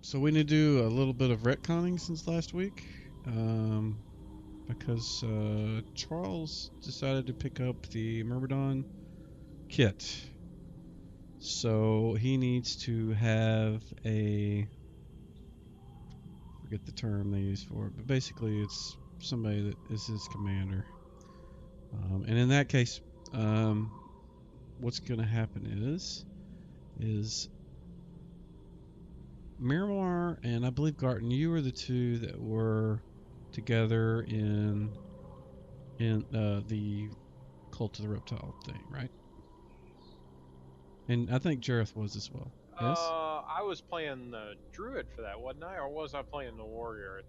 So we need to do a little bit of retconning since last week, because Charles decided to pick up the Myrmidon kit. So he needs to have a, forget the term they use for it, but basically it's somebody that is his commander. And in that case, what's going to happen is Miramar and I believe Garton, you were the two that were together in the Cult of the Reptile thing, right? And I think Jareth was as well. Yes, I was playing the druid for that, wasn't I? Or was I playing the warrior?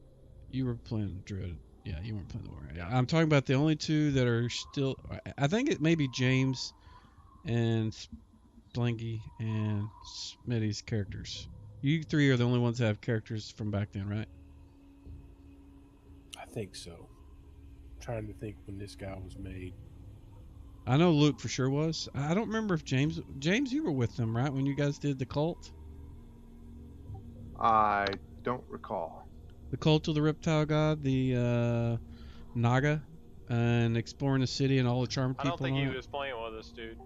you were playing Druid. Yeah, you weren't playing the Warrior. Yeah. I'm talking about the only two that are still. I think it may be James and Blanky and Smitty's characters. You three are the only ones that have characters from back then, right? I think so. I'm trying to think when this guy was made. I know Luke for sure was. I don't remember if James. James, you were with them, right, when you guys did the cult? I don't recall. The cult of the reptile god, the Naga, and exploring the city and all the charmed I people. don't think he and all was playing with us, dude.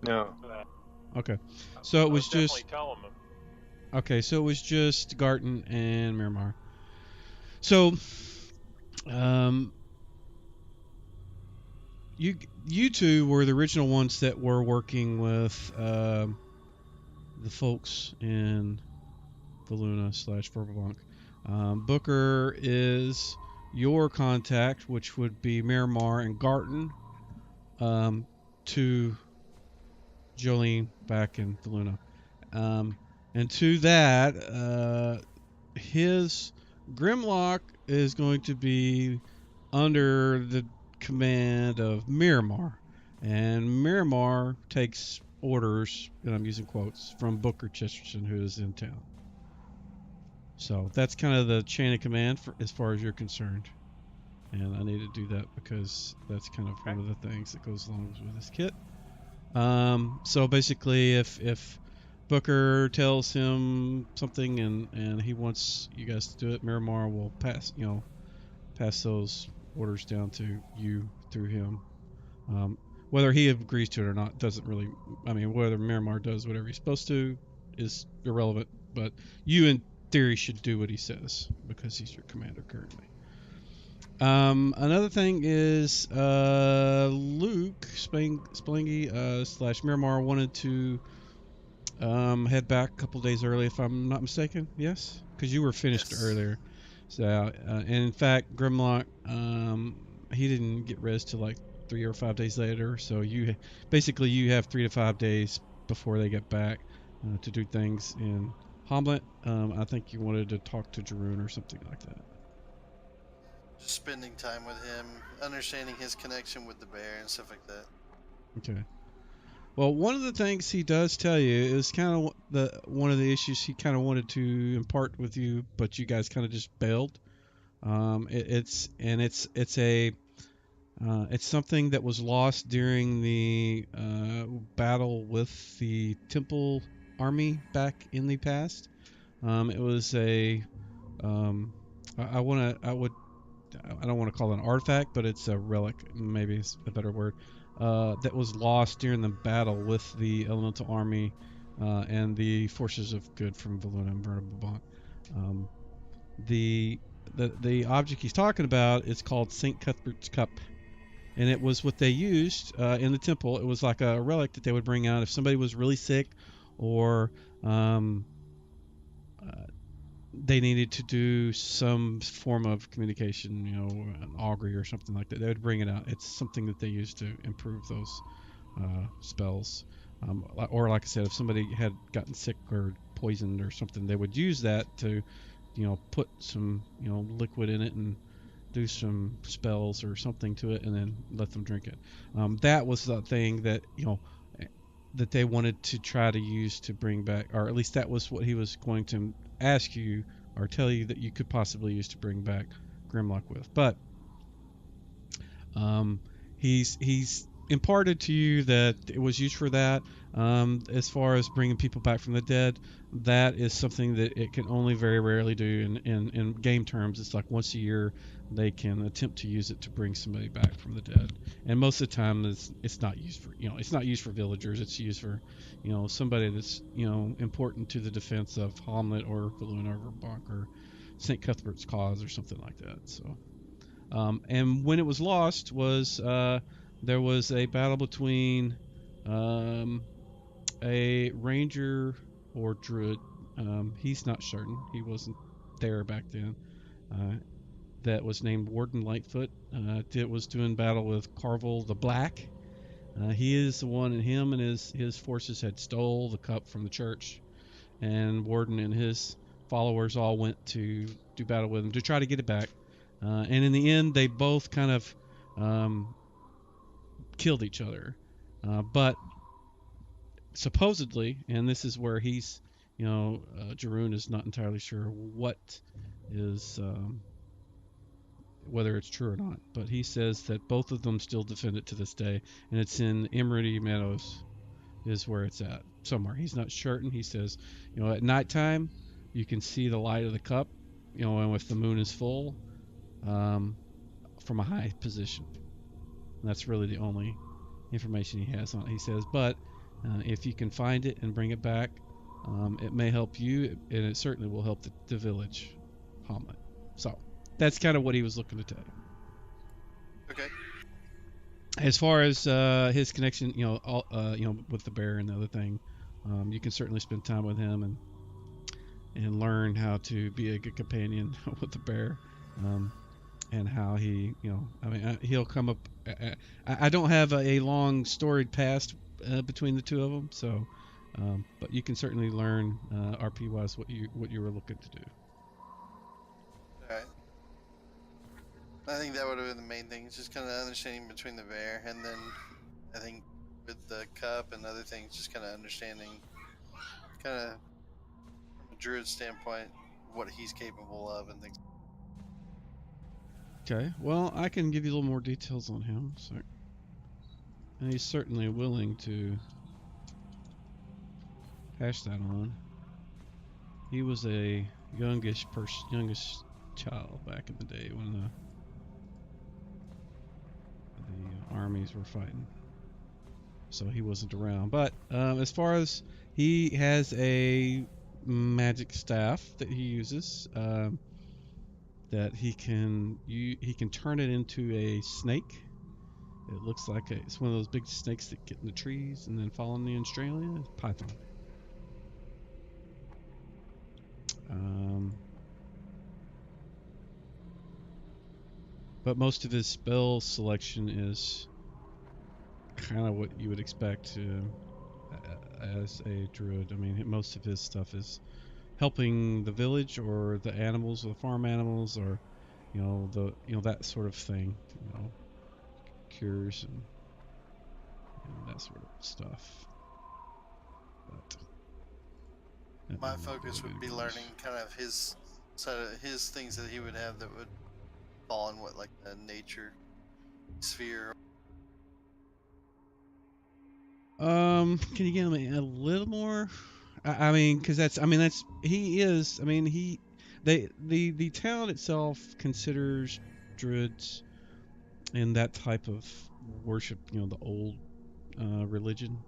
No. For that. that? Okay, so it was definitely just telling him. okay. So it was just Garton and Miramar. So, um, you two were the original ones that were working with the folks in Valuna / Verbank. Booker is your contact, which would be Miramar and Garton, to Jolene back in Valuna. And to that, his Grimlock is going to be under the command of Miramar. And Miramar takes orders, and I'm using quotes, from Booker Chesterton, who is in town. So that's kind of the chain of command for, as far as you're concerned. And I need to do that because that's kind of one of the things that goes along with this kit. So basically, if Booker tells him something and he wants you guys to do it, Miramar will pass those orders down to you through him. Whether he agrees to it or not doesn't really. I mean, whether Miramar does whatever he's supposed to is irrelevant. But you, in theory, should do what he says because he's your commander currently. Another thing is Luke Splangy / Miramar wanted to head back a couple days early, if I'm not mistaken. Yes, because you were finished earlier. So, and in fact, Grimlock, he didn't get res till like 3 or 5 days later. So you have 3 to 5 days before they get back to do things in Hamlet. I think you wanted to talk to Jeroen or something like that. Just spending time with him, understanding his connection with the bear and stuff like that. Okay. Well, one of the things he does tell you is kind of one of the issues he kind of wanted to impart with you, but you guys kind of just bailed. It's something that was lost during the battle with the Temple army back in the past. It was a I don't want to call it an artifact, but it's a relic, maybe is a better word, that was lost during the battle with the Elemental Army and the Forces of Good from Valuna and Vernababan. The object he's talking about is called St. Cuthbert's Cup, and it was what they used in the temple. It was like a relic that they would bring out if somebody was really sick or they needed to do some form of communication, an augury or something like that. They would bring it out. It's something that they use to improve those spells. Or like I said, if somebody had gotten sick or poisoned or something, they would use that to, put some, liquid in it and do some spells or something to it and then let them drink it. That was the thing that, that they wanted to try to use to bring back, or at least that was what he was going to ask you or tell you that you could possibly use to bring back Grimlock with. But he's imparted to you that it was used for that. As far as bringing people back from the dead, that is something that it can only very rarely do in game terms. It's like once a year they can attempt to use it to bring somebody back from the dead, and most of the time it's not used for it's not used for villagers. It's used for somebody that's important to the defense of Hamlet or Valuna or Bonk or St. Cuthbert's cause or something like that. So. And when it was lost was there was a battle between a ranger or druid. He's not certain. He wasn't there back then. That was named Warden Lightfoot. It was doing battle with Carvel the Black. He is the one, and him and his forces had stole the cup from the church, and Warden and his followers all went to do battle with him to try to get it back. And in the end, they both kind of killed each other. But supposedly, and this is where he's, Jeroen is not entirely sure what is, whether it's true or not. But he says that both of them still defend it to this day, and it's in Emerity Meadows, is where it's at somewhere. He's not certain. He says, at nighttime, you can see the light of the cup, and if the moon is full. From a high position. And that's really the only information he has on it. He says, but if you can find it and bring it back, it may help you, and it certainly will help the village, Hamlet. So that's kind of what he was looking to tell you. Okay. As far as his connection, with the bear and the other thing, you can certainly spend time with him and learn how to be a good companion with the bear. And how he, he'll come up. I don't have a long storied past between the two of them, so, but you can certainly learn RP wise what you were looking to do. All right. I think that would have been the main thing, just kind of understanding between the bear, and then I think with the cup and other things, just kind of understanding, kind of from a druid standpoint, what he's capable of and things. Okay, well, I can give you a little more details on him. So, and he's certainly willing to pass that on. He was a youngest child back in the day when the armies were fighting. So he wasn't around. But as far as he has a magic staff that he uses. That he can turn it into a snake. It looks like it's one of those big snakes that get in the trees and then fall in the Australia. Python. But most of his spell selection is kind of what you would expect as a druid. I mean, most of his stuff is helping the village or the animals or the farm animals or that sort of thing, cures and that sort of stuff. But My focus would be learning kind of his side of his things that he would have that would fall in what, like the nature sphere. Can you give me a little more? Because the town itself considers druids and that type of worship, the old religion,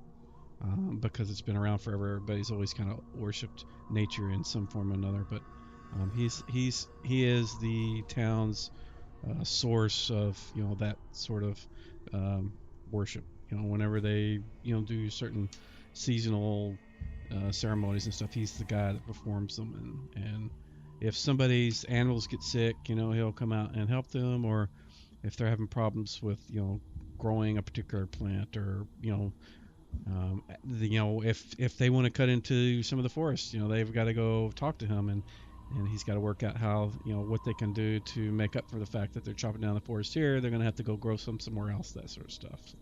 because it's been around forever. Everybody's always kind of worshipped nature in some form or another. But he is the town's source of that sort of worship. Whenever they do certain seasonal ceremonies and stuff, he's the guy that performs them. And if somebody's animals get sick, he'll come out and help them. Or if they're having problems with growing a particular plant, or if they want to cut into some of the forest, they've got to go talk to him, and he's got to work out how what they can do to make up for the fact that they're chopping down the forest here. They're going to have to go grow some somewhere else, that sort of stuff. So.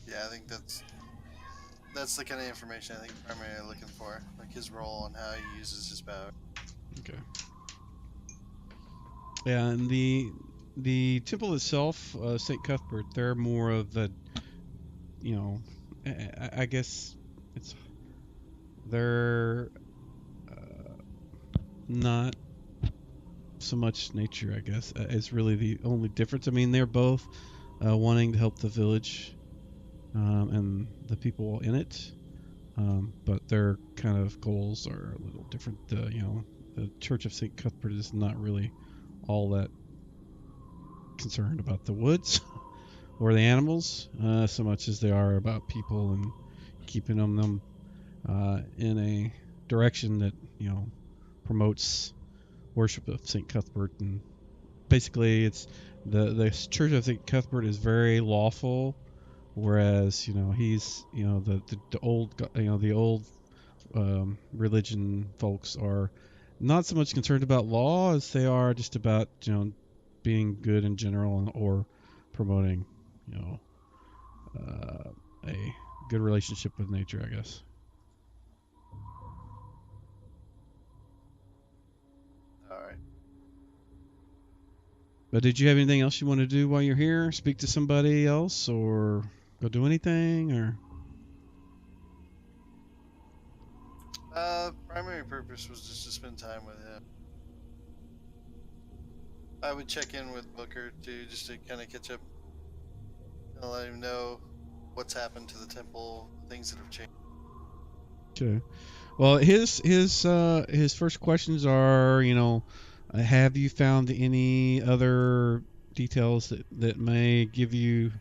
Yeah, I think that's the kind of information I think primarily looking for, like his role and how he uses his power. Okay. Yeah, and the temple itself, St. Cuthbert, they're more of the, you know, I guess it's they're not so much nature. I guess is really the only difference. I mean, they're both wanting to help the village and the people in it, but their kind of goals are a little different. The Church of St. Cuthbert is not really all that concerned about the woods or the animals so much as they are about people and keeping them in a direction that promotes worship of St. Cuthbert. And basically, it's the Church of St. Cuthbert is very lawful, whereas he's the old the old religion folks are not so much concerned about law as they are just about being good in general, or promoting you know a good relationship with nature, I guess. All right. But did you have anything else you want to do while you're here? Speak to somebody else, or go do anything, or? Primary purpose was just to spend time with him. I would check in with Booker too, just to kind of catch up and let him know what's happened to the temple, things that have changed. Okay. Well, his first questions are, have you found any other details that may give you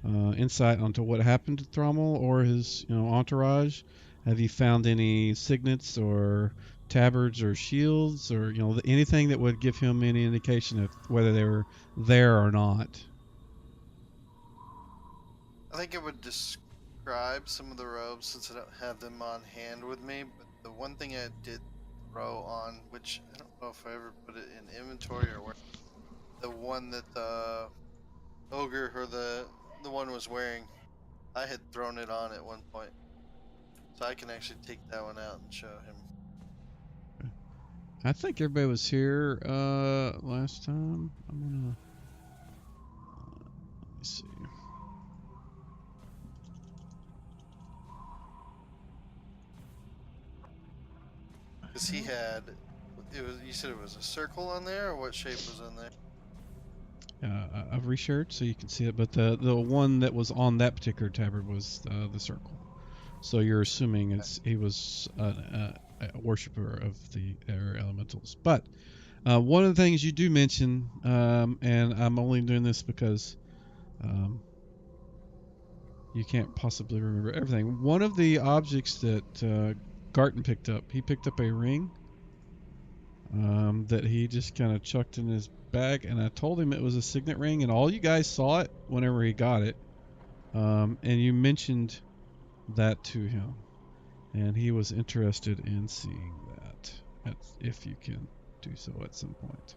insight onto what happened to Thrommel or his entourage? Have you found any signets or tabards or shields, or anything that would give him any indication of whether they were there or not? I think it would describe some of the robes since I don't have them on hand with me, but the one thing I did throw on, which I don't know if I ever put it in inventory or where, the one that the ogre or the one was wearing, I had thrown it on at one point, so I can actually take that one out and show him. I think everybody was here last time. I'm gonna let me see. Because he had, it was, you said it was a circle on there, or what shape was on there? I've reshared so you can see it, but the one that was on that particular tabard was the circle. So you're assuming he was a worshiper of the air elementals. But one of the things you do mention, and I'm only doing this because you can't possibly remember everything. One of the objects that Garton picked up, he picked up a ring that he just kind of chucked in his bag, and I told him it was a signet ring, and all you guys saw it whenever he got it, and you mentioned that to him, and he was interested in seeing that, if you can do so at some point.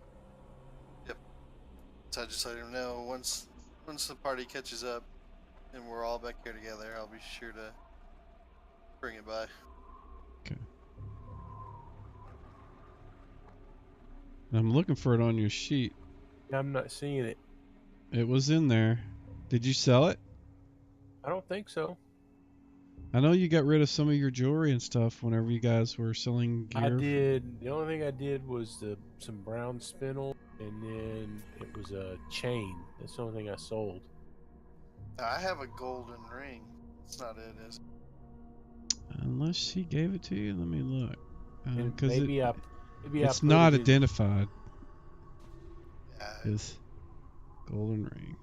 Yep. So I just let him know once the party catches up and we're all back here together, I'll be sure to bring it by. Okay. I'm looking for it on your sheet. I'm not seeing it. It was in there. Did you sell it? I don't think so. I know you got rid of some of your jewelry and stuff whenever you guys were selling I gear. did. The only thing I did was some brown spinel, and then it was a chain. That's the only thing I sold. I have a golden ring. It's not it, is it? Unless she gave it to you, let me look. And Because maybe I it's put not it in. identified Yeah. as golden ring.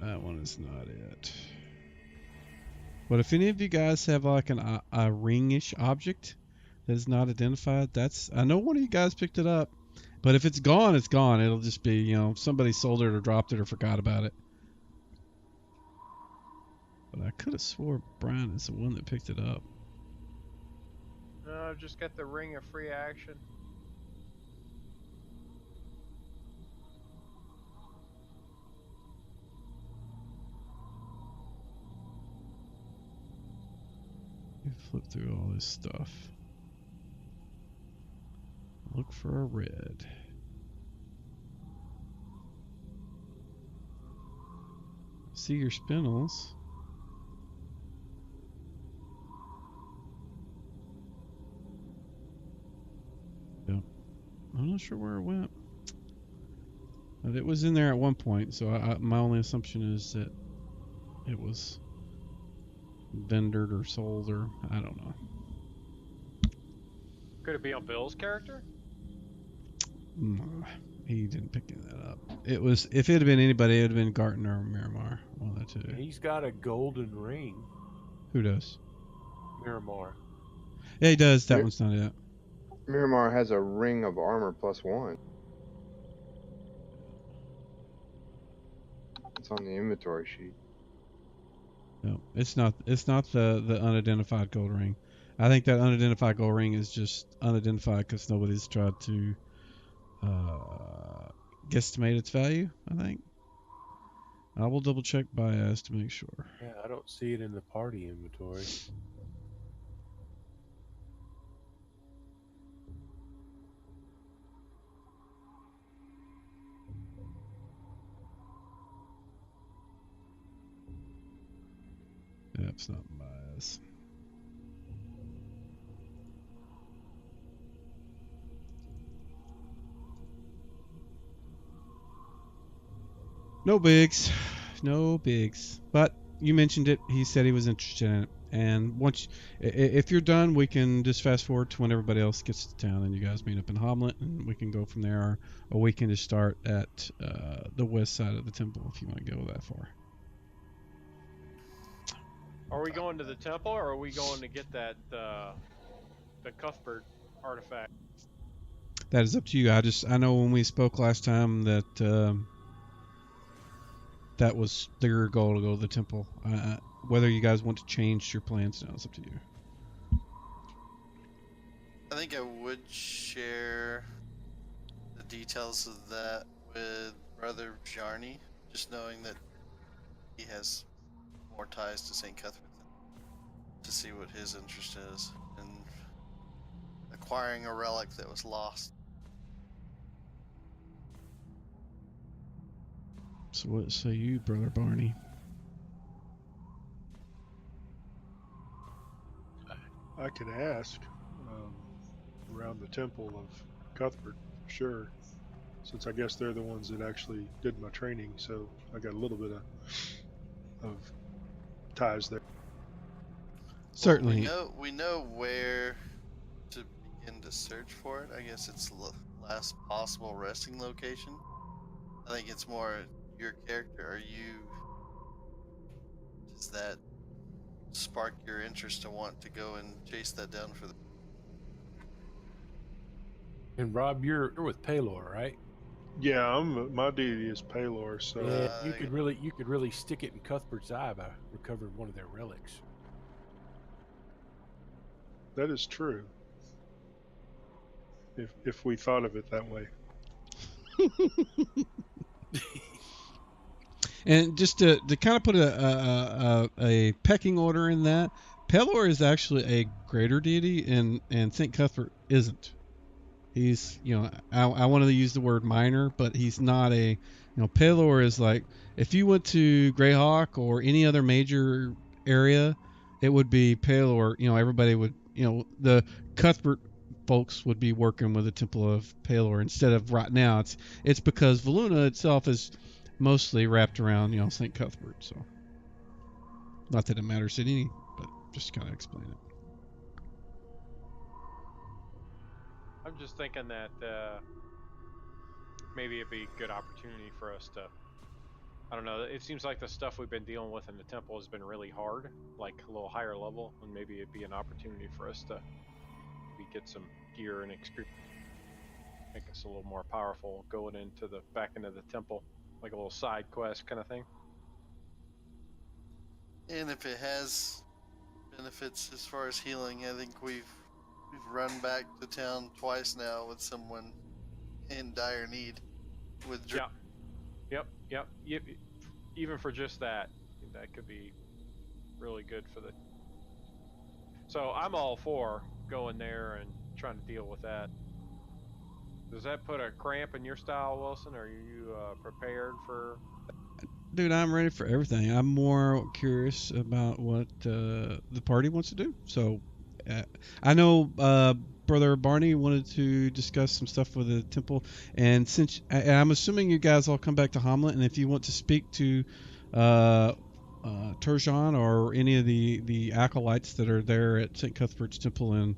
That one is not it. But if any of you guys have like a ringish object that is not identified, I know one of you guys picked it up. But if it's gone, it's gone. It'll just be, somebody sold it or dropped it or forgot about it. But I could have swore Brian is the one that picked it up. No, I've just got the ring of free action. You flip through all this stuff. look for a red. See your spindles. Yeah. I'm not sure where it went. But it was in there at one point, so my only assumption is that it was vendored or sold, or I don't know. Could it be on Bill's character? He didn't pick that up. It was, if it had been anybody, it would have been Gartner or Miramar. One of the two. He's got a golden ring. Who does? Miramar. Yeah, he does. That Mir- one's not it. Miramar has a ring of armor +1. It's on the inventory sheet. No, it's not. It's not the unidentified gold ring. I think that unidentified gold ring is just unidentified because nobody's tried to guesstimate its value. I think. I will double check bias to make sure. Yeah, I don't see it in the party inventory. Yeah, it's not bias. No bigs, no bigs. But you mentioned it. He said he was interested in it. And once, if you're done, we can just fast forward to when everybody else gets to town, and you guys meet up in Hamlet, and we can go from there. Or we can just start at the west side of the temple if you want to go that far. Are we going to the temple, or are we going to get that the Cuthbert artifact? That is up to you. I know when we spoke last time that that was their goal to go to the temple. Whether you guys want to change your plans now is up to you. I think I would share the details of that with Brother Bjarni, just knowing that he has more ties to St. Cuthbert to see what his interest is in acquiring a relic that was lost. So what say you, Brother Barney? I could ask around the temple of Cuthbert, for sure, since I guess they're the ones that actually did my training, so I got a little bit of ties there. Certainly. Well, we know where to begin to search for it. I guess it's the last possible resting location. I think it's more your character. Does that spark your interest to want to go and chase that down for the... And Rob, you're with Palor, right? Yeah, my deity is Palor, so Yeah, you could really stick it in Cuthbert's eye by recovering one of their relics. that is true. If we thought of it that way. And just to kind of put a pecking order in that, Pelor is actually a greater deity, and St. Cuthbert isn't. He's, I wanted to use the word minor, but he's not a, Pelor is like, if you went to Greyhawk or any other major area, it would be Pelor. Everybody would, the Cuthbert folks would be working with the Temple of Pelor instead of right now. It's because Valuna itself is mostly wrapped around, St. Cuthbert. So, not that it matters to any, but just kind of explain it. I'm just thinking that maybe it'd be a good opportunity for us to, I don't know, it seems like the stuff we've been dealing with in the temple has been really hard, like a little higher level, and maybe it'd be an opportunity for us to maybe get some gear and experience, make us a little more powerful going back into the temple, like a little side quest kind of thing. And if it has benefits as far as healing, I think we've run back to town twice now with someone in dire need. With Yep. Even for just that could be really good for the. So I'm all for going there and trying to deal with that. Does that put a cramp in your style, Wilson? Are you prepared for? Dude, I'm ready for everything. I'm more curious about what the party wants to do. So, uh, I know Brother Barney wanted to discuss some stuff with the temple, and I'm assuming you guys all come back to Hamlet, and if you want to speak to Turjan or any of the acolytes that are there at St. Cuthbert's Temple in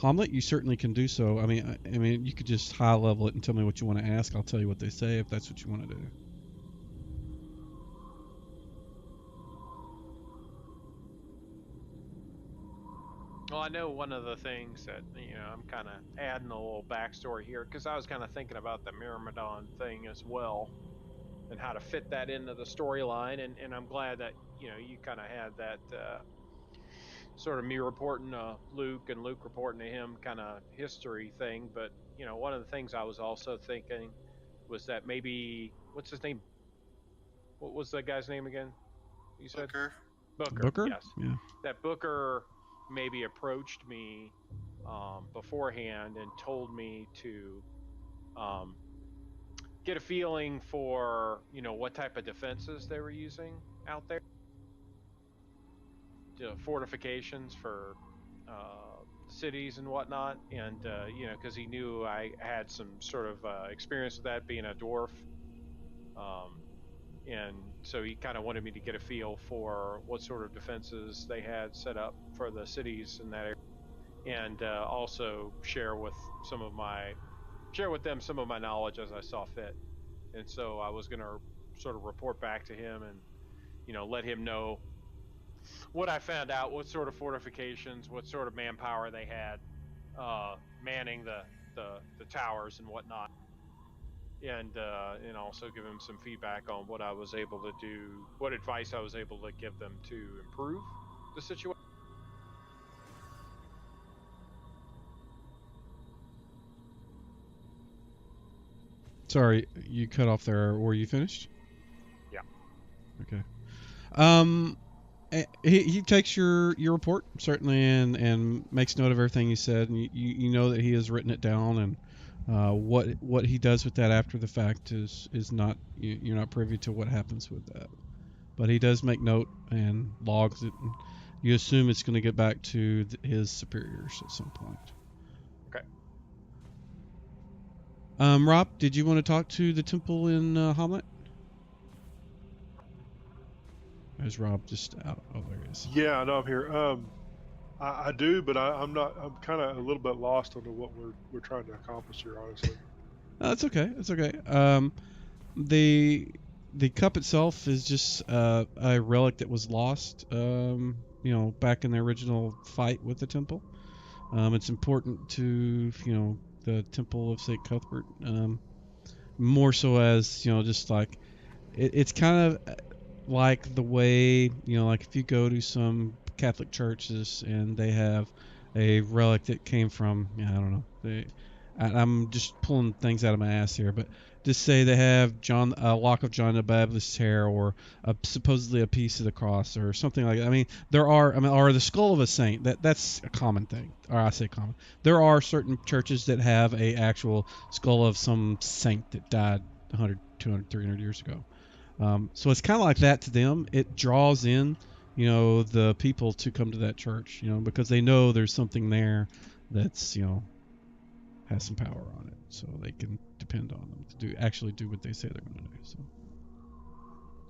Hamlet, you certainly can do so. I mean, you could just high level it and tell me what you want to ask. I'll tell you what they say if that's what you want to do. Well, I know one of the things that I'm kind of adding a little backstory here because I was kind of thinking about the Myrmidon thing as well and how to fit that into the storyline, and I'm glad that you kind of had that sort of me reporting to Luke and Luke reporting to him kind of history thing. But one of the things I was also thinking was that maybe what's his name? What was that guy's name again? You said Booker. Booker. Booker? Yes, Yeah. that Booker maybe approached me beforehand and told me to um, get a feeling for what type of defenses they were using out there, fortifications for cities and whatnot, and because he knew I had some sort of experience with that being a dwarf, um, and so he kind of wanted me to get a feel for what sort of defenses they had set up for the cities in that area, and also share with them some of my knowledge as I saw fit. And so I was going to sort of report back to him and let him know what I found out, what sort of fortifications, what sort of manpower they had manning the towers and whatnot, and also give him some feedback on what I was able to do, what advice I was able to give them to improve the situation. Sorry, you cut off there. Were you finished? Yeah. Okay. He takes your report certainly and makes note of everything you said, and you know that he has written it down, and what he does with that after the fact is not you're not privy to what happens with that, but he does make note and logs it. And you assume it's going to get back to his superiors at some point. Okay. Rob, did you want to talk to the temple in Hamlet? Is Rob just out? Oh, there he is. Yeah, I know I'm here. I do, but I'm not. I'm kind of a little bit lost on what we're trying to accomplish here, honestly. That's okay. That's okay. The cup itself is just a relic that was lost. Back in the original fight with the temple. It's important to the temple of Saint Cuthbert. More so as just like it's kind of like the way like if you go to some Catholic churches and they have a relic that came from I don't know, I'm just pulling things out of my ass here, but just say they have a lock of John the Baptist's hair, or supposedly a piece of the cross or something like that. I mean, or the skull of a saint. That's a common thing, or I say common. There are certain churches that have a actual skull of some saint that died 100, 200, 300 years ago. So it's kind of like that to them. It draws in, the people to come to that church, because they know there's something there that's, has some power on it, so they can depend on them to actually do what they say they're going to do.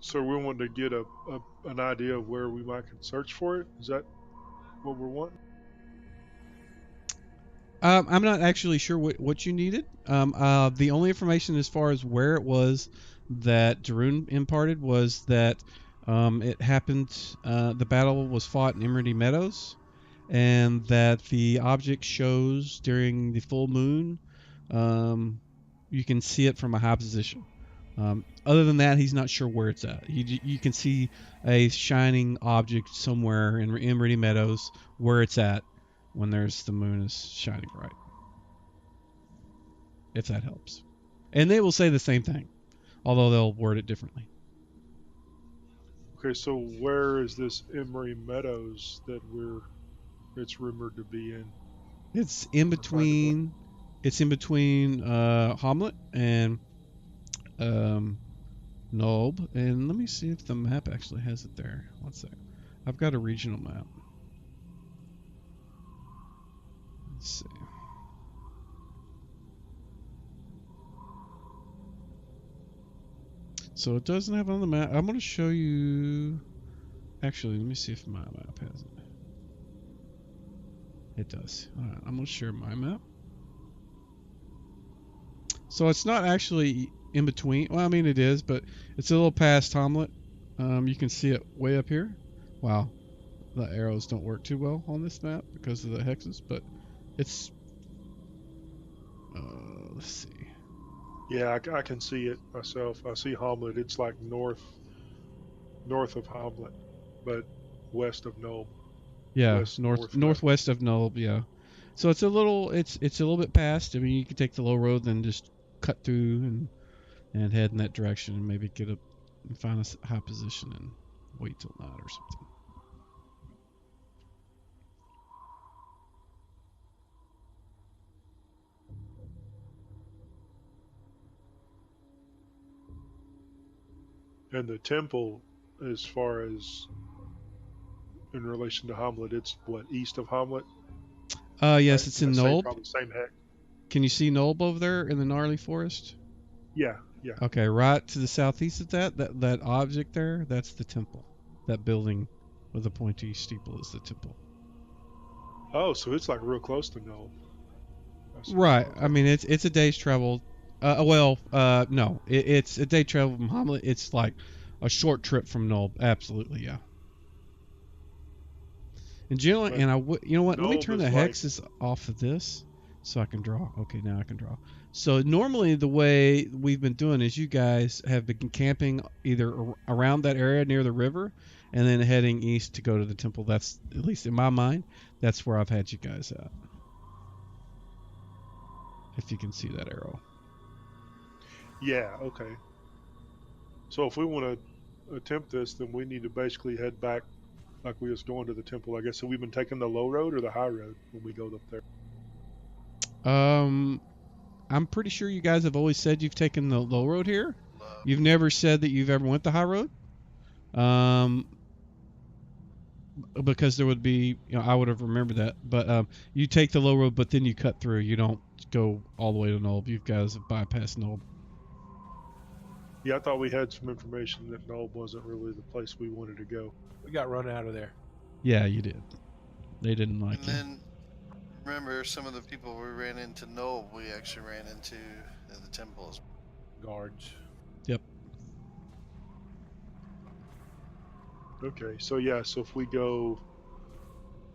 So we want to get an idea of where we might can search for it. Is that what we're wanting? I'm not actually sure what you needed. The only information as far as where it was that Darun imparted was that it happened. The battle was fought in Emerald Meadows, and that the object shows during the full moon. You can see it from a high position. Other than that, he's not sure where it's at. You can see a shining object somewhere in Emerald Meadows where it's at when the moon is shining bright. If that helps. And they will say the same thing, although they'll word it differently. Okay, so where is this Emery Meadows that it's rumored to be in? It's in between It's in between Hamlet and Nob. And let me see if the map actually has it there. One sec. I've got a regional map. Let's see. So it doesn't have it on the map. I'm going to show you. Actually, let me see if my map has it. It does. All right, I'm going to share my map. So it's not actually in between. Well, I mean it is, but it's a little past Hamlet. You can see it way up here. Wow, the arrows don't work too well on this map because of the hexes, but it's. Let's see. Yeah, I can see it myself. I see Hamlet. It's like north of Hamlet, but west of Nome. Yeah, West, northwest. northwest of Null. Yeah, so it's a little bit past. I mean, you could take the low road, then just cut through and head in that direction, and maybe get up and find a high position and wait till night or something. And the temple, as far as in relation to Hamlet, it's what, east of Hamlet? Yes, Right? it's in Same, Nulb. probably same hex. Can you see Nulb over there in the gnarly forest? Yeah. Okay, right to the southeast of that object there, that's the temple. That building with the pointy steeple is the temple. Oh, so it's like real close to Nome. Right. Okay. I mean, it's a day's travel. No, it's a day travel from Hamlet. It's like a short trip from Nulb. Absolutely, yeah. And generally, But you know what? Let me Nulb turn the is like- hexes off of this so I can draw. Okay, now I can draw. So normally the way we've been doing is you guys have been camping either around that area near the river and then heading east to go to the temple. That's, at least in my mind, that's where I've had you guys at. If you can see that arrow. Yeah, okay. So if we want to attempt this, then we need to basically head back like we was going to the temple, I guess. So we've been taking the low road or the high road when we go up there? I'm pretty sure you guys have always said you've taken the low road here. Low. You've never said that you've ever went the high road. Because there would be, I would have remembered that. But you take the low road, but then you cut through. You don't go all the way to Nulb. You guys have bypassed Nulb. Yeah, I thought we had some information that Nulb wasn't really the place we wanted to go. We got run out of there. Yeah, you did. They didn't like And you. then remember some of the people we ran into Noel, we actually ran into in the temples. Guards. Yep. Okay, so yeah, so if we go,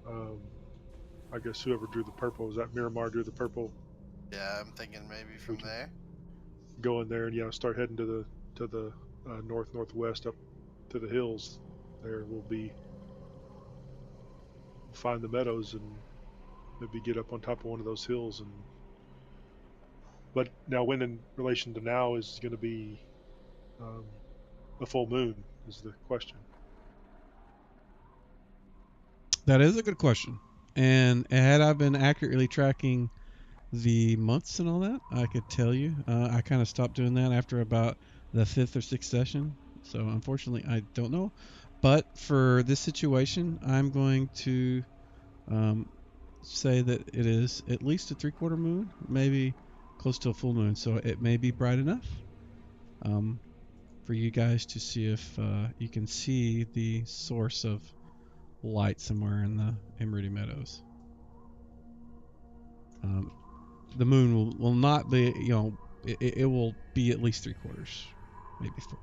I guess whoever drew the purple, was that Miramar drew the purple? Yeah, I'm thinking maybe from Okay. there. Go in there and start heading to the northwest up to the hills. There we'll find the meadows and maybe get up on top of one of those hills. But now, when in relation to now is going to be a full moon is the question. That is a good question. And had I been accurately tracking the months and all that, I could tell you. I kind of stopped doing that after about the 5th or 6th session. So unfortunately, I don't know. But for this situation, I'm going to say that it is at least a 3/4 moon, maybe close to a full moon. So it may be bright enough for you guys to see if you can see the source of light somewhere in the Emerald Meadows. The moon will not be, it will be at least 3/4, maybe full.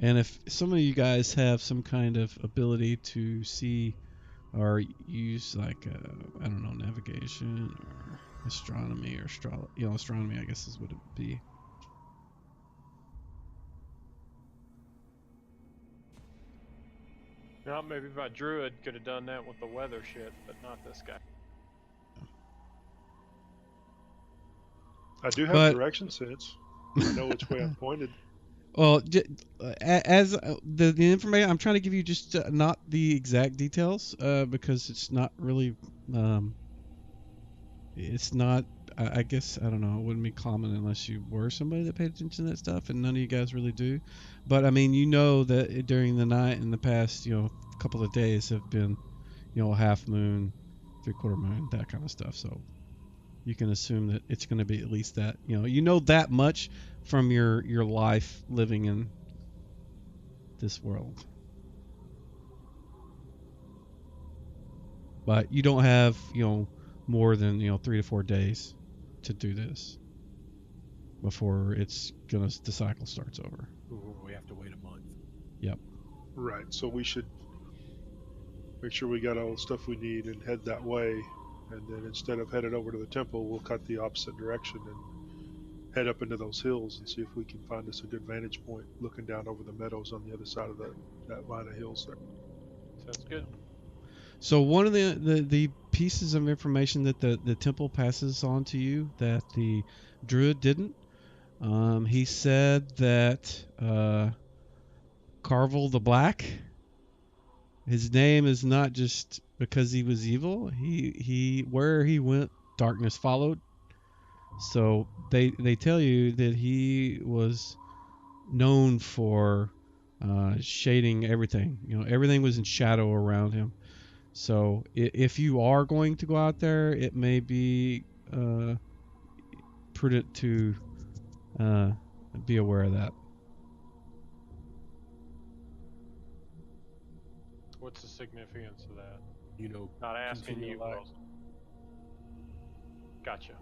And if some of you guys have some kind of ability to see or use like, I don't know, navigation or astronomy or astronomy, I guess is what it would be. Now, maybe my druid could have done that with the weather shit, but not this guy. I do have But- direction sense. I know which way I'm pointed. Well, as the information, I'm trying to give you just not the exact details because it's not really it's not. I guess I don't know. It wouldn't be common unless you were somebody that paid attention to that stuff, and none of you guys really do. But I mean, you know that during the night in the past, couple of days have been, half moon, 3/4 moon, that kind of stuff. So you can assume that it's going to be at least that. You know that much from your life living in this world. But you don't have, more than, 3 to 4 days to do this before the cycle starts over. We have to wait a month. Yep. Right. So we should make sure we got all the stuff we need and head that way. And then instead of headed over to the temple, we'll cut the opposite direction and head up into those hills and see if we can find us a good vantage point looking down over the meadows on the other side of that line of hills there. Sounds good. So one of the pieces of information that the temple passes on to you that the druid didn't, he said that Carvel the Black, his name is not just because he was evil. He where he went, darkness followed. So they tell you that he was known for shading everything. Everything was in shadow around him. So if you are going to go out there, it may be prudent to be aware of that. What's the significance of that? Not asking continue you, life. Will. Gotcha.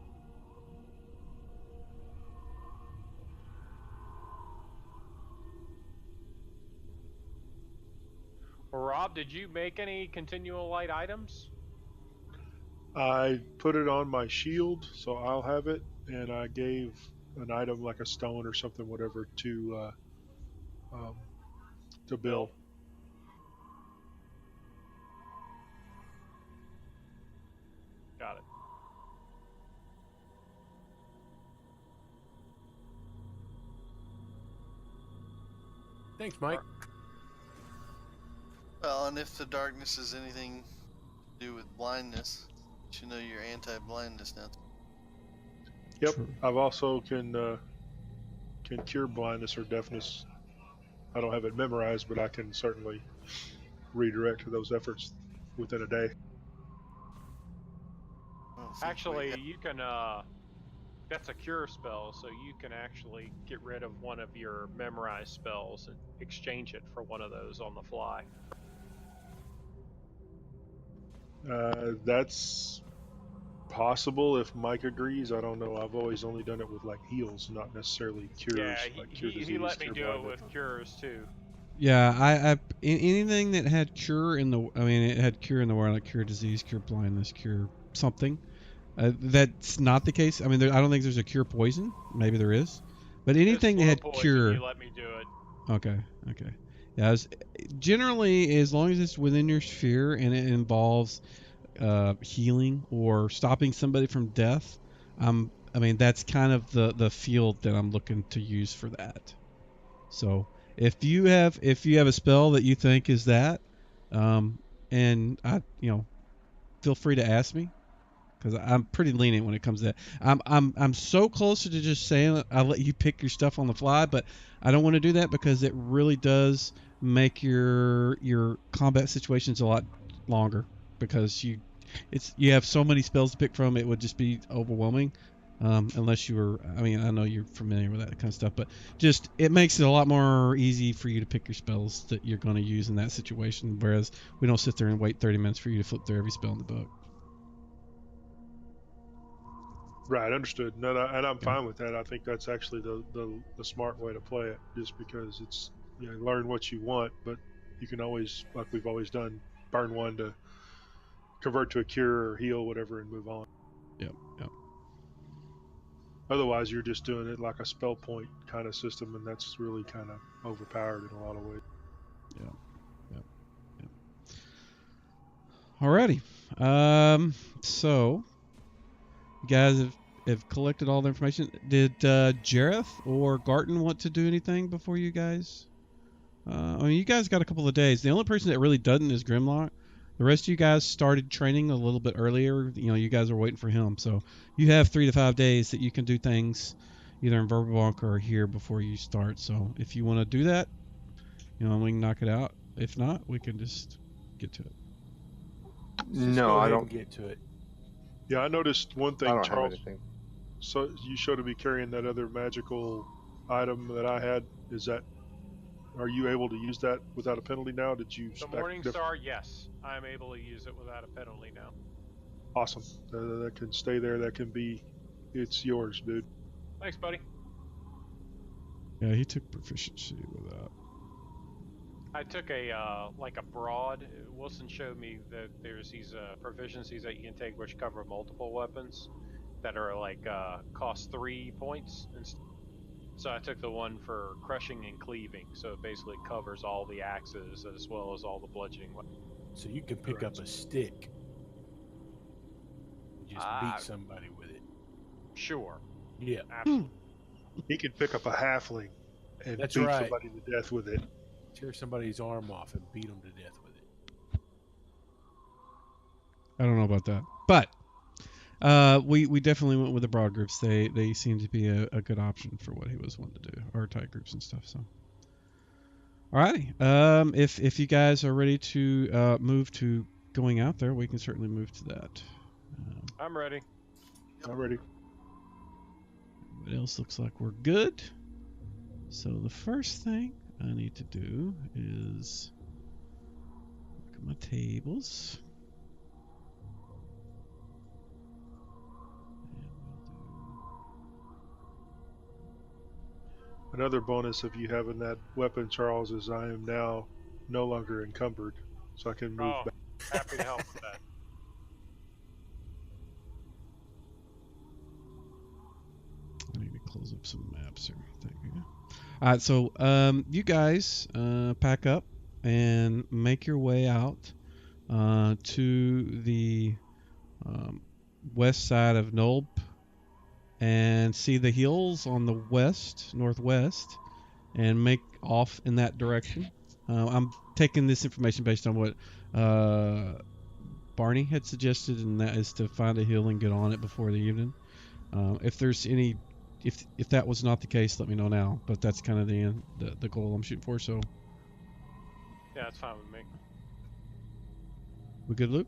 Well, Rob, did you make any continual light items? I put it on my shield, so I'll have it, and I gave an item like a stone or something, whatever, to Bill. Got it. Thanks, Mike. Well, and if the darkness is anything to do with blindness, you know you're anti-blindness now. Yep. True. I've also can cure blindness or deafness. I don't have it memorized, but I can certainly redirect those efforts within a day. I don't think Actually, we- you can, that's a cure spell, so you can actually get rid of one of your memorized spells and exchange it for one of those on the fly. That's possible if Mike agrees. I don't know. I've always only done it with like heals, not necessarily cures. Yeah, like cure he disease, let me cure do it blindness. with cures too. Yeah, anything that had cure it had cure in the word, like cure disease, cure blindness, cure something. That's not the case. I don't think there's a cure poison. Maybe there is, but anything that Slow had poison, cure. You let me do it. Okay. Yeah, generally, as long as it's within your sphere and it involves healing or stopping somebody from death, that's kind of the field that I'm looking to use for that. So if you have a spell that you think is that, and feel free to ask me, because I'm pretty lenient when it comes to that. I'm so close to just saying I'll let you pick your stuff on the fly, but I don't want to do that because it really does make your combat situations a lot longer, because you have so many spells to pick from. It would just be overwhelming, unless you were. I know you're familiar with that kind of stuff, but just it makes it a lot more easy for you to pick your spells that you're going to use in that situation. Whereas we don't sit there and wait 30 minutes for you to flip through every spell in the book. Right, understood. No, and I'm fine with that. I think that's actually the smart way to play it, just because it's learn what you want, but you can always, like we've always done, burn one to convert to a cure or heal, whatever, and move on. Yep. Otherwise, you're just doing it like a spell point kind of system, and that's really kind of overpowered in a lot of ways. Yep. Alrighty. So you guys have collected all the information. Did Jareth or Garton want to do anything before you guys? You guys got a couple of days. The only person that really doesn't is Grimlock. The rest of you guys started training a little bit earlier. You guys are waiting for him, so you have 3 to 5 days that you can do things either in Verbalonk or here before you start. So if you want to do that, we can knock it out. If not, we can just get to it. Let's just No, go I ahead don't. and get to it. Yeah, I noticed one I thing, don't have Charles. anything. So you showed me carrying that other magical item that I had. Are you able to use that without a penalty now? Did you The stack Morning diff- Star, yes, I'm able to use it without a penalty now. Awesome. That can stay there. It's yours, dude. Thanks, buddy. Yeah, he took proficiency with that. I took a broad. Wilson showed me that there's these proficiencies that you can take which cover multiple weapons that are cost 3 points. So I took the one for crushing and cleaving. So it basically covers all the axes as well as all the bludgeoning weapons. So you can pick Correct. up a stick and just beat somebody with it. Sure, Yeah, absolutely. He can pick up a halfling and That's beat right. somebody to death with it. tear somebody's arm off and beat them to death with it. I don't know about that, but we definitely went with the broad groups. They seem to be a good option for what he was wanting to do, or tight groups and stuff. So, alrighty. If you guys are ready to move to going out there, we can certainly move to that. I'm ready. I'm ready. Everybody else looks like we're good. So the first thing I need to do is look at my tables. Another bonus of you having that weapon, Charles, is I am now no longer encumbered, so I can move Oh, back. happy to help with that. I need to close up some maps here. Thank you. All right, so you guys pack up and make your way out to the west side of Nulb and see the hills on the northwest, and make off in that direction. I'm taking this information based on what Barney had suggested, and that is to find a hill and get on it before the evening. If there's any, if that was not the case, let me know now. But that's kind of the goal I'm shooting for. So Yeah, that's fine with me. we good, Luke?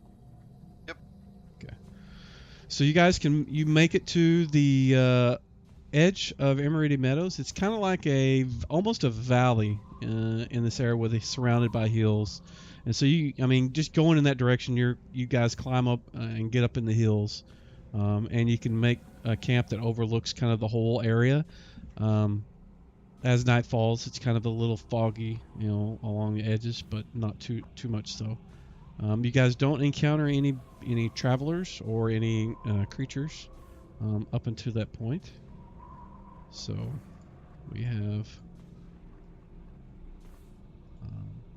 Yep. Okay. So you guys you make it to the edge of Emerity Meadows. It's kind of like almost a valley in this area where they're surrounded by hills. And so just going in that direction, you guys climb up and get up in the hills, and you can make a camp that overlooks kind of the whole area. As night falls, it's kind of a little foggy, along the edges, but not too much so. You guys don't encounter any travelers or any creatures up until that point. So we have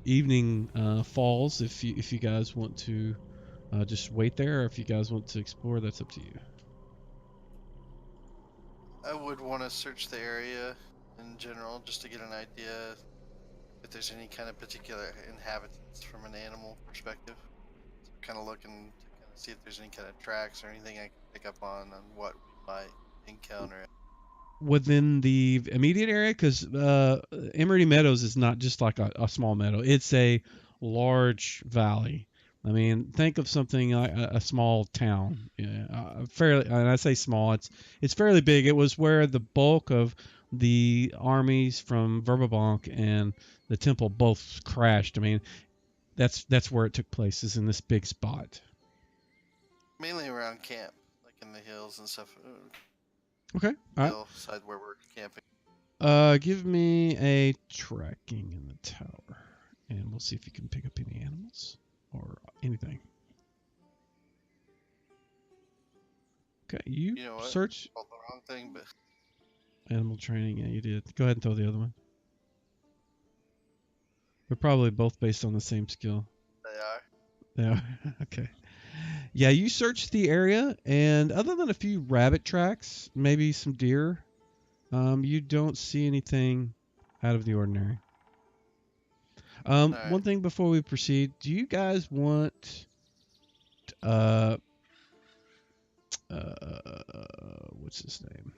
evening falls. If you guys want to just wait there, or if you guys want to explore, that's up to you. I would want to search the area in general just to get an idea if there's any kind of particular inhabitants from an animal perspective. So kind of looking to kind of see if there's any kind of tracks or anything I can pick up on what we might encounter. Within the immediate area, because Emerity Meadows is not just like a small meadow. It's a large valley. I mean, think of something like a small town. Yeah, fairly, and I say small. It's fairly big. It was where the bulk of the armies from Verbabank and the temple both crashed. I mean, that's where it took place. Is in this big spot. Mainly around camp, like in the hills and stuff. Okay. All right. Hillside where we're camping. Give me a tracking in the tower, and we'll see if you can pick up any animals or anything. Okay, you know what? search Called the wrong thing, but animal training. Yeah, you did. Go ahead and throw the other one. They're probably both based on the same skill. they are. Yeah. Okay. Yeah, you search the area, and other than a few rabbit tracks, maybe some deer, you don't see anything out of the ordinary. Alright. One thing before we proceed, do you guys want what's his name?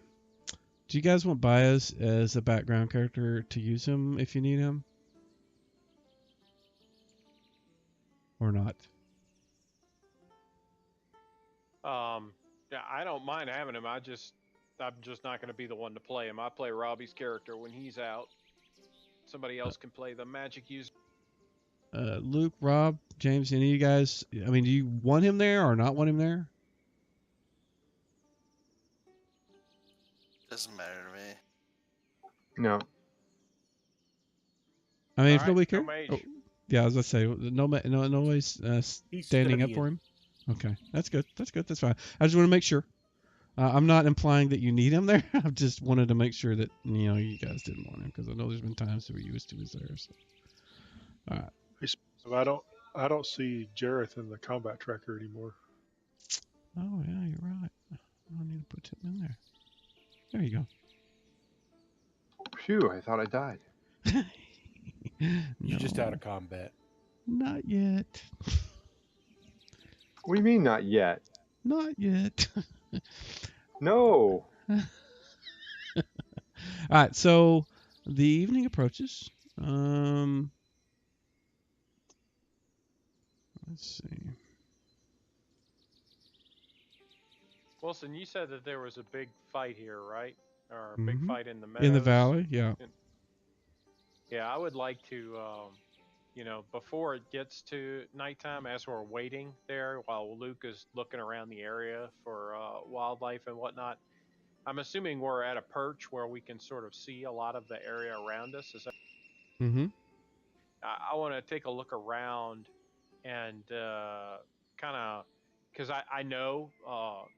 Do you guys want Baez as a background character to use him if you need him? Or not? Yeah, I don't mind having him. I'm just not going to be the one to play him. I play Robbie's character when he's out. Somebody else can play the magic user. Luke, Rob, James, any of you guys, I mean, do you want him there or not want him there? Doesn't matter to me. No. I mean, if Alright, nobody no cares. mage. Oh, yeah, I was going to say, nobody's He's standing gonna up be for in. him. Okay, that's good. That's good. That's fine. I just want to make sure. I'm not implying that you need him there. I just wanted to make sure that you guys didn't want him because I know there's been times where you wish he was there. So, all right. So I don't see Jareth in the combat tracker anymore. Oh yeah, you're right. I need to put him in there. There you go. Phew, I thought I died. You're just No, out of combat. Not yet. What do you mean, not yet? Not yet. No. All right. So the evening approaches. Let's see. Wilson, you said that there was a big fight here, right? Or a big fight in the meadows. In the valley, yeah. Yeah, I would like to, before it gets to nighttime, as we're waiting there while Luke is looking around the area for wildlife and whatnot, I'm assuming we're at a perch where we can sort of see a lot of the area around us. Is that? Mm-hmm. I want to take a look around and kind of, because I know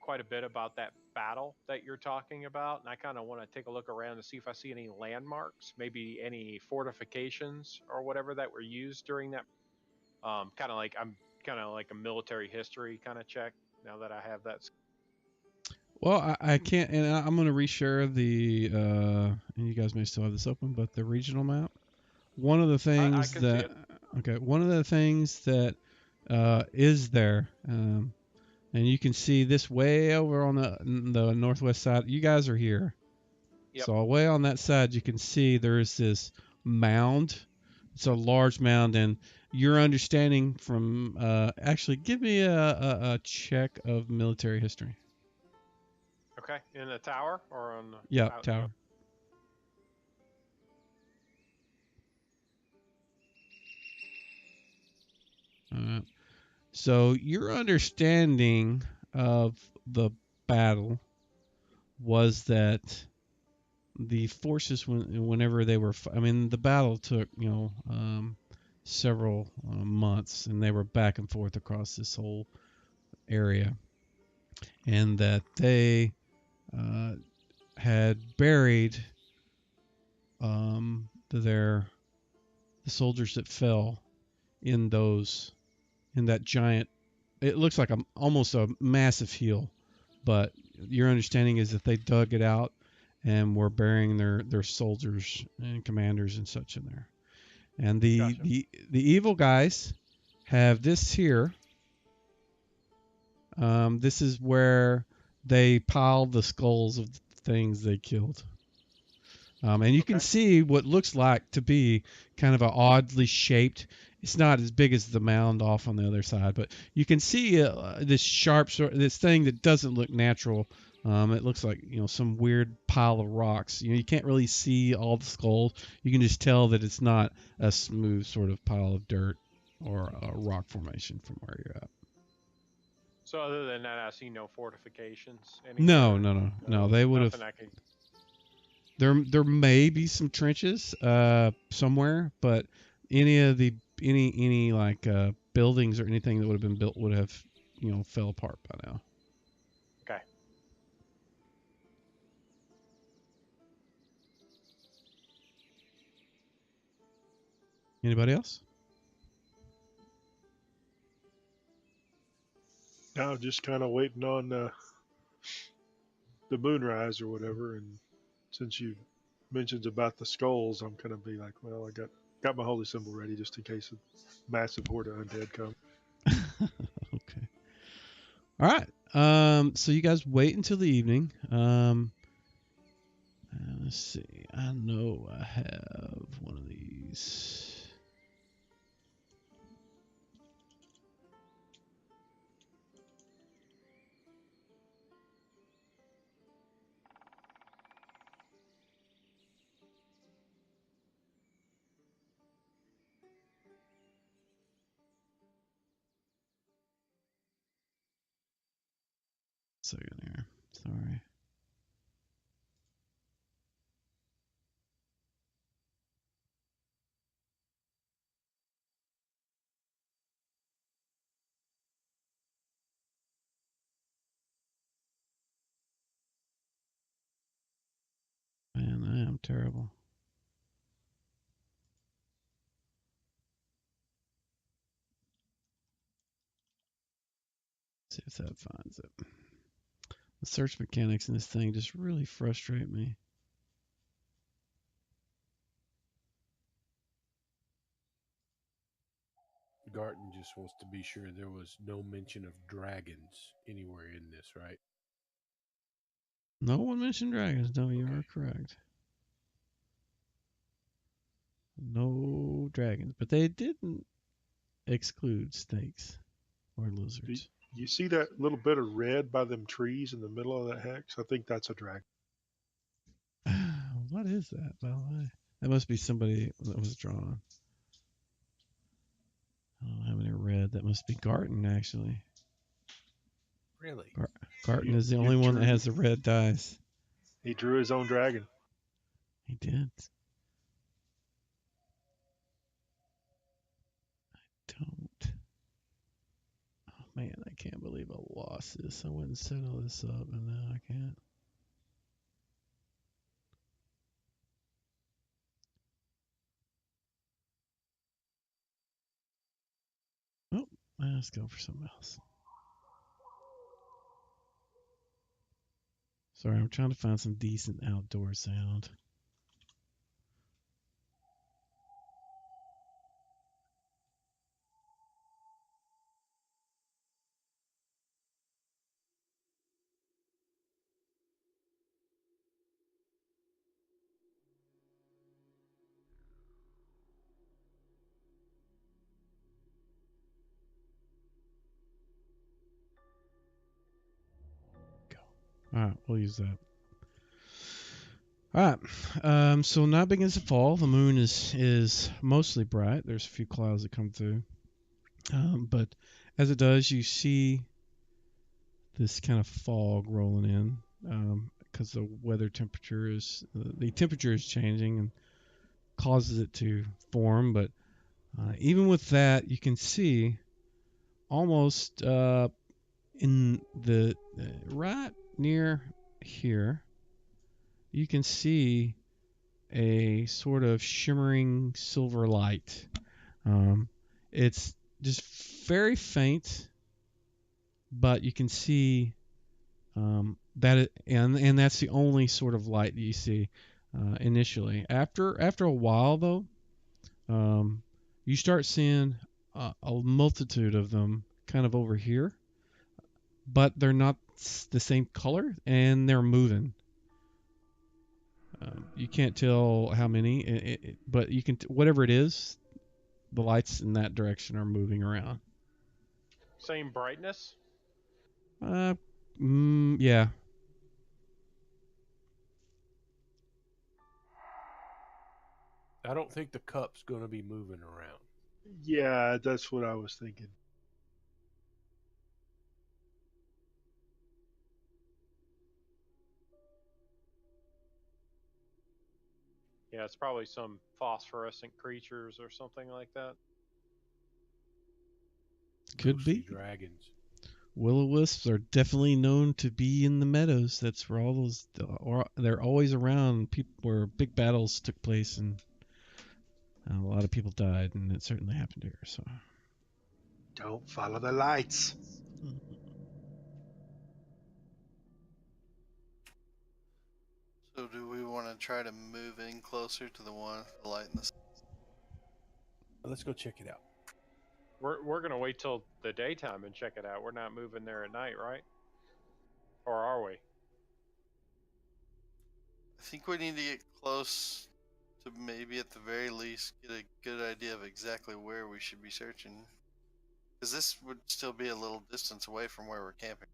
quite a bit about that battle that you're talking about, and I kind of want to take a look around to see if I see any landmarks, maybe any fortifications or whatever that were used during that. I'm kind of like a military history kind of check now that I have that. Well, I can't, and I'm going to reshare the, and you guys may still have this open, but the regional map. One of the I things can see that, it. okay, one of the things that is there, and you can see this way over on the northwest side. You guys are here. Yep. So way on that side, you can see there's this mound. It's a large mound, and your understanding from actually give me a check of military history. Okay, in the tower or on the Yeah, out, tower. So your understanding of the battle was that the forces, whenever they were, I mean, the battle took several months, and they were back and forth across this whole area, and that they had buried the soldiers that fell in that giant. It looks like almost a massive hill, but your understanding is that they dug it out and were burying their soldiers and commanders and such in there. And Gotcha. the evil guys have this here. This is where they piled the skulls of the things they killed. And you can see what looks like to be kind of an oddly shaped. It's not as big as the mound off on the other side, but you can see this sharp this thing that doesn't look natural. It looks like some weird pile of rocks. You can't really see all the skulls. You can just tell that it's not a smooth sort of pile of dirt or a rock formation from where you're at. So other than that, I see no fortifications. No. They would have. Nothing There may be some trenches somewhere, but any like buildings or anything that would have been built would have fell apart by now. Okay. Anybody else? Now just kind of waiting on the moonrise or whatever. And since you mentioned about the skulls, I'm gonna be like, well, I got got my holy symbol ready just in case a massive horde of undead come. Okay. All right. So you guys wait until the evening. Let's see. I know I have one of these. Second here. Sorry. Man, I am terrible. See if that finds it. The search mechanics in this thing just really frustrate me. Garton just wants to be sure there was no mention of dragons anywhere in this, right? No one mentioned dragons. No, you are Okay. correct. No dragons, but they didn't exclude snakes or lizards. You see that little bit of red by them trees in the middle of that hex? I think that's a dragon. What is that, by the way? That must be somebody that was drawn. I don't have any red. That must be Garton, actually. Really? Garton You, is the you only one that drew, has the red dice. he drew his own dragon. He did. Don't. Oh, man, I can't believe I lost this. I went and set all this up, and now I can't. Oh, let's go for something else. Sorry, I'm trying to find some decent outdoor sound. Go. All right, we'll use that. All right. So night begins to fall. The moon is mostly bright. There's a few clouds that come through, but as it does, you see this kind of fog rolling in because the temperature is changing and causes it to form. But even with that, you can see almost in the right near here, you can see a sort of shimmering silver light. It's just very faint, but you can see and that's the only sort of light that you see initially. After a while, though, you start seeing a multitude of them kind of over here, but they're not the same color and they're moving. You can't tell how many, but you can. Whatever it is, the lights in that direction are moving around. Same brightness. Uh, yeah. I don't think the cup's going to be moving around. Yeah, that's what I was thinking. Yeah, it's probably some phosphorescent creatures or something like that. Could Mostly be. dragons. Will-o-wisps are definitely known to be in the meadows. That's where all those, or they're always around. Where big battles took place and a lot of people died, and it certainly happened here. So. Don't follow the lights. So do we want to try to move in closer to the one with the light in the Let's go check it out. We're gonna wait till the daytime and check it out. We're not moving there at night, right? Or are we? I think we need to get close to maybe at the very least get a good idea of exactly where we should be searching. Because this would still be a little distance away from where we're camping.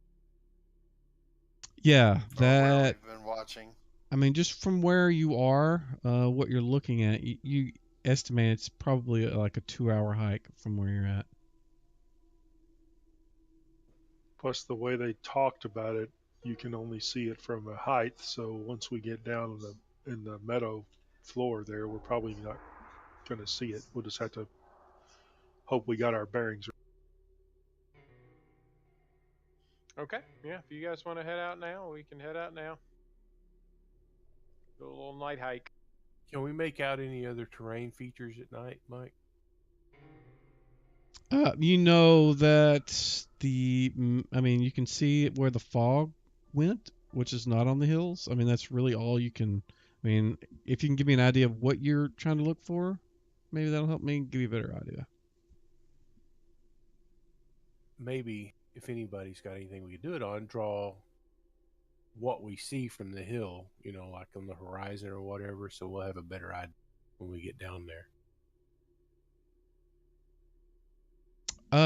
Yeah, Or where that. we've been watching. I mean, just from where you are, what you're looking at, you estimate it's probably like a 2-hour hike from where you're at. Plus, the way they talked about it, you can only see it from a height. So once we get down in the meadow floor there, we're probably not going to see it. We'll just have to hope we got our bearings right. Okay. Yeah. If you guys want to head out now, we can head out now. Do a little night hike. Can we make out any other terrain features at night, Mike? You know that I mean, you can see where the fog went, which is not on the hills. I mean, that's really all you can. I mean, if you can give me an idea of what you're trying to look for, maybe that'll help me give you a better idea. Maybe if anybody's got anything we could do it on, draw what we see from the hill, like on the horizon or whatever, so we'll have a better idea when we get down there.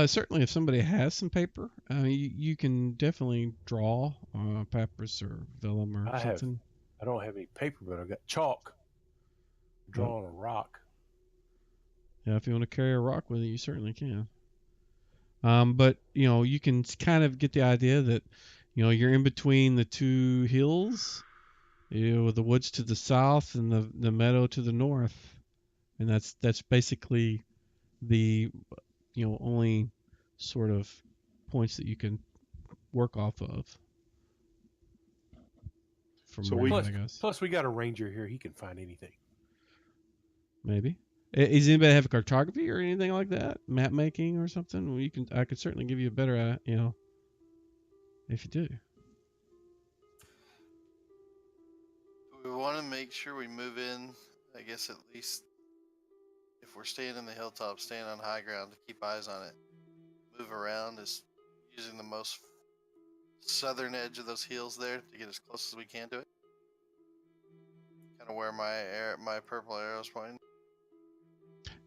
Certainly, if somebody has some paper, you can definitely draw papyrus or vellum or something. I don't have any paper, but I've got chalk. Draw on a rock. Yeah, if you want to carry a rock with you, you certainly can. But you can kind of get the idea that you're in between the two hills, with the woods to the south and the meadow to the north, and that's basically the only sort of points that you can work off of. Plus, we got a ranger here. He can find anything. Maybe. Does anybody have a cartography or anything like that? Map making or something? Well, I could certainly give you a better, if you do. We want to make sure we move in, I guess at least if we're staying in the hilltop, staying on high ground to keep eyes on it. Move around is using the most southern edge of those hills there to get as close as we can to it. Kind of where my purple arrow's pointing.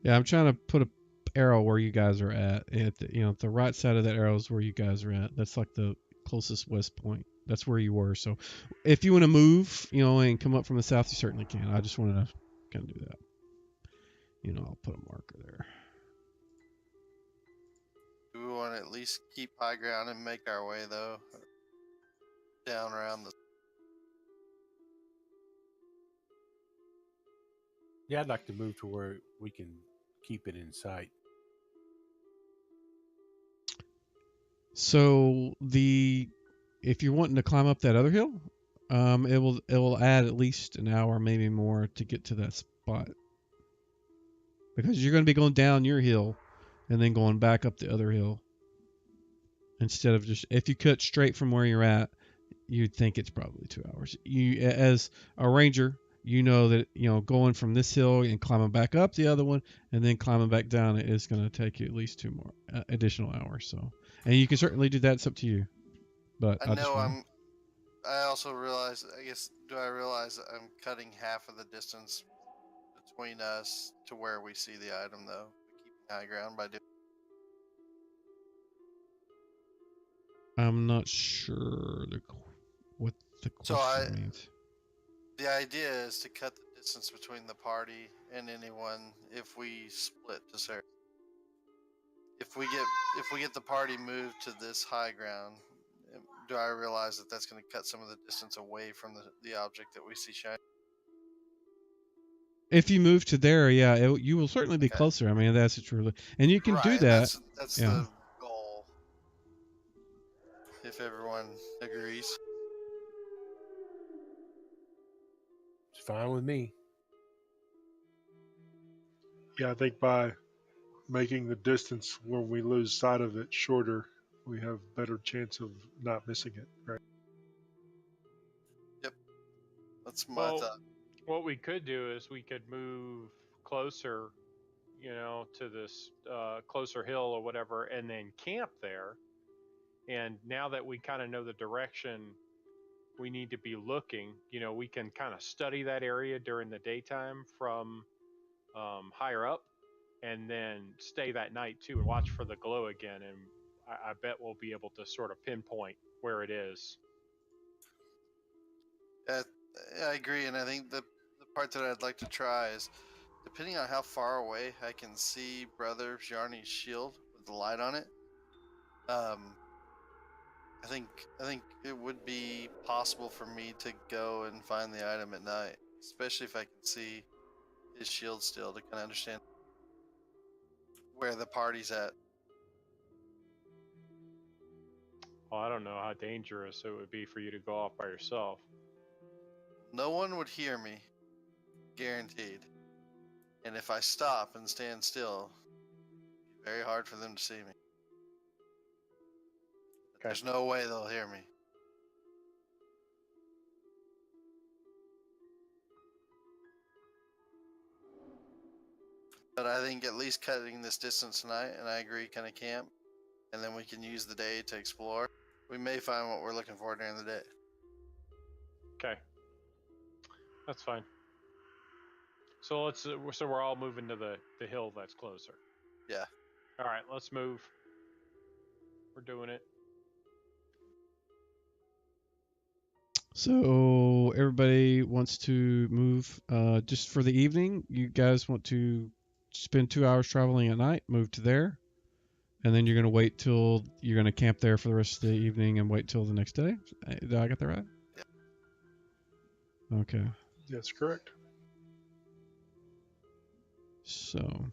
Yeah, I'm trying to put a arrow where you guys are at. The right side of that arrow is where you guys are at. That's like the closest west point. That's where you were. So if you want to move, and come up from the south, you certainly can. I just wanted to kind of do that. I'll put a marker there. Do we want to at least keep high ground and make our way, though, down around the... Yeah, I'd like to move to where we can keep it in sight. So if you're wanting to climb up that other hill, it will add at least an hour, maybe more, to get to that spot, because you're going to be going down your hill and then going back up the other hill. Instead of if you cut straight from where you're at, you'd think it's probably 2 hours. You, as a ranger, that going from this hill and climbing back up the other one and then climbing back down it is going to take you at least 2 more additional hours. So, and you can certainly do that. It's up to you. But I also realize, do I realize that I'm cutting half of the distance between us to where we see the item, though, keeping high ground by doing... I'm not sure what the question means. The idea is to cut the distance between the party and anyone if we split to search. If we get the party moved to this high ground, do I realize that that's going to cut some of the distance away from the object that we see shining? If you move to there, yeah, you will certainly be closer. I mean, that's truly, and you can do that. That's the goal. If everyone agrees. It's fine with me. Yeah, I think by making the distance when we lose sight of it shorter, we have better chance of not missing it, right? Yep. That's my thought. What we could do is we could move closer, to this closer hill or whatever, and then camp there. And now that we kind of know the direction we need to be looking, we can kind of study that area during the daytime from higher up, and then stay that night too and watch for the glow again. And I bet we'll be able to sort of pinpoint where it is. Yeah, I agree, and I think the part that I'd like to try is, depending on how far away I can see Brother Bjarni's shield with the light on it. I think it would be possible for me to go and find the item at night, especially if I can see his shield still, to kind of understand where the party's at. Well, I don't know how dangerous it would be for you to go off by yourself. No one would hear me, guaranteed. And if I stop and stand still, it'd be very hard for them to see me. There's no way they'll hear me. But I think at least cutting this distance tonight, and I agree, kind of camp, and then we can use the day to explore. We may find what we're looking for during the day. Okay, that's fine. So so we're all moving to the hill that's closer. Yeah. All right, let's move. We're doing it. So everybody wants to move just for the evening. You guys want to spend 2 hours traveling at night, move to there, and then you're going to wait till you're going to camp there for the rest of the evening and wait till the next day. Did I get that right? Yeah. Okay. That's correct. So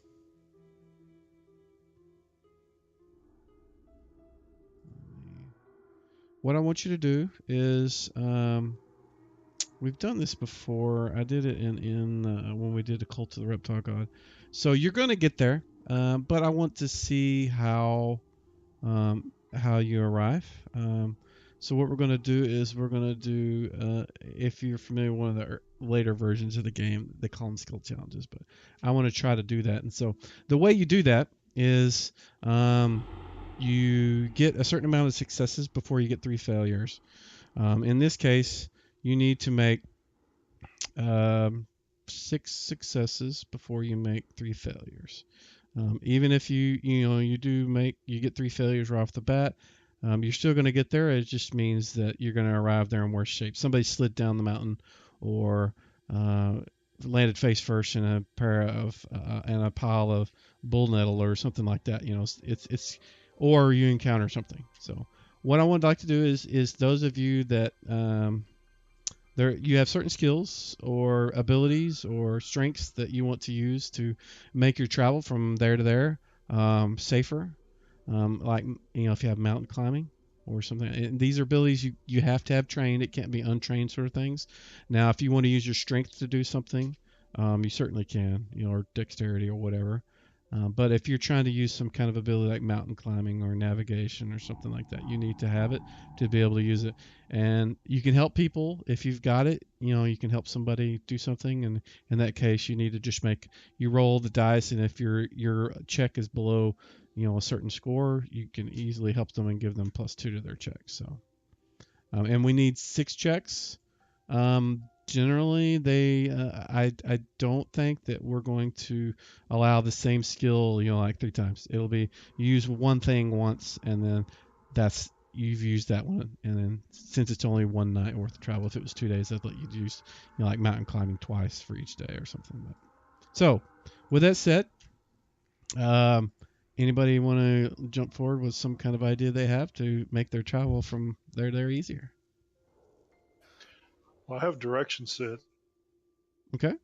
what I want you to do is we've done this before. I did it in when we did the Cult of the Reptile God. So you're going to get there, but I want to see how you arrive. So what we're going to do is we're going to do, if you're familiar with one of the later versions of the game, they call them skill challenges, but I want to try to do that. And so the way you do that is you get a certain amount of successes before you get 3 failures. In this case, you need to make 6 successes before you make 3 failures. Even if you get 3 failures right off the bat, you're still going to get there. It just means that you're going to arrive there in worse shape. Somebody slid down the mountain, or landed face first in a pile of bull nettle or something like that. It's or you encounter something. So what I would like to do is those of you that you have certain skills or abilities or strengths that you want to use to make your travel from there to there safer. Like, if you have mountain climbing or something. And these are abilities you have to have trained. It can't be untrained sort of things. Now, if you want to use your strength to do something, you certainly can, or dexterity or whatever. But if you're trying to use some kind of ability like mountain climbing or navigation or something like that, you need to have it to be able to use it. And you can help people if you've got it. You can help somebody do something, and in that case, you need to just you roll the dice, and if your check is below, a certain score, you can easily help them and give them +2 to their check. So, and we need 6 checks. Generally, I don't think that we're going to allow the same skill, like 3 times. It'll be you use one thing once, and then you've used that one, and then since it's only one night worth of travel, if it was 2 days, I'd let you use like mountain climbing twice for each day or something. So, with that said, anybody want to jump forward with some kind of idea they have to make their travel from there to there easier? Well, I have direction set. Okay.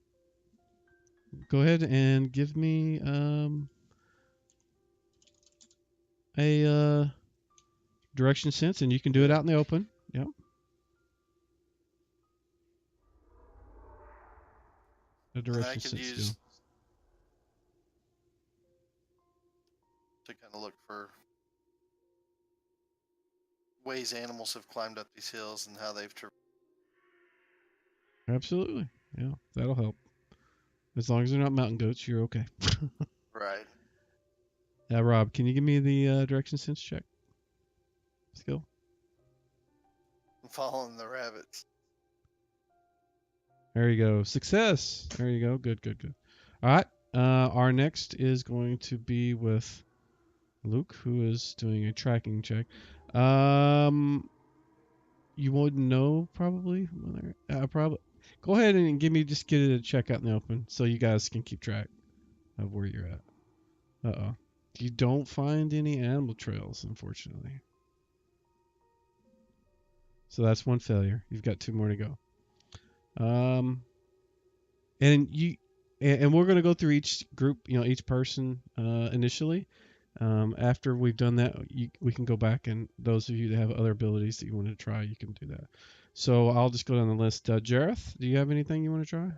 Go ahead and give me a direction sense, and you can do it out in the open. Yep. A direction sense skill. To kind of look for ways animals have climbed up these hills and how they've traversed. Absolutely. Yeah, that'll help. As long as they're not mountain goats, you're okay. Right. Right. Rob, can you give me the direction sense check skill? I'm following the rabbits. There you go. Success. There you go. Good, good, good. All right. Our next is going to be with Luke, who is doing a tracking check. You wouldn't know probably. Probably. Go ahead and get it a check out in the open, so you guys can keep track of where you're at. You don't find any animal trails, unfortunately. So that's one failure. You've got 2 more to go. And we're going to go through each group, each person initially. After we've done that, we can go back, and those of you that have other abilities that you want to try, you can do that. So I'll just go down the list. Jareth, do you have anything you want to try?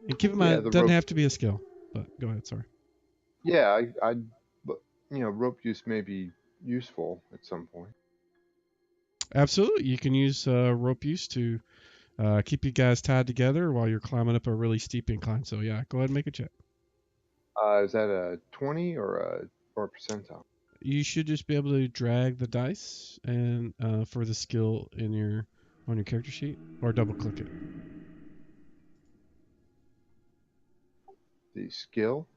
And keep in mind, it doesn't have to be a skill, but go ahead. Sorry. Yeah, but rope use may be useful at some point. Absolutely, you can use rope use to keep you guys tied together while you're climbing up a really steep incline. So yeah, go ahead and make a check. Is that a 20 or a percentile? You should just be able to drag the dice and for the skill on your character sheet, or double click it. The skill?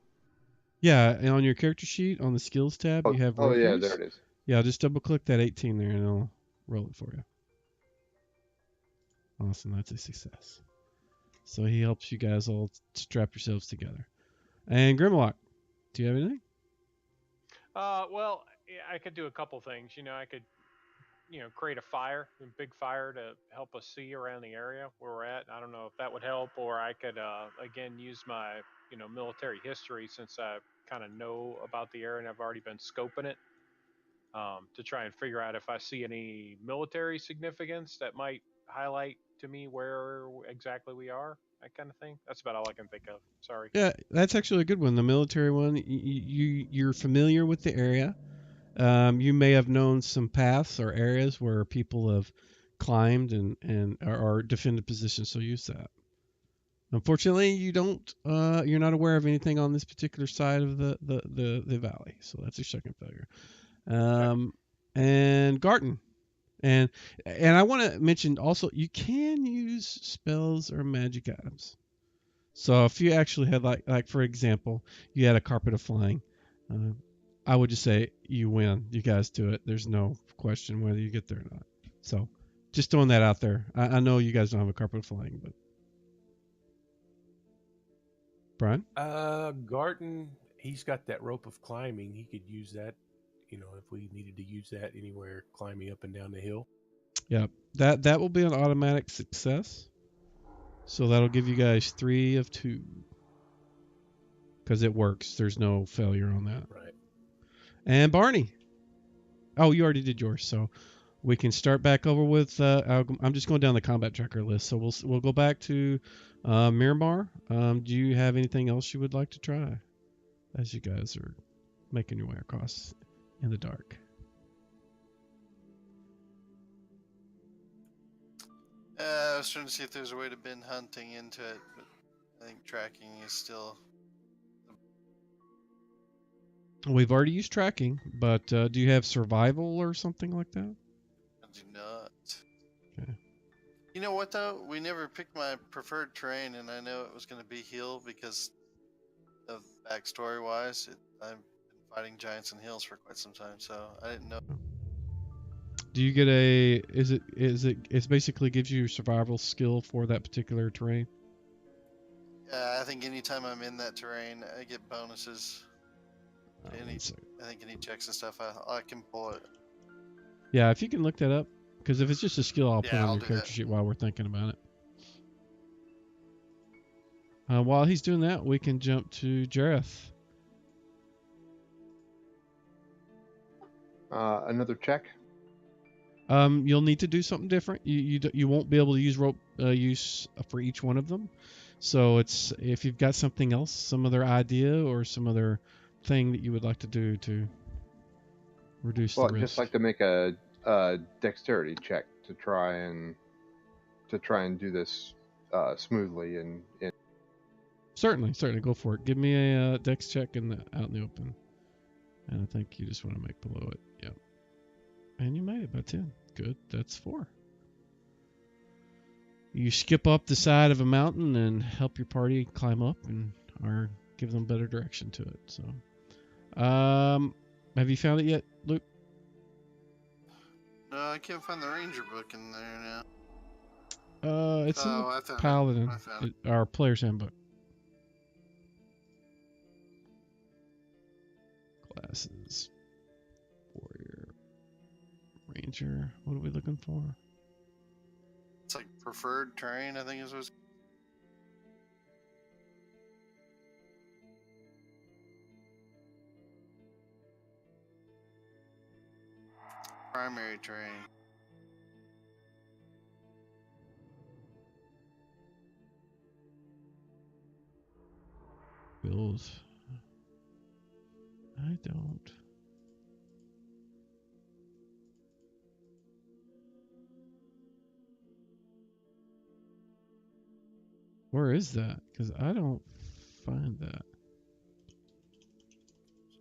Yeah, and on your character sheet on the skills tab, you have rope yeah, use. there it is. Yeah, just double click that 18 there, and it'll roll it for you. Awesome, that's a success. So he helps you guys all strap yourselves together. And Grimlock, do you have anything? Well, I could do a couple things. I could, create a big fire to help us see around the area where we're at. I don't know if that would help, or I could, again, use my, military history, since I kind of know about the area and I've already been scoping it, to try and figure out if I see any military significance that might highlight to me where exactly we are, that kind of thing. That's about all I can think of. Sorry. Yeah, that's actually a good one. The military one, you're familiar with the area. You may have known some paths or areas where people have climbed and are defended positions, so use that. Unfortunately, you're not aware of anything on this particular side of the valley, so that's your second failure. And Garten, and I want to mention also, you can use spells or magic items. So if you actually had like for example, you had a carpet of flying, I would just say you win. You guys do it. There's no question whether you get there or not. So just throwing that out there. I know you guys don't have a carpet of flying, but Brian? Garten, he's got that rope of climbing. He could use that, if we needed to use that anywhere climbing up and down the hill. Yeah, that will be an automatic success. So that'll give you guys 3 of 2. Because it works. There's no failure on that. Right. And Barney. Oh, you already did yours, so we can start back over with. I'm just going down the combat tracker list, so we'll go back to Miramar. Do you have anything else you would like to try as you guys are making your way across in the dark? I was trying to see if there's a way to bend hunting into it, but I think tracking is still. We've already used tracking, but do you have survival or something like that? I do not. Okay. You know what though? We never picked my preferred terrain, and I know it was going to be hill because of backstory wise. I've been fighting giants and hills for quite some time, so I didn't know. Do you get a? It basically gives you survival skill for that particular terrain? Yeah, I think anytime I'm in that terrain, I get bonuses. I think any checks and stuff, I can pull it. Yeah, if you can look that up, because if it's just a skill, I'll put it on I'll your do character that. sheet while we're thinking about it. While he's doing that, we can jump to Jareth. Another check. You'll need to do something different. You won't be able to use rope use for each one of them. So it's if you've got something else, some other idea or some other thing that you would like to do to reduce the risk. Well, I'd just like to make a dexterity check to try and do this smoothly and Certainly, go for it. Give me a dex check out in the open. And I think you just want to make below it. Yep. And you made it by 10. Good. That's 4. You skip up the side of a mountain and help your party climb up or give them better direction to it. So, have you found it yet, Luke? No, I can't find the ranger book in there now. It's in the I found Paladin, it. I found it. our player's handbook. Classes, warrior, ranger. What are we looking for? It's like preferred terrain, I think is what's. Primary terrain. Bills. I don't. Where is that? Because I don't find that.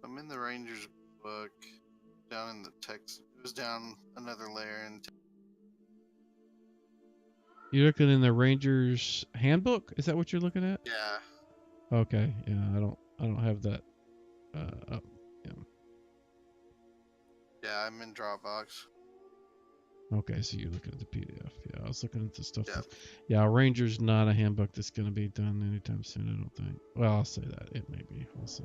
I'm in the ranger's book, down in the text. It was down another layer in. You're looking in the Ranger's handbook? Is that what you're looking at? Yeah. Okay. Yeah, I don't have that up. Yeah. Yeah, I'm in Dropbox. Okay, so you're looking at the PDF. Yeah, I was looking at the stuff. Yep. Yeah, Ranger's not a handbook that's going to be done anytime soon, I don't think. Well, I'll say that. It may be. We'll see.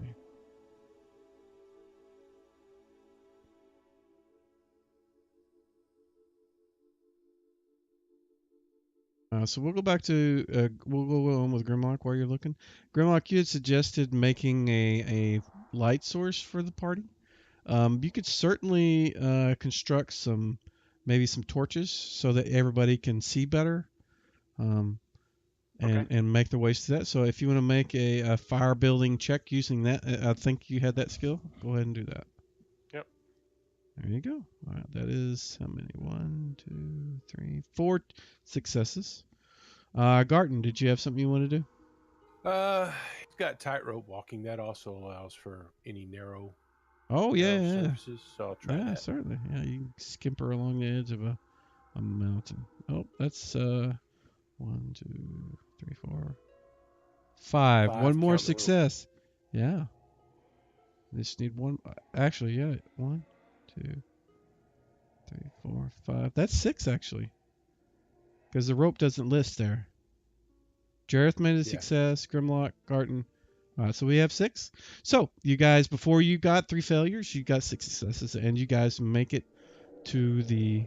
So we'll go back to, we'll go on with Grimlock while you're looking. Grimlock, you had suggested making a light source for the party. You could certainly construct maybe some torches so that everybody can see better, and make their ways to that. So if you want to make a fire building check using that, I think you had that skill. Go ahead and do that. Yep. There you go. All right, that is how many? 1, 2, 3, 4 successes. Garten, did you have something you want to do? He's got tightrope walking. That also allows for any narrow Oh yeah, surfaces. So I'll try yeah, that. certainly. Yeah, you can skimper along the edge of a mountain. Oh, that's 1, 2, 3, 4, 5. One more count the rope. success. Yeah. Just need one. Actually, yeah. 1, 2, 3, 4, 5. That's 6 actually, because the rope doesn't list there. Jareth made a success. Grimlock, Garten. All right, so we have 6. So you guys, before you got 3 failures, you got 6 successes, and you guys make it to the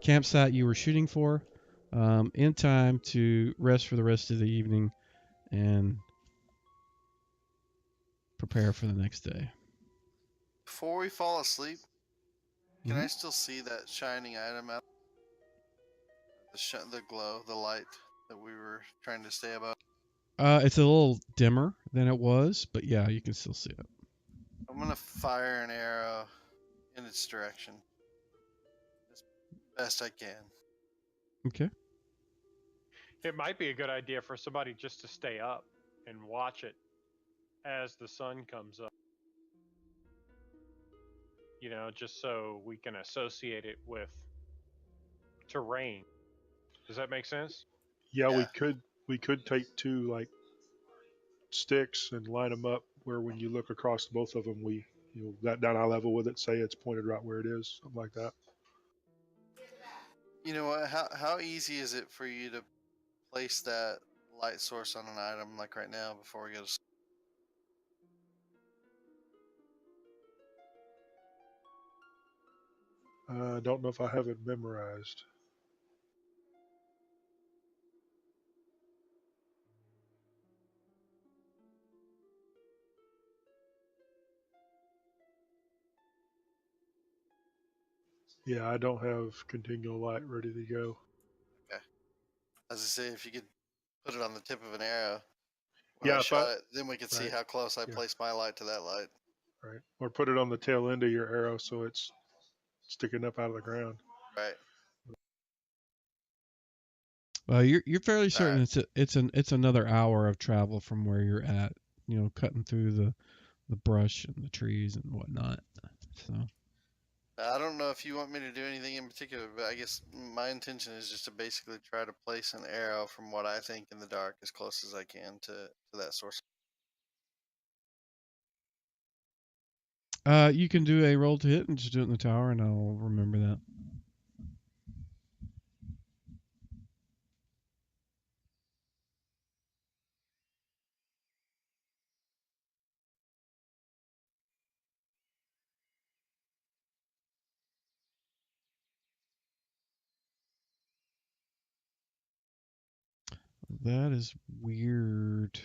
campsite you were shooting for in time to rest for the rest of the evening and prepare for the next day. Before we fall asleep, can Mhm. I still see that shining item out? The glow, the light that we were trying to stay above. It's a little dimmer than it was, but yeah, you can still see it. I'm gonna fire an arrow in its direction as best I can. Okay. It might be a good idea for somebody just to stay up and watch it as the sun comes up. You know, just so we can associate it with terrain. Does that make sense? Yeah, Yeah. we could take 2 like sticks and line them up where when you look across both of them, that down eye level with it, say it's pointed right where it is, something like that. You know what? How easy is it for you to place that light source on an item like right now before we go to sleep? I don't know if I have it memorized. Yeah, I don't have continual light ready to go. Okay. As I say, if you could put it on the tip of an arrow when Yeah, I if shot it, then we could see right, how close I yeah. place my light to that light. Right. Or put it on the tail end of your arrow so it's sticking up out of the ground. Right. Well, you're fairly certain Alright. it's another hour of travel from where you're at. Cutting through the brush and the trees and whatnot. So I don't know if you want me to do anything in particular, but I guess my intention is just to basically try to place an arrow from what I think in the dark as close as I can to that source. you can do a roll to hit and just do it in the tower, and I'll remember that. That is weird.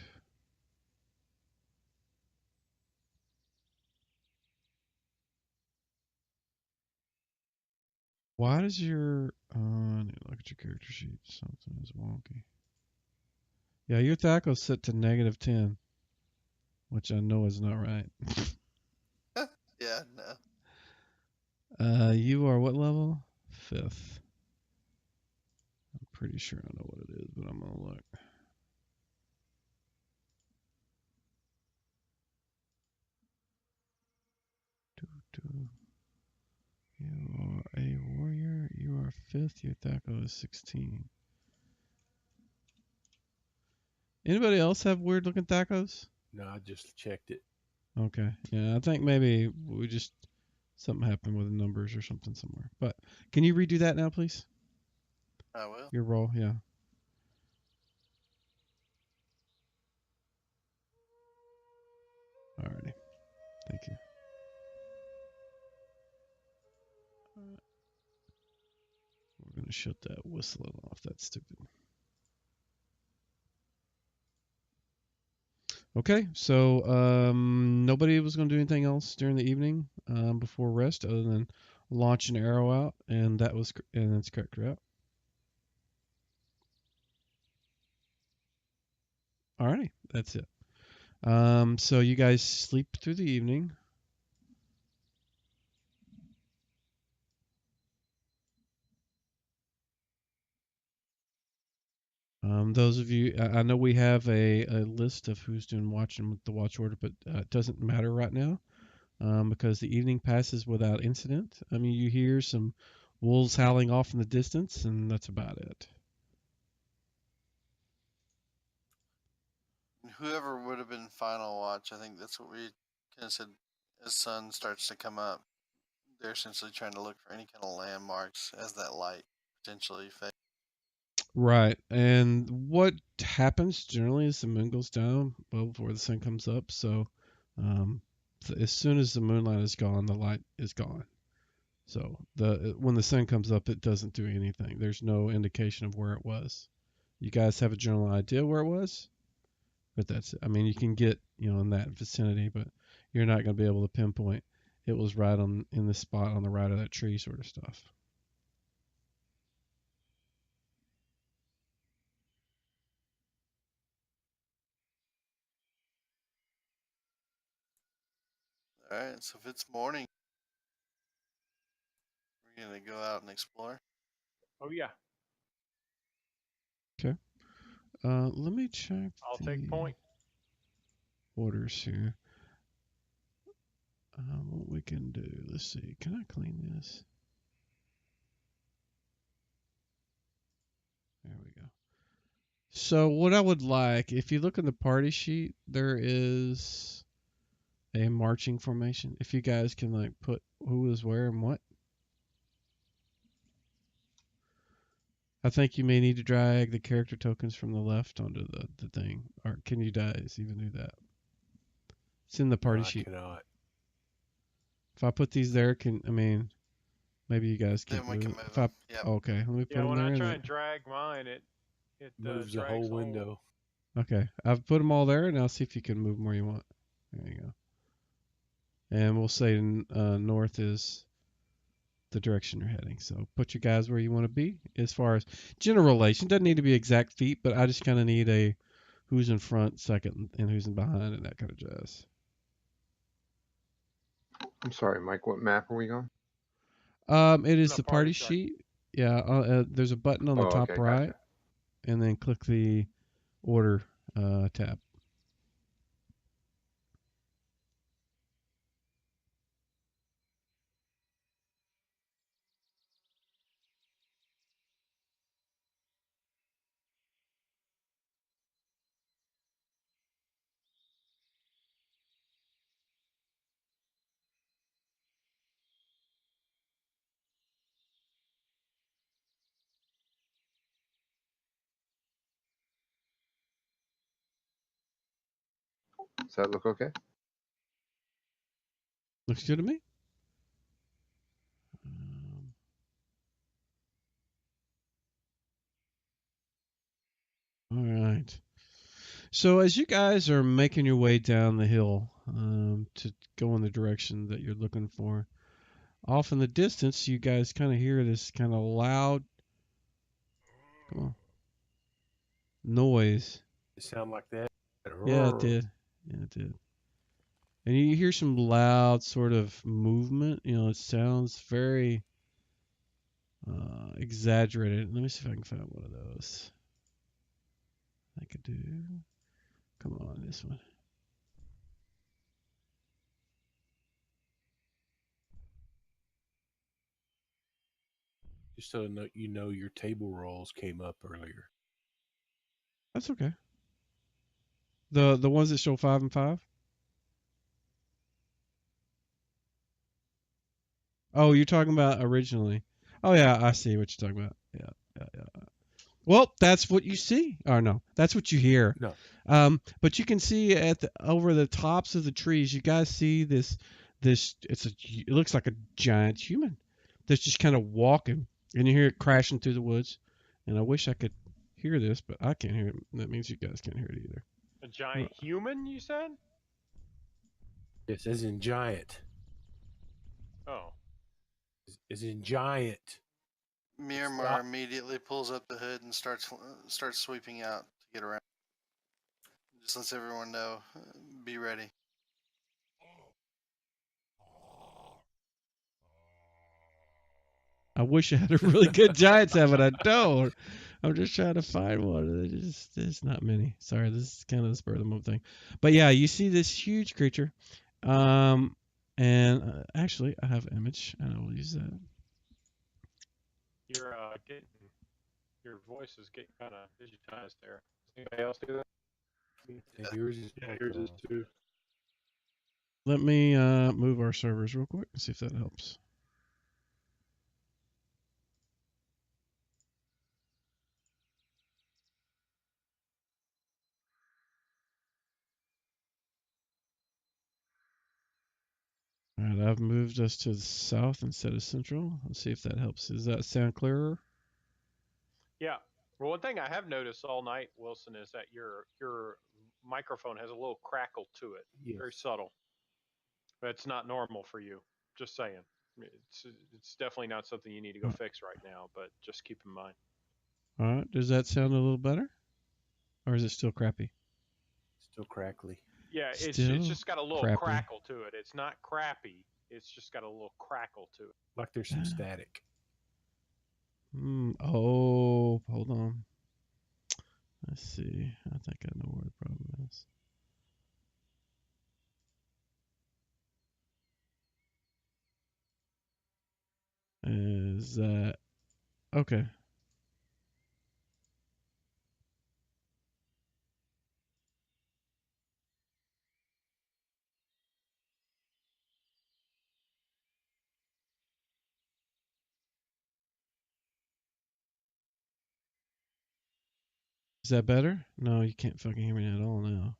Why does your I need to look at your character sheet. Something is wonky. Yeah, your THAC0's set to -10, which I know is not right. Yeah, no. You are what level? 5th. I'm pretty sure I know what it is, but I'm gonna look. You are a warrior. You are 5th. Your THAC0 is 16. Anybody else have weird looking THAC0s? No, I just checked it. Okay. Yeah, I think maybe we just something happened with the numbers or something somewhere. But can you redo that now, please? I will. Your roll, yeah. Alrighty. Thank you. We're gonna shut that whistling off. That's stupid. Okay, so nobody was going to do anything else during the evening before rest other than launch an arrow out, and that's correct route. Alrighty, that's it. So you guys sleep through the evening. Those of you, I know we have a list of who's doing watching with the watch order, but it doesn't matter right now because the evening passes without incident. I mean, you hear some wolves howling off in the distance, and that's about it. Whoever would have been final watch, I think that's what we kind of said. As sun starts to come up, they're essentially trying to look for any kind of landmarks as that light potentially fades. Right. And what happens generally is the moon goes down well before the sun comes up. So um, as soon as the moonlight is gone, the light is gone. So when the sun comes up, it doesn't do anything. There's no indication of where it was. You guys have a general idea where it was, but that's it. I mean, you can get in that vicinity, but you're not going to be able to pinpoint it was right in the spot on the right of that tree sort of stuff. All right, so if it's morning, we're gonna go out and explore. Oh yeah, Okay. Let me check I'll the take point. orders here. What we can do, let's see, can I clean this? There we go. So what I would like, if you look in the party sheet, there is a marching formation. If you guys can like put who is where and what. I think you may need to drag the character tokens from the left onto the thing. Or can you guys even do that? It's in the No, party I sheet. cannot. If I put these there, maybe you guys can't Then we move can it. move If I them. Yep. Okay, let me put Yeah, them when I there. try and drag mine, it Moves the drags whole the whole. window. Okay, I've put them all there. Now see if you can move them where you want. There you go. And we'll say north is the direction you're heading. So put you guys where you want to be as far as general relation. Doesn't need to be exact feet, but I just kind of need a who's in front, second, and who's in behind, and that kind of jazz. I'm sorry, Mike. What map are we on? It is The the party party chart. sheet. Yeah, there's a button on the Oh, top okay, right, gotcha. and then click the order tab. Does that look okay? Looks good to me. All right. So as you guys are making your way down the hill to go in the direction that you're looking for, off in the distance, you guys kind of hear this kind of loud, come on, noise. It sound like that. Yeah, it did. Yeah, it did. And you hear some loud sort of movement. You know, it sounds very exaggerated. Let me see if I can find one of those. I could do. Come on, this one. Just so you know, your table rolls came up earlier. That's okay. The ones that show 5 and 5. Oh, you're talking about originally. Oh yeah, I see what you're talking about. Yeah. Well, that's what you see. Or no, that's what you hear. No. But you can see over the tops of the trees. You guys see this. It looks like a giant human that's just kind of walking, and you hear it crashing through the woods. And I wish I could hear this, but I can't hear it. That means you guys can't hear it either. A giant human, you said? Yes, as in giant. Oh. As in giant. Miramar immediately pulls up the hood and starts sweeping out to get around. Just lets everyone know, be ready. I wish I had a really good giant sound, but I don't. I'm just trying to find one. There's not many. Sorry, this is kind of the spur of the moment thing. But yeah, you see this huge creature. And actually, I have an image, and I will use that. You're getting your voice is getting kind of digitized there. Does anybody else do that? Yeah, yours is too. Let me move our servers real quick and see if that helps. All right, I've moved us to the south instead of central. Let's see if that helps. Does that sound clearer? Yeah. Well, one thing I have noticed all night, Wilson, is that your microphone has a little crackle to it. Yes. Very subtle. But it's not normal for you. Just saying. It's definitely not something you need to go fix right now, but just keep in mind. All right. Does that sound a little better? Or is it still crappy? Still crackly. Yeah, it's Still just got a little crappy. crackle to it. It's not crappy. It's just got a little crackle to it. Like there's some static. Oh, hold on. Let's see. I think I know where the problem is. Is that okay? Is that better? No, you can't fucking hear me at all now.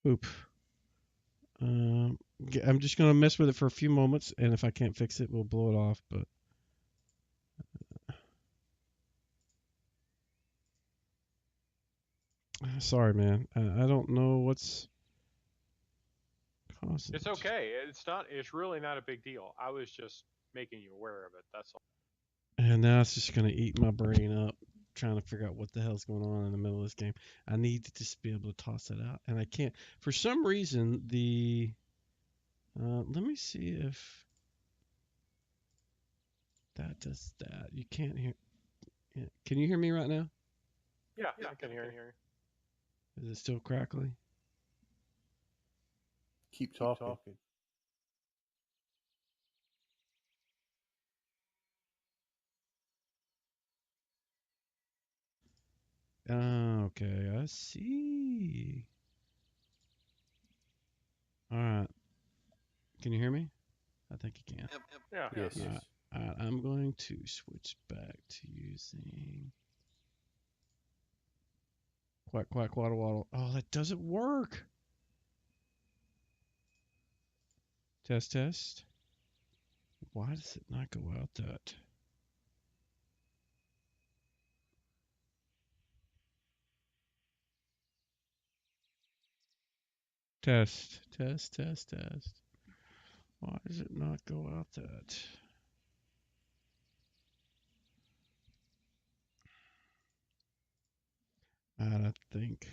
Oop. I'm just gonna mess with it for a few moments, and if I can't fix it, we'll blow it off. But sorry, man. I don't know what's causing It's it. okay. It's really not a big deal. I was just making you aware of it. That's all. And now it's just gonna eat my brain up. trying to figure out what the hell's going on in the middle of this game. I need to just be able to toss it out, and I can't. For some reason, the let me see if that does that. You can't hear. Can you hear me right now? Yeah, I can hear you. Is it still crackly? Keep talking. Okay, I see. All right. Can you hear me? I think you can. Yep. Yeah. Yes. All right. All right. I'm going to switch back to using quack quack waddle waddle. Oh, that doesn't work. Test test. Why does it not go out that? Test test test test. Why does it not go out that? I don't think.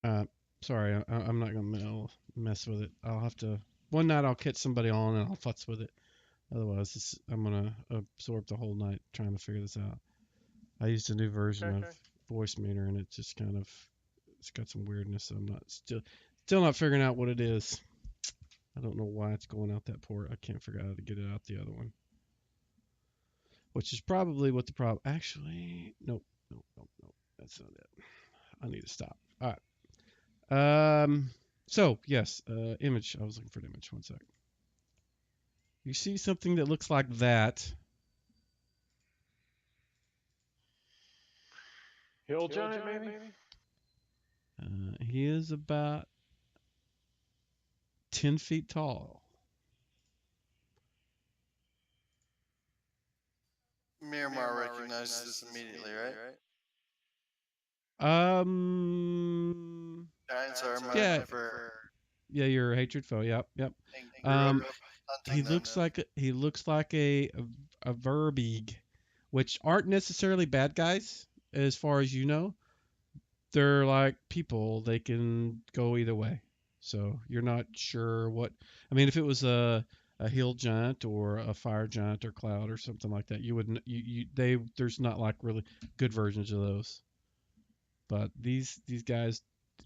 Uh, Sorry, I'm not gonna mess with it. I'll have to. One night I'll catch somebody on and I'll futz with it. Otherwise, I'm gonna absorb the whole night trying to figure this out. I used a new version of voice meter and it just kind of it's got some weirdness. So I'm not still not figuring out what it is. I don't know why it's going out that port. I can't figure out how to get it out the other one. Which is probably what the problem. Actually, nope. That's not it. I need to stop. All right. So yes, image. I was looking for an image. One sec. You see something that looks like that. Hill giant, maybe? He is about 10 feet tall. Miramar recognizes this immediately, right? Giants are my Yeah. preferred. Yeah, your hatred foe. Yep. And grew up hunting He them. looks like a Verbeeg, which aren't necessarily bad guys as far as you know. They're like people. They can go either way. So you're not sure what. I mean, if it was a hill giant or a fire giant or cloud or something like that, you wouldn't. There's not like really good versions of those. But these guys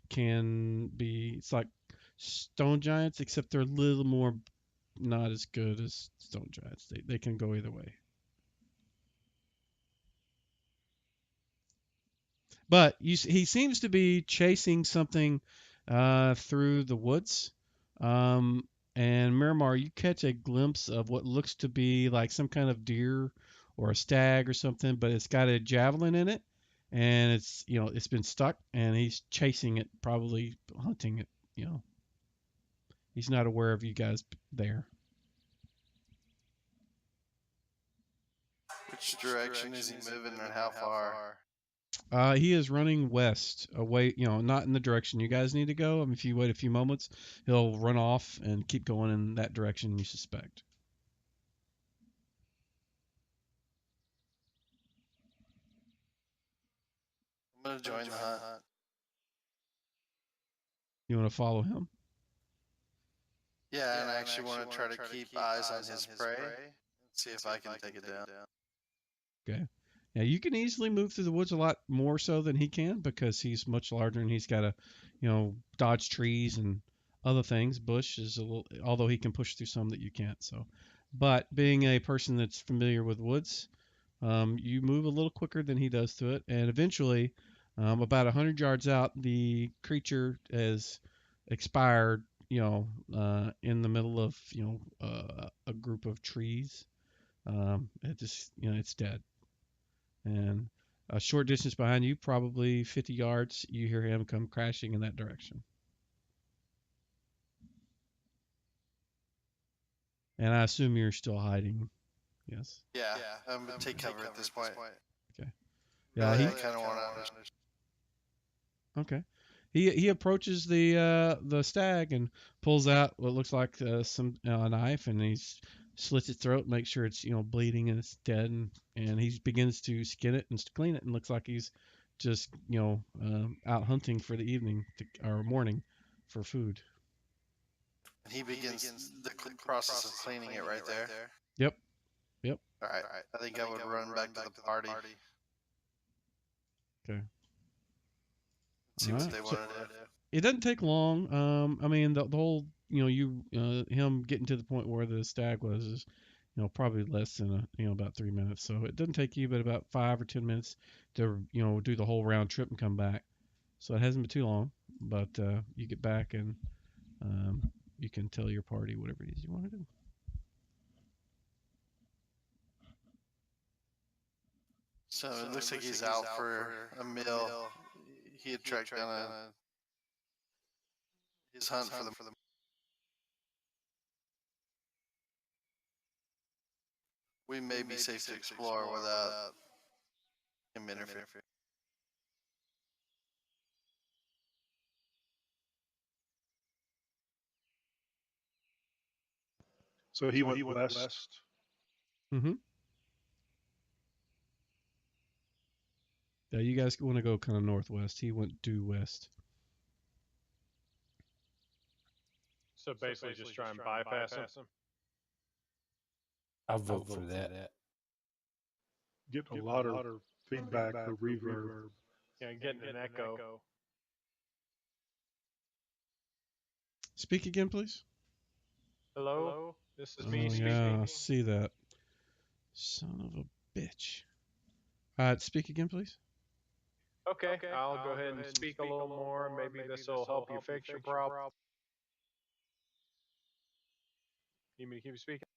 can be. It's like stone giants, except they're a little more not as good as stone giants. They can go either way. But he seems to be chasing something through the woods. Um, and Miramar, you catch a glimpse of what looks to be like some kind of deer or a stag or something, but it's got a javelin in it, and it's been stuck, and he's chasing it, probably hunting it. He's not aware of you guys there. Which direction is he moving and how far? He is running west, away, not in the direction you guys need to go. I mean, if you wait a few moments, he'll run off and keep going in that direction you suspect. I'm gonna join the hunt. You want to follow him? Yeah, and I actually want to try to keep eyes on his prey and see if I can take it down. Okay. Yeah, you can easily move through the woods a lot more so than he can because he's much larger and he's got to, dodge trees and other things. Bush is a little, although he can push through some that you can't. So, but being a person that's familiar with woods, you move a little quicker than he does through it, and eventually, about 100 yards out, the creature has expired. In the middle of a group of trees. It just it's dead. And a short distance behind you, probably 50 yards, you hear him come crashing in that direction. And I assume you're still hiding. Yes. Yeah, I'm gonna take cover at this point. Okay. Yeah, Yeah. I kind of want to. Okay. He approaches the stag and pulls out what looks like some a knife, and he slits its throat, makes sure it's bleeding and it's dead, and he begins to skin it and clean it, and looks like he's just out hunting for the evening or morning for food. And he begins the process of cleaning it right there. Yep. Yep. All right. I think I would run back to the party. Okay. See All what right. they So want to do. it doesn't take long. I mean the whole him getting to the point where the stag was is probably less than about 3 minutes. So it doesn't take you but about 5 or 10 minutes to do the whole round trip and come back. So it hasn't been too long, but you get back and you can tell your party whatever it is you want to do. So it looks like he's out for a meal. He had tracked down his hunt for the. We may be safe to explore without him interfering. So he went west. Mm-hmm. Yeah, you guys want to go kind of northwest. He went due west. So basically, just try and bypass him. I'll vote for that. Getting a lot of feedback or reverb. Yeah, getting an echo. Speak again, please. Hello, this is Oh me yeah, speaking. I see that. Son of a bitch. All right, speak again, please. Okay, I'll go ahead and speak a little more. Maybe this will help you fix your problem. You mean to keep speaking?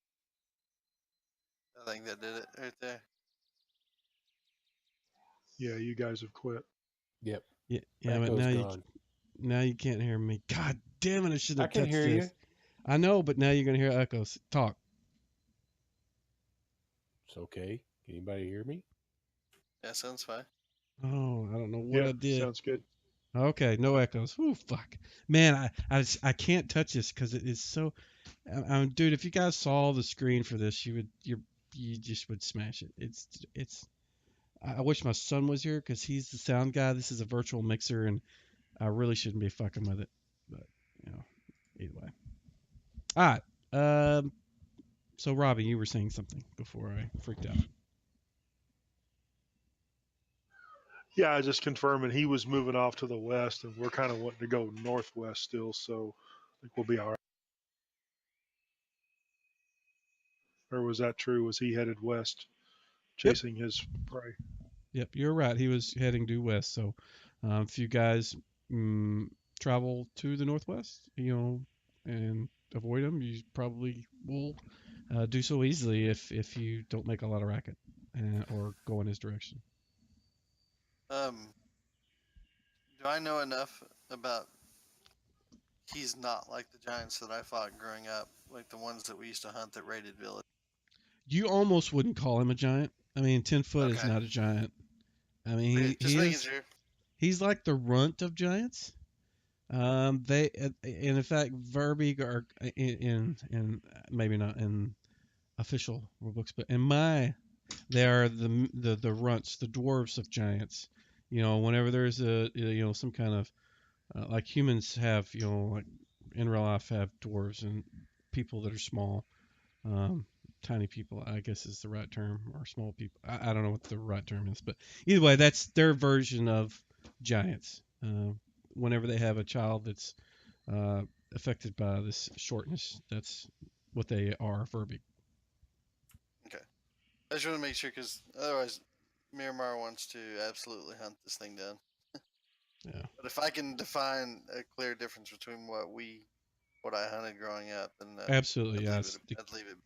I think that did it right there. Yeah, you guys have quit. Yep. Yeah, but Echo's now gone. you can't hear me. God damn it! I should I have can touched hear this. you. I know, but now you're gonna hear echoes. Talk. It's okay. Can anybody hear me? Yeah, sounds fine. Oh, I don't know what I did. Sounds good. Okay, no echoes. Ooh, fuck. Man, I can't touch this because it is so. Dude, if you guys saw the screen for this, you just would smash it. It's. I wish my son was here because he's the sound guy. This is a virtual mixer, and I really shouldn't be fucking with it. But either way. All right. So Robbie, you were saying something before I freaked out. Yeah, I just confirming he was moving off to the west, and we're kind of wanting to go northwest still. So I think we'll be all right. Or was that true? Was he headed west, chasing his prey? Yep, you're right. He was heading due west. So if you guys travel to the northwest, and avoid him, you probably will do so easily if you don't make a lot of racket or go in his direction. Do I know enough about? He's not like the giants that I fought growing up, like the ones that we used to hunt that raided village. You almost wouldn't call him a giant. I mean, 10 foot is Okay. not a giant. I mean, Okay, just he making is. sure. He's like the runt of giants. They and in fact, Verbeek are in maybe not in official rule books, but they are the runts, the dwarves of giants. Whenever there's some kind of like humans have like in real life have dwarves and people that are small, um, tiny people I guess is the right term, or small people. I don't know what the right term is, but either way, that's their version of giants. Whenever they have a child that's uh, affected by this shortness, that's what they are for big. Okay. I just want to make sure because otherwise, Miramar wants to absolutely hunt this thing down. Yeah. But if I can define a clear difference between what I hunted growing up, then Absolutely, I'd yes. leave it.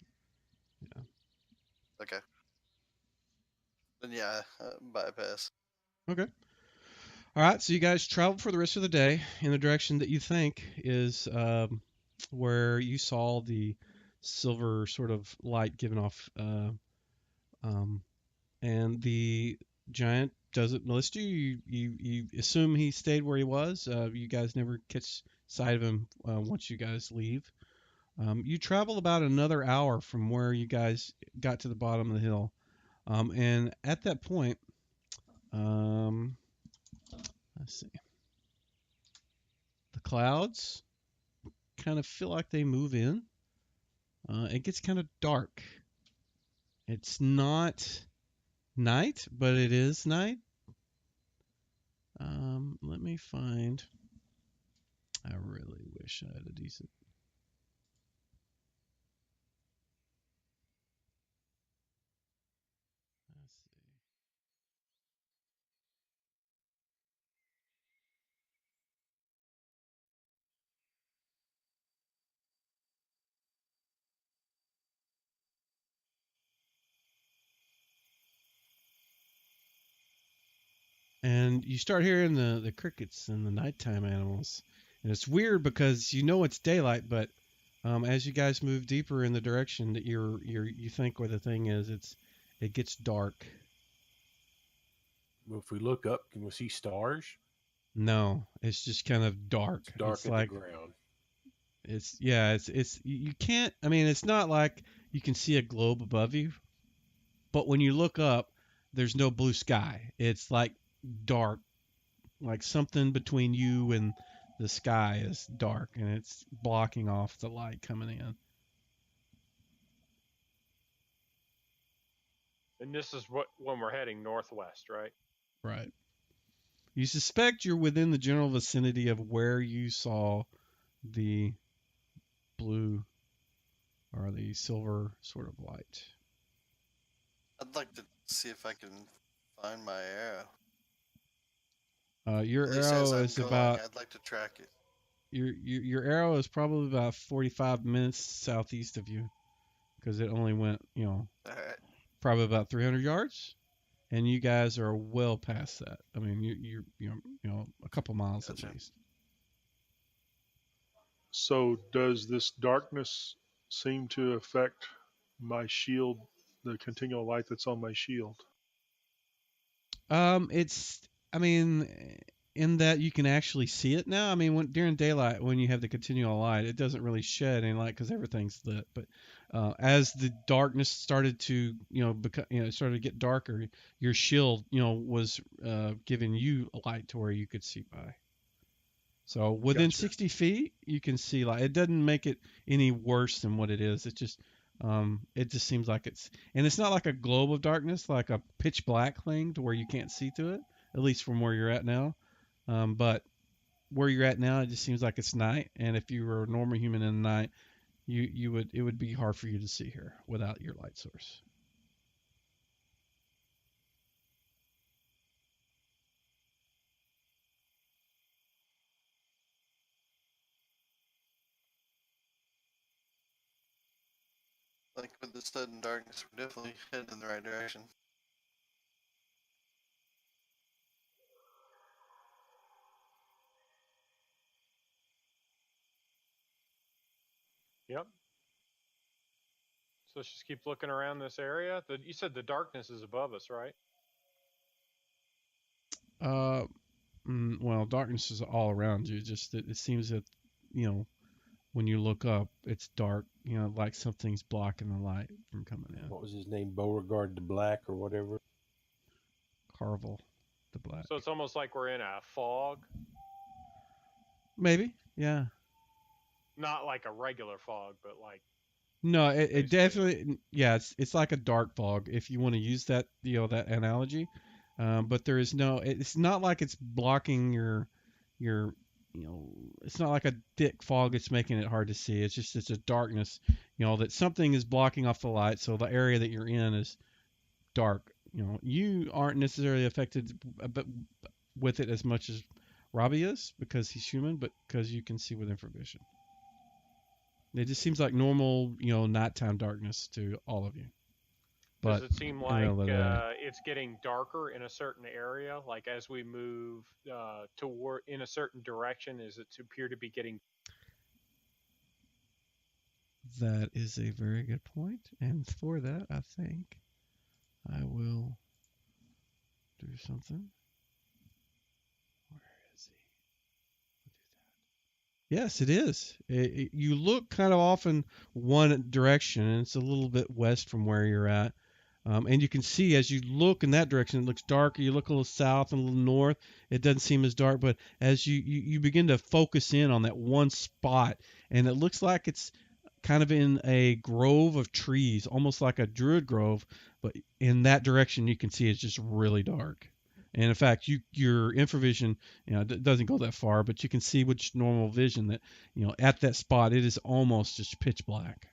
Yeah. Okay. Then yeah, bypass. Okay. All right. So you guys travel for the rest of the day in the direction that you think is where you saw the silver sort of light given off, and the giant doesn't molest you. You assume he stayed where he was. You guys never catch sight of him once you guys leave. You travel about another hour from where you guys got to the bottom of the hill. And at that point, let's see, the clouds kind of feel like they move in. It gets kind of dark. It's not night, but it is night. Let me find. I really wish I had a decent. Let's see. And you start hearing the crickets and the nighttime animals. And it's weird because you know it's daylight, but as you guys move deeper in the direction that you think where the thing is, it gets dark. If we look up, can we see stars? No, it's just kind of dark. It's dark It's at like the ground. it's you can't. I mean, it's not like you can see a globe above you, but when you look up, there's no blue sky. It's like dark, like something between you and the sky is dark, and it's blocking off the light coming in. And this is when we're heading northwest, right? Right. You suspect you're within the general vicinity of where you saw the blue or the silver sort of light. I'd like to see if I can find my arrow. Your At least as arrow I'm is going, about I'd like to track it. your arrow is probably about 45 minutes southeast of you because it only went, All right. probably about 300 yards, and you guys are well past that. I mean, you're a couple miles Gotcha. at least. So does this darkness seem to affect my shield, the continual light that's on my shield? It's, I mean, in that you can actually see it now. I mean, during daylight, when you have the continual light, it doesn't really shed any light because everything's lit. But as the darkness started to, it started to get darker, your shield, was giving you a light to where you could see by. So within Gotcha. 60 feet, you can see light. It doesn't make it any worse than what it is. It just seems like and it's not like a globe of darkness, like a pitch black thing to where you can't see to it, at least from where you're at now. But where you're at now, it just seems like it's night. And if you were a normal human in the night, it would be hard for you to see here without your light source. Like with the sudden darkness, we're definitely headed in the right direction. Yep. So let's just keep looking around this area. You said the darkness is above us, right? Uh, well, darkness is all around you. Just it seems that you know when you look up, it's dark. Like something's blocking the light from coming in. What was his name? Beauregard the Black or whatever. Carvel, the black. So it's almost like we're in a fog, Maybe, yeah. not like a regular fog, but like No, it basically. definitely, yeah. It's like a dark fog if you want to use that, that analogy. But there is no. It's not like it's blocking your. It's not like a thick fog. It's making it hard to see. It's a darkness. That something is blocking off the light, so the area that you're in is dark. You aren't necessarily affected, but with it as much as Robbie is because he's human, but because you can see with infravision. It just seems like normal, nighttime darkness to all of you. Does But it seem in the like middle of the day, it's getting darker in a certain area? Like as we move toward in a certain direction, is it to appear to be getting? that is a very good point. And for that, I think I will do something. Where is he? We'll do that. Yes, it is. You look kind of off in one direction, and it's a little bit west from where you're at. And you can see as you look in that direction, it looks darker. You look a little south and a little north, it doesn't seem as dark. But as you begin to focus in on that one spot, and it looks like it's kind of in a grove of trees, almost like a druid grove, but in that direction you can see it's just really dark. And in fact, your infravision, doesn't go that far, but you can see with just normal vision that, at that spot it is almost just pitch black.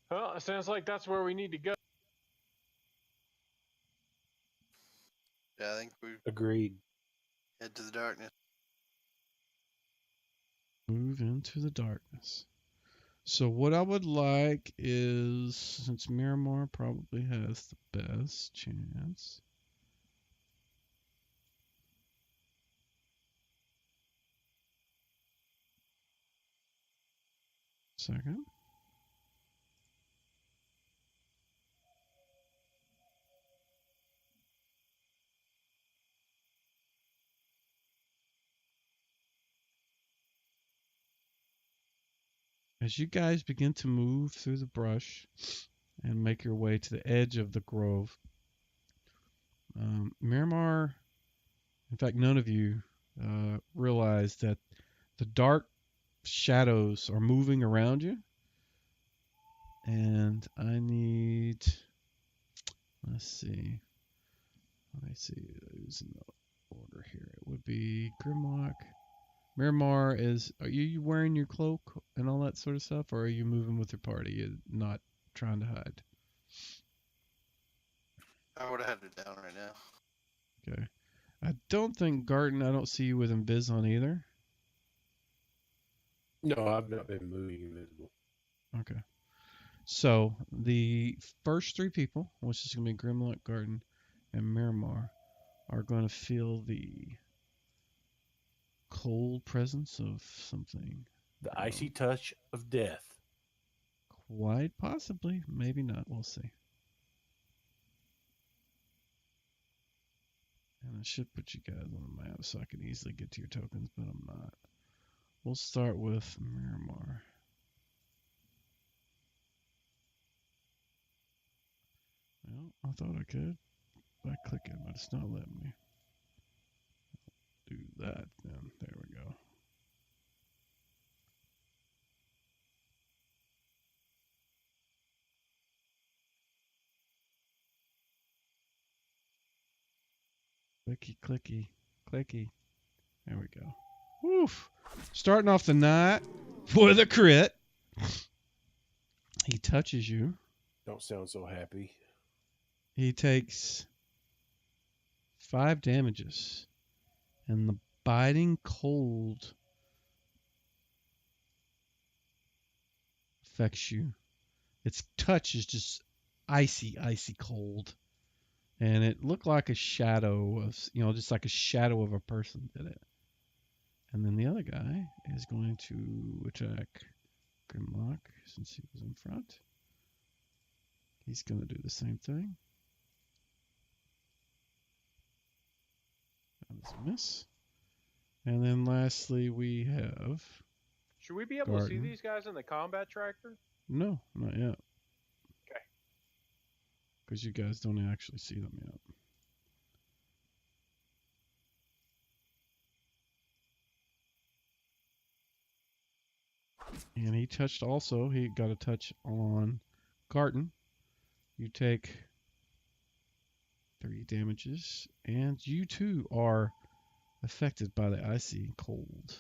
Well, it sounds like that's where we need to go. Yeah, I think we Agreed. head to the darkness. Move into the darkness. So what I would like is, since Miramar probably has the best chance. Second. As you guys begin to move through the brush and make your way to the edge of the grove, Miramar, in fact, none of you realize that the dark shadows are moving around you. And I need, let's see who's in the order here. It would be Grimlock. Miramar are you wearing your cloak and all that sort of stuff, or are you moving with your party? You're not trying to hide. I would have had it down right now. Okay. I don't think Garten, I don't see you with Invis on either. No, I've not been moving invisible. Okay. So the first three people, which is going to be Grimlock, Garten, and Miramar, are going to feel the cold presence of something. The icy touch of death. Quite possibly. Maybe not. We'll see. And I should put you guys on the map so I can easily get to your tokens, but I'm not. We'll start with Miramar. Well, I thought I could by clicking, but it's not letting me. Do that then. There we go. Clicky, clicky, clicky. There we go. Woof. Starting off the night with a crit. He touches you. Don't sound so happy. He takes 5 damages. And the biting cold affects you. Its touch is just icy, icy cold. And it looked like a shadow of, just like a shadow of a person did it. And then the other guy is going to attack Grimlock since he was in front. He's going to do the same thing. That was a miss. And then lastly, we have... Should we be able to see these guys in the combat tracker? No, not yet. Okay. Because you guys don't actually see them yet. And he touched also. He got a touch on Garten. You take 3 damages. And you too are affected by the icy cold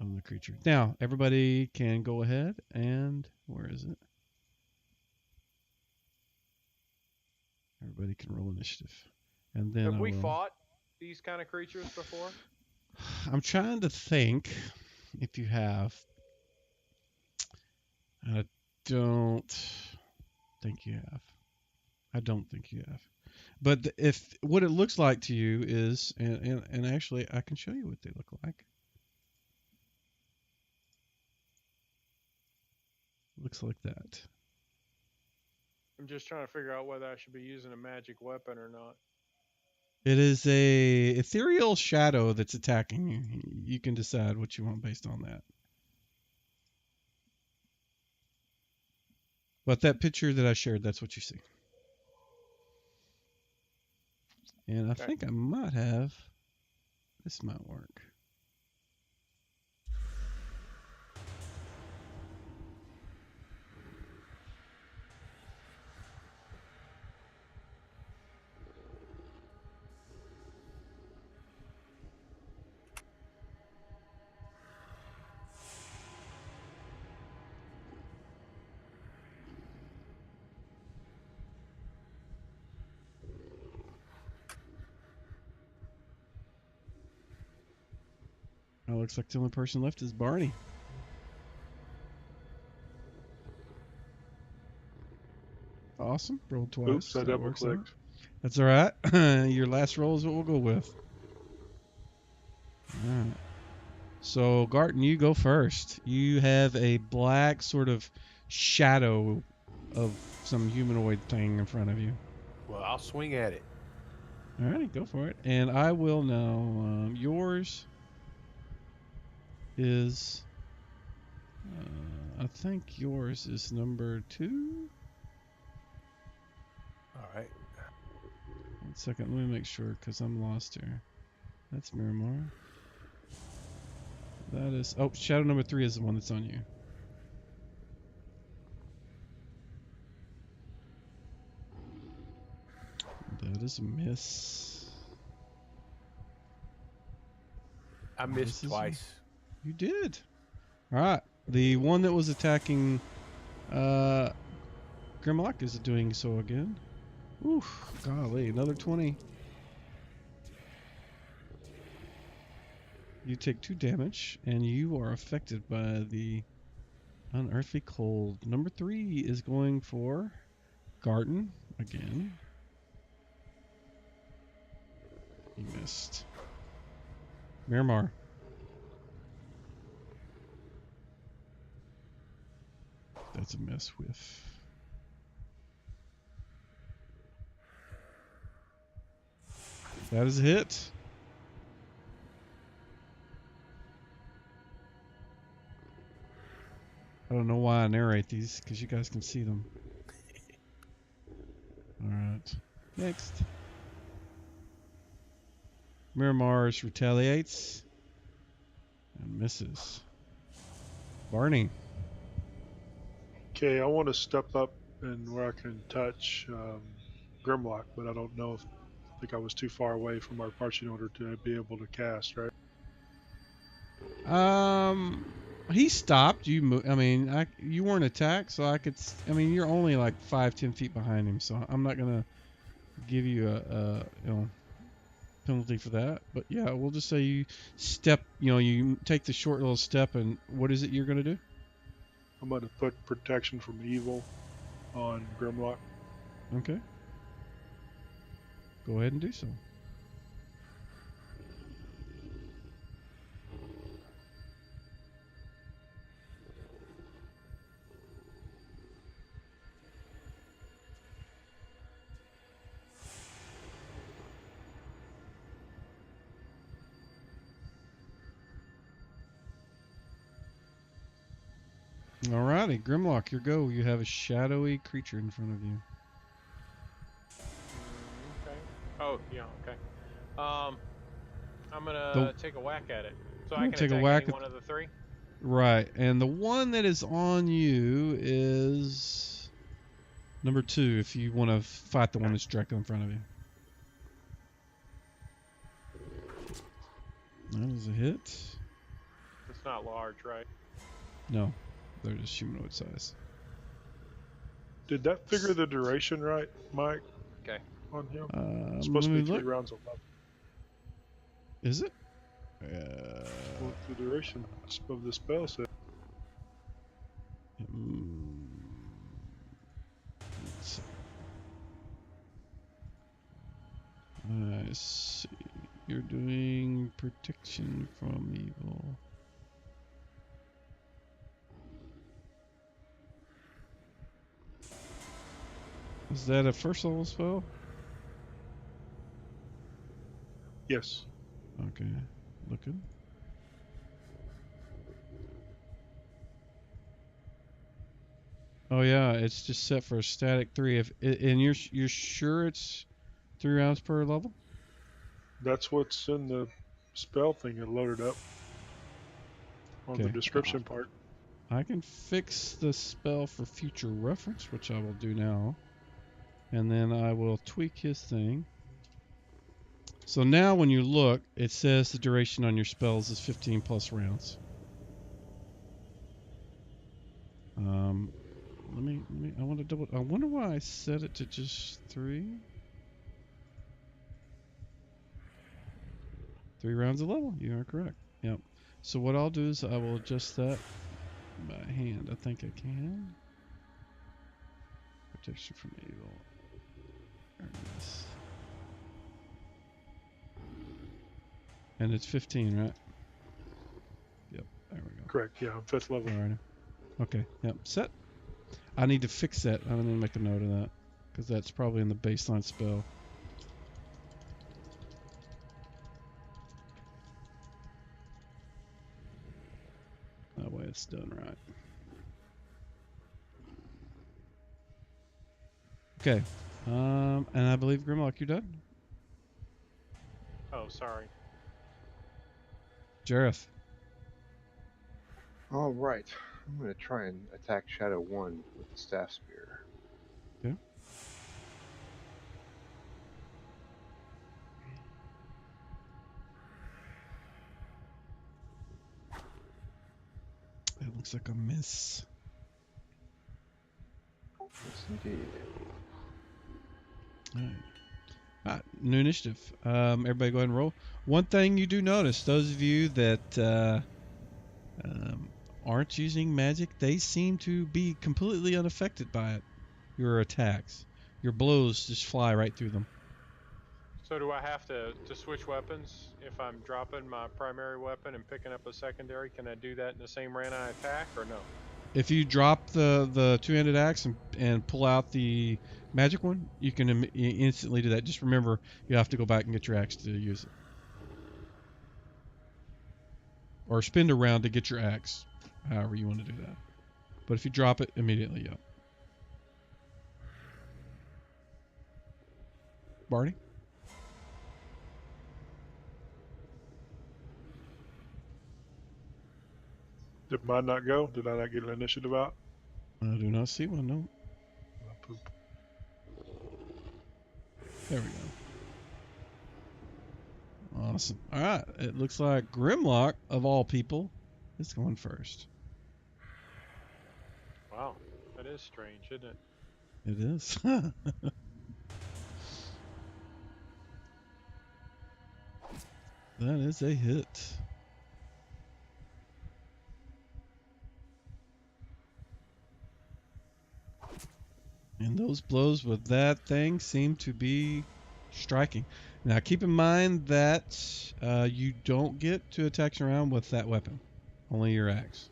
of the creature. Now, everybody can go ahead and... Where is it? Everybody can roll initiative. And then Have we fought these kind of creatures before? I'm trying to think if you have. I don't think you have. I don't think you have. But if what it looks like to you is, and actually I can show you what they look like. Looks like that. I'm just trying to figure out whether I should be using a magic weapon or not. It is a ethereal shadow that's attacking you. You can decide what you want based on that. But that picture that I shared, that's what you see. And I think I might have. This might work. Oh, looks like the only person left is Barney. Awesome. Roll twice. Oops, I That double works out. clicked. That's all right. Your last roll is what we'll go with. All right. So, Garton, you go first. You have a black sort of shadow of some humanoid thing in front of you. Well, I'll swing at it. All right, go for it. And I will now. Yours is. I think yours is number 2. All right. 1 second. Let me make sure because I'm lost here. That's Miramar. That is. Oh, shadow number 3 is the one that's on you. That is a miss. I missed twice. You did. All right. The one that was attacking Grimlock is doing so again. Oof, golly, another 20. You take 2 damage, and you are affected by the unearthly cold. Number 3 is going for Garten again. He missed. Miramar. That's a miss with. That is a hit. I don't know why I narrate these, because you guys can see them. Alright. Next. Miramars retaliates. And misses. Barney. Okay, I want to step up and where I can touch Grimlock, but I don't know if I think I was too far away from our marching order to be able to cast, right? He stopped. I mean, you weren't attacked, so I could. I mean, you're only like 5-10 feet behind him, so I'm not gonna give you a penalty for that. But yeah, we'll just say you step. You take the short little step, and what is it you're gonna do? I'm going to put protection from evil on Grimlock. Okay. Go ahead and do so. Alrighty, Grimlock, your go. You have a shadowy creature in front of you. Okay. Oh, yeah, okay. I'm gonna take a whack at it. So I can take a attack whack any at- one of the 3? Right, and the one that is on you is number 2, if you want to fight the one that's directly in front of you. That is a hit. It's not large, right? No, they're just humanoid size. Did that figure the duration right, Mike? Okay. On him? It's supposed to be 3 rounds of love. Is it? What the duration of the spell said. Let's see. I see. You're doing protection from evil. Is that a first level spell? Yes. Okay, looking. Oh yeah, it's just set for a static 3. And you're sure it's 3 rounds per level? That's what's in the spell thing it loaded up on the Okay. description part. I can fix the spell for future reference, which I will do now. And then I will tweak his thing. So now when you look, it says the duration on your spells is 15 plus rounds. I want to double. I wonder why I set it to just 3. 3 rounds a level. You are correct. Yep. So what I'll do is I will adjust that by hand. I think I can. Protection from evil. There it is. And it's 15, right? Yep. There we go. Correct. Yeah, on 5th level. All right. Okay. Yep. Set. I need to fix that. I'm gonna make a note of that because that's probably in the baseline spell. That way it's done right. Okay. And I believe Grimlock, you're done. Oh, sorry. Jareth. All right. I'm going to try and attack Shadow 1 with the Staff Spear. Okay. That looks like a miss. Yes, indeed. All right, new initiative. Everybody go ahead and roll. One thing you do notice, those of you that aren't using magic, they seem to be completely unaffected by it. Your attacks. Your blows just fly right through them. So do I have to switch weapons if I'm dropping my primary weapon and picking up a secondary? Can I do that in the same round I attack, or no? If you drop the two-handed axe and pull out the magic one, you can instantly do that. Just remember, you have to go back and get your axe to use it. Or spend a round to get your axe, however you want to do that. But if you drop it immediately, yeah. Barney? Did mine not go? Did I not get an initiative out? I do not see one, no. Poop. There we go. Awesome. All right. It looks like Grimlock, of all people, is going first. Wow, that is strange, isn't it? It is. That is a hit. And those blows with that thing seem to be striking. Now, keep in mind that you don't get to attack around with that weapon. Only your axe.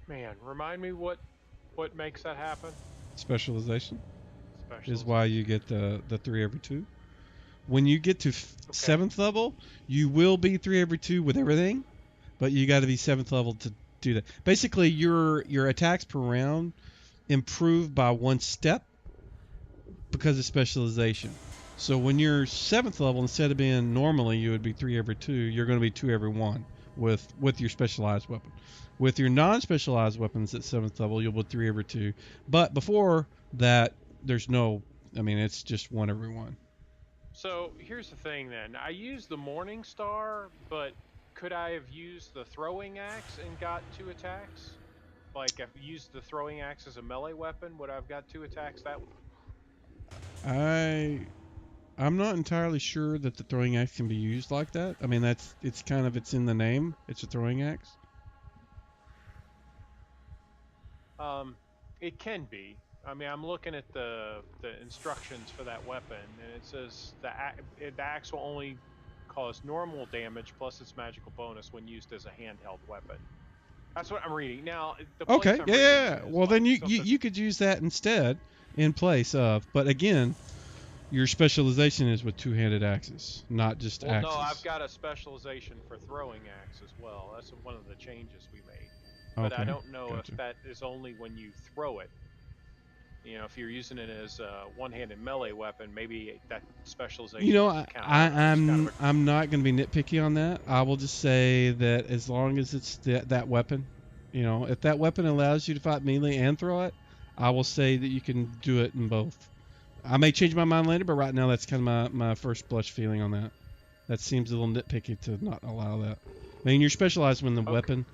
Man, remind me what makes that happen? Specialization Special. is why you get the 3 every 2. When you get to 7th level, you will be 3 every 2 with everything, but you got to be 7th level to do that. Basically, your attacks per round improve by 1 step because of specialization. So when you're 7th level, instead of being normally you would be 3 every 2, you're going to be 2 every 1 with your specialized weapon. With your non-specialized weapons at 7th level, you'll be 3 every 2. But before that, there's no, it's just 1 every 1. So here's the thing then. I used the Morning Star, but could I have used the throwing axe and got 2 attacks? Like, if I used the throwing axe as a melee weapon, would I have got 2 attacks that way? I'm not entirely sure that the throwing axe can be used like that. It's in the name. It's a throwing axe. It can be. I'm looking at the instructions for that weapon, and it says the axe will only cause normal damage plus its magical bonus when used as a handheld weapon. That's what I'm reading now. The Okay, place I'm yeah. reading is Well, then like you something- could use that instead in place of. But again, your specialization is with two-handed axes, not just Well, axes. no, I've got a specialization for throwing axe as well. That's one of the changes we made. But I Okay, don't know gotcha. if that is only when you throw it. You know, if you're using it as a one-handed melee weapon, maybe that specialization You know, doesn't count. I don't know. It's kind of a, I'm not going to be nitpicky on that. I will just say that as long as it's that weapon, you know, if that weapon allows you to fight melee and throw it, I will say that you can do it in both. I may change my mind later, but right now that's kind of my first blush feeling on that. That seems a little nitpicky to not allow that. I mean, you're specialized in the Okay. weapon,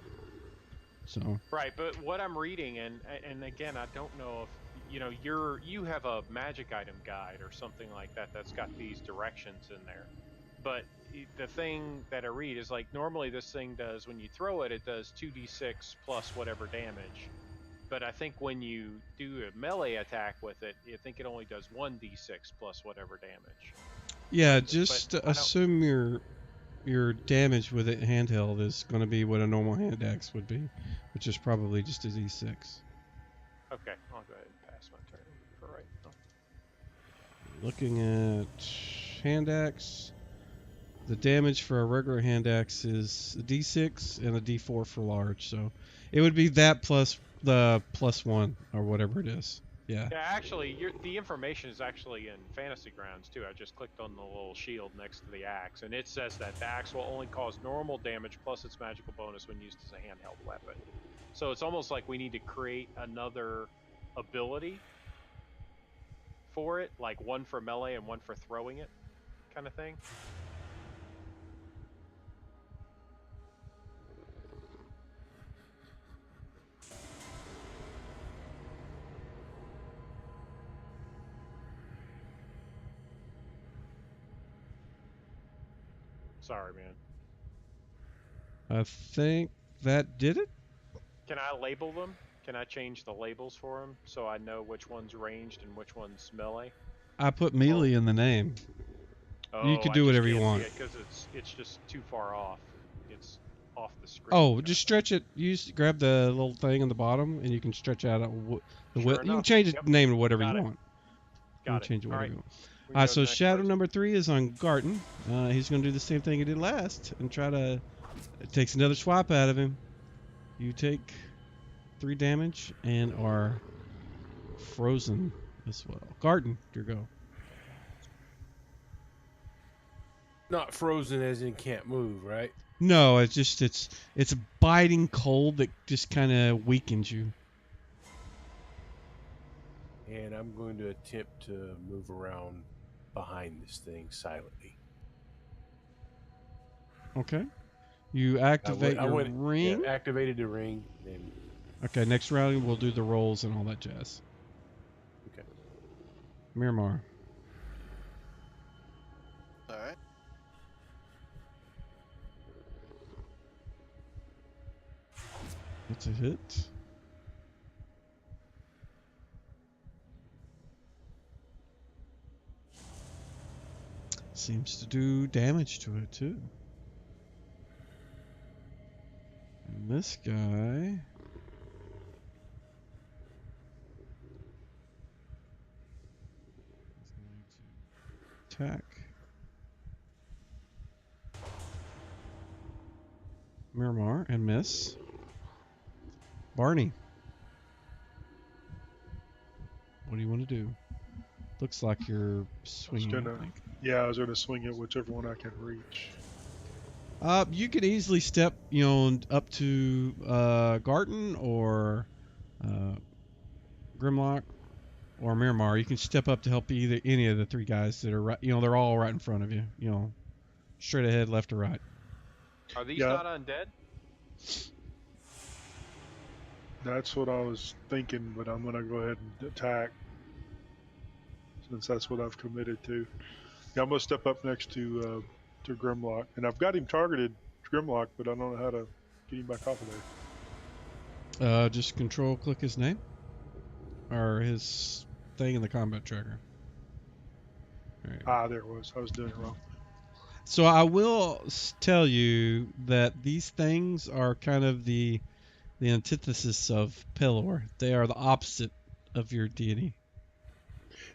so. right. But what I'm reading, and again, I don't know if you know you have a magic item guide or something like that that's got these directions in there. But the thing that I read is like normally this thing does when you throw it, it does 2d6 plus whatever damage. But I think when you do a melee attack with it, I think it only does 1d6 plus whatever damage. Yeah, But just I don't. assume your damage with it handheld is going to be what a normal hand axe would be, which is probably just a d6. Okay, I'll go ahead and pass my turn for right now. Looking at hand axe, the damage for a regular hand axe is a d6 and a d4 for large, so it would be that plus the +1 or whatever it is. Yeah. Yeah, actually, the information is actually in Fantasy Grounds too. I just clicked on the little shield next to the axe, and it says that the axe will only cause normal damage plus its magical bonus when used as a handheld weapon. So it's almost like we need to create another ability for it, like one for melee and one for throwing it, kind of thing. Sorry, man. I think that did it. Can I label them? Can I change the labels for them so I know which one's ranged and which one's melee? I put melee in the name. You Oh, could I do just whatever you can't want. see it because it's just too far off. It's off the screen. Oh, kinda just thing. stretch it. Grab the little thing in the bottom, and you can stretch out the Sure width. You can enough. change Yep. the name to whatever Got you it. want. You can Got it. change it All whatever right. you want. We All right, go to so the next shadow person. number 3 is on Garten. He's going to do the same thing he did last and try to. It takes another swipe out of him. You take 3 damage and are frozen as well. Garten, your go. Not frozen as in can't move, right? No, it's a biting cold that just kind of weakens you. And I'm going to attempt to move around behind this thing silently. Okay. You activate I your went, ring. Yeah, activated the ring. And Okay, next round we'll do the rolls and all that jazz. okay. Miramar. All right. It's a hit. Seems to do damage to it too. And this guy is going to attack Miramar and miss. Barney, what do you want to do? Looks like you're swinging. gonna- I think. Yeah, I was going to swing it whichever one I can reach. You could easily step, up to Garten or Grimlock or Miramar. You can step up to help any of the 3 guys that are right. They're all right in front of you. Straight ahead, left or right. Are these Yeah. not undead? That's what I was thinking, but I'm going to go ahead and attack since that's what I've committed to. Yeah, I'm going to step up next to Grimlock, and I've got him targeted, Grimlock, but I don't know how to get him back off of there. Just control click his name or his thing in the combat tracker. All right. There it was. I was doing it wrong. So I will tell you that these things are kind of the the antithesis of Pelor. They are the opposite of your deity.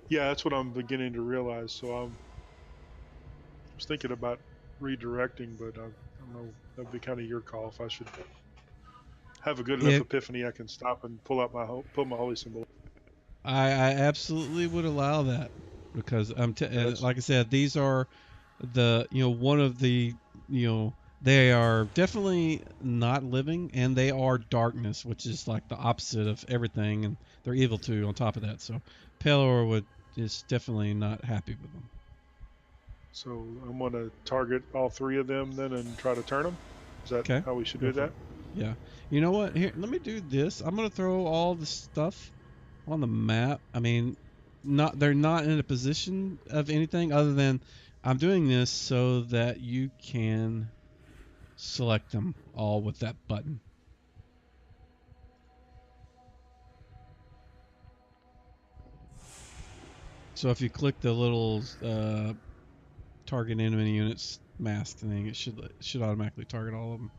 Yeah, that's what I'm beginning to realize. So I was thinking about redirecting, but I don't know. That'd be kind of your call. If I should have a good enough It, epiphany, I can stop and pull my holy symbol. I absolutely would allow that because That's like I said, these are one of the they are definitely not living, and they are darkness, which is like the opposite of everything, and they're evil too on top of that. So Pelor is definitely not happy with them. so I'm gonna target all three of them then and try to turn them. Is that Okay, how we should go do for that? it. Yeah, you know what? Here, let me do this. I'm gonna throw all the stuff on the map. I mean, they're not in a position of anything other than I'm doing this so that you can select them all with that button. So if you click the little target enemy units mask thing, it should automatically target all of them.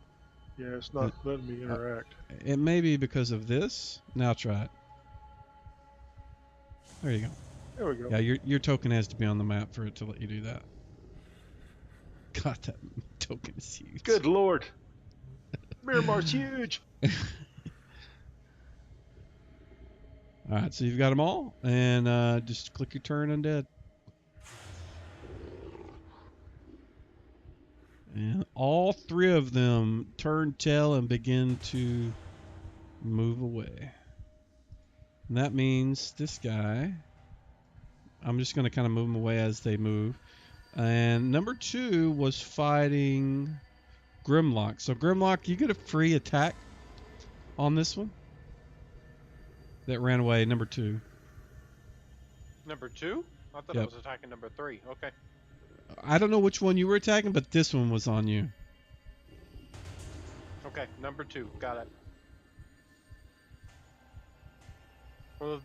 Yeah, it's not letting me Uh, interact. it may be because of this. Now try it. There you go. There we go. Yeah, your token has to be on the map for it to let you do that. God, that token is huge. Good lord. Miramar's huge. All right, so you've got them all, and just click your turn undead. And all three of them turn tail and begin to move away. And that means this guy, I'm just going to kind of move them away as they move. And number 2 was fighting Grimlock. So Grimlock, you get a free attack on this one. That ran away, number 2. Number 2? I thought I was attacking number 3. Okay. I don't know which one you were attacking, but this one was on you. Okay, number 2. Got it. Well,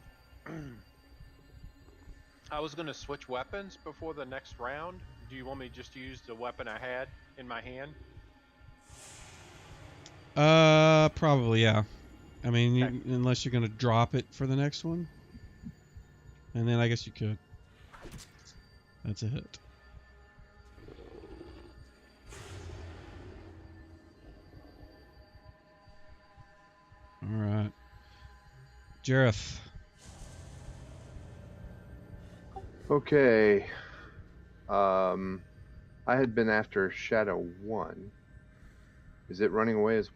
I was going to switch weapons before the next round. Do you want me to just use the weapon I had in my hand? Probably, yeah. I mean, Okay. unless you're going to drop it for the next one. And then I guess you could. That's a hit. All right. Jareth. Okay. I had been after Shadow 1. Is it running away as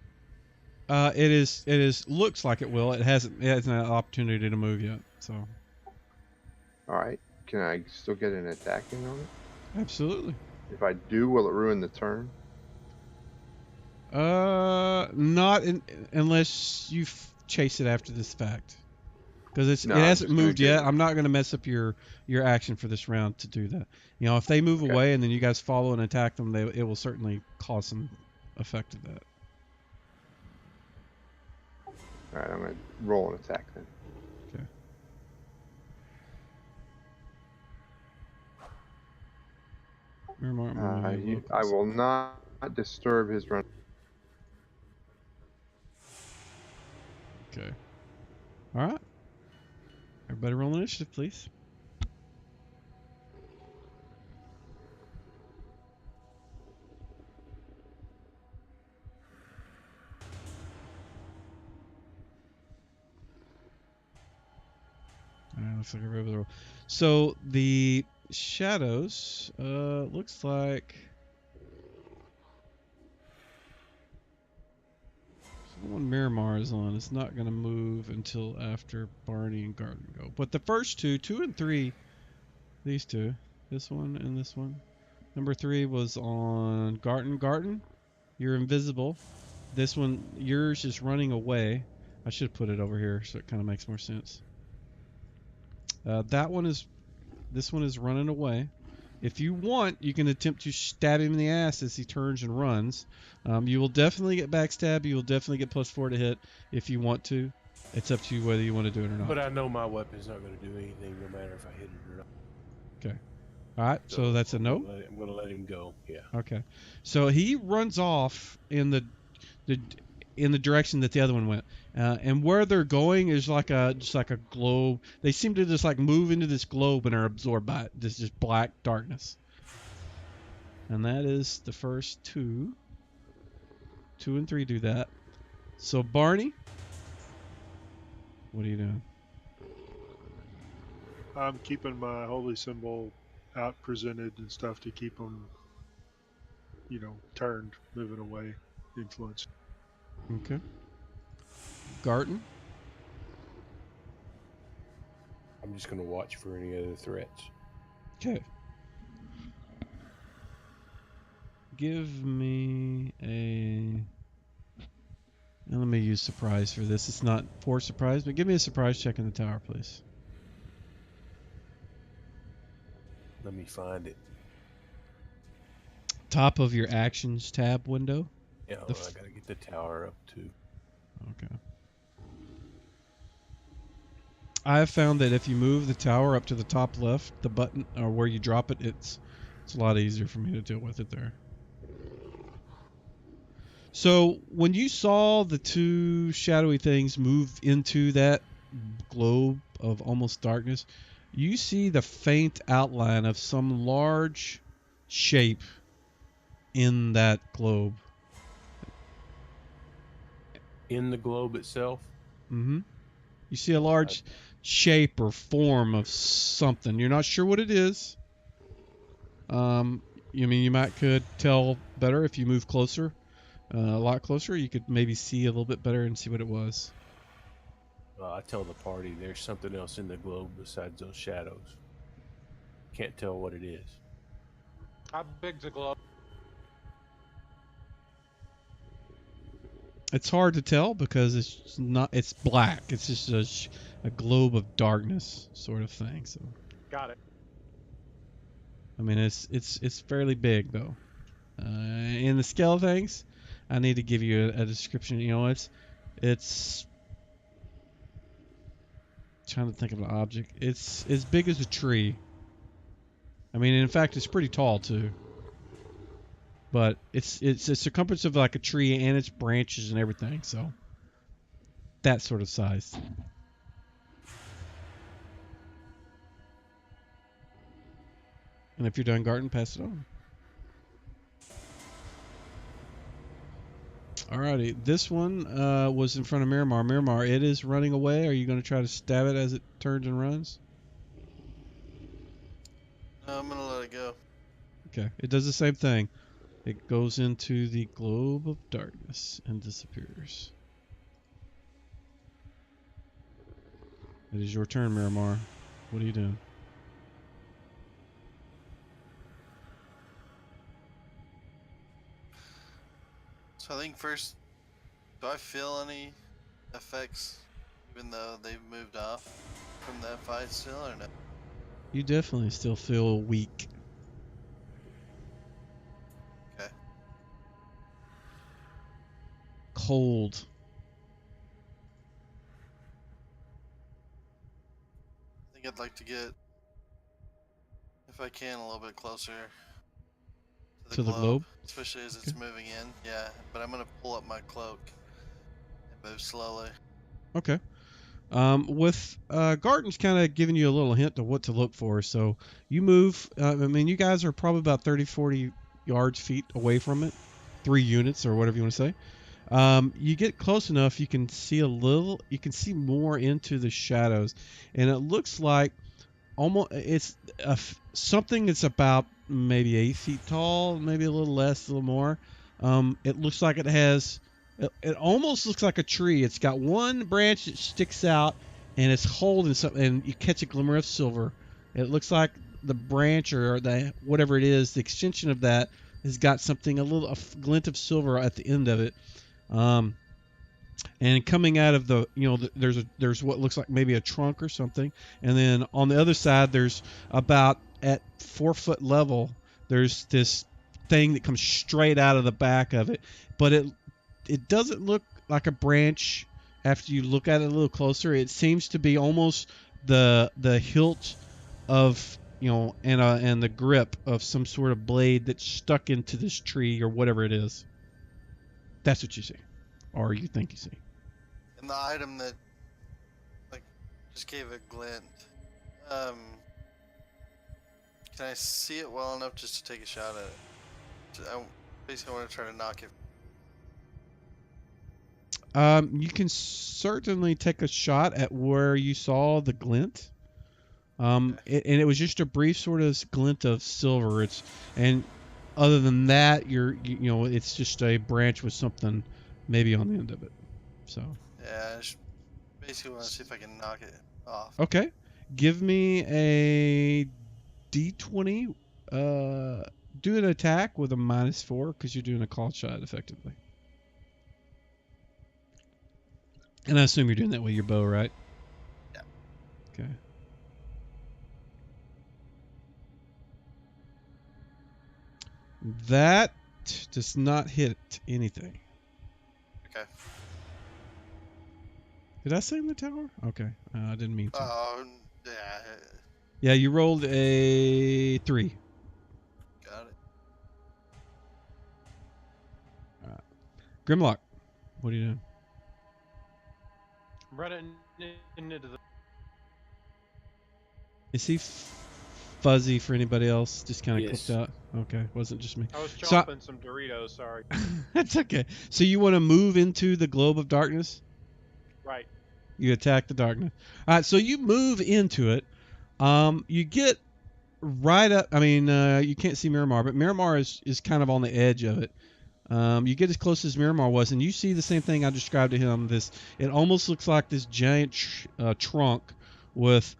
It is. Looks like it will. It hasn't an opportunity to move yet. So. all right? Can I still get an attack in on it? Absolutely. If I do, will it ruin the turn? Not unless you chase it after this fact, because No, it I'm hasn't just gonna moved get yet. it. I'm not going to mess up your action for this round to do that. You know, if they move Okay. away and then you guys follow and attack them, it will certainly cause some effect of that. All right, I'm gonna roll an attack then. Okay. I will not disturb his run. Okay. All right. Everybody roll initiative, please. All right, looks like everybody roll. So the shadows looks like the one Miramar is on is not going to move until after Barney and Garden go. But the first 2 and 3, these 2, this one and this one. Number 3 was on Garden. You're invisible. This one, yours is running away. I should put it over here so it kind of makes more sense. This one is running away. If you want, you can attempt to stab him in the ass as he turns and runs. You will definitely get backstab. You will definitely get +4 to hit if you want to. It's up to you whether you want to do it or not. But I know my weapon's not going to do anything, no matter if I hit it or not. Okay. All right. So that's a no. I'm going to let him go. Yeah. Okay. So he runs off, and in the direction that the other one went. And where they're going is just like a globe. They seem to just like move into this globe and are absorbed by it. This just black darkness. And that is the first two. 2 and 3 do that. So Barney, what are you doing? I'm keeping my holy symbol out presented and stuff to keep them, turned, moving away, influenced. Okay. Garten. I'm just going to watch for any other threats. Okay. Give me a... And let me use surprise for this. It's not for surprise, but give me a surprise check in the tower, please. Let me find it. Top of your actions tab window. Yeah, I got to get the tower up too. Okay. I have found that if you move the tower up to the top left, the button or where you drop it, it's a lot easier for me to deal with it there. So when you saw the two shadowy things move into that globe of almost darkness, you see the faint outline of some large shape in that globe. In the globe itself? Mm-hmm. You see a large shape or form of something. You're not sure what it is. You could tell better if you move closer. A lot closer, you could maybe see a little bit better and see what it was. I tell the party there's something else in the globe besides those shadows. Can't tell what it is. How big's the globe? It's hard to tell because it's black. It's just a globe of darkness sort of thing. So Got it. I mean, it's fairly big though. In the scale of things, I need to give you a description. It's trying to think of an object. It's as big as a tree. I mean, in fact, it's pretty tall too. But it's a circumference of like a tree and its branches and everything. So that sort of size. And if you're done, Garten, pass it on. Alrighty, this one was in front of Miramar. Miramar, it is running away. Are you going to try to stab it as it turns and runs? No, I'm gonna let it go. Okay, it does the same thing. It goes into the globe of darkness and disappears. It is your turn, Miramar. What are you doing? So I think first, do I feel any effects, even though they've moved off from that fight still, or no? You definitely still feel weak. Okay. Cold. I think I'd like to get, if I can, a little bit closer to the globe, especially as it's moving in. Yeah, but I'm gonna pull up my cloak and move slowly. Okay. With Garten's kind of giving you a little hint of what to look for. So you move. You guys are probably about 30, 40 feet away from it. 3 units or whatever you want to say. You get close enough, you can see more into the shadows, and it looks like almost it's something that's about maybe 8 feet tall, maybe a little less, a little more. It looks like it has. It almost looks like a tree. It's got one branch that sticks out, and it's holding something, and you catch a glimmer of silver. It looks like the branch or the whatever it is, the extension of that has got something, a glint of silver at the end of it. And coming out of there's what looks like maybe a trunk or something, and then on the other side there's about at 4 foot level there's this thing that comes straight out of the back of it, but it doesn't look like a branch. After you look at it a little closer, it seems to be almost the hilt of and the grip of some sort of blade that's stuck into this tree or whatever it is. That's what you see. or you think you see. And the item that like just gave a glint. Can I see it well enough just to take a shot at it? I basically want to try to knock it. You can certainly take a shot at where you saw the glint. And it was just a brief sort of glint of silver. And other than that, you know, it's just a branch with something maybe on the end of it. So. Yeah, I just basically want to see if I can knock it off. Okay. Give me a D20. Do an attack with a -4 because you're doing a call shot effectively. And I assume you're doing that with your bow, right? Yeah. Okay. That does not hit anything. Okay. Did I say in the tower? Okay. I didn't mean to. Oh, yeah. Yeah, you rolled a 3. Got it. Grimlock, what are you doing? Running into the. Is he fuzzy for anybody else? Just kind of Yes. clipped out? Okay, wasn't just me. I was So- chomping some Doritos. Sorry. That's okay. So you want to move into the globe of darkness? Right. You attack the darkness. All right, so you move into it. You get right up. I mean, you can't see Miramar, but Miramar is kind of on the edge of it. You get as close as Miramar was, and you see the same thing I described to him. It almost looks like this giant trunk with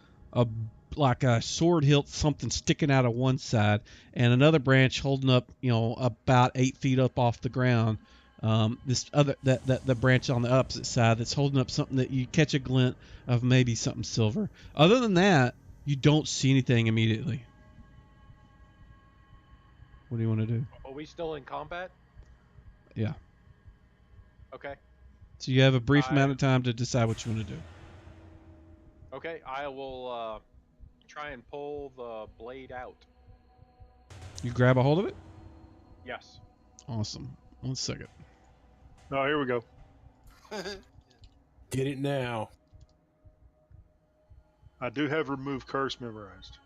like a sword hilt, something sticking out of one side, and another branch holding up, you know, about 8 feet up off the ground. This other the branch on the opposite side that's holding up something that you catch a glint of, maybe something silver. Other than that, you don't see anything immediately. What do you want to do? Are we still in combat? Yeah. Okay. So you have a brief amount of time to decide what you want to do. Okay. I will try and pull the blade out. You grab a hold of it? Yes. Awesome. 1 second. Oh, here we go. Get it now. I do have remove curse memorized.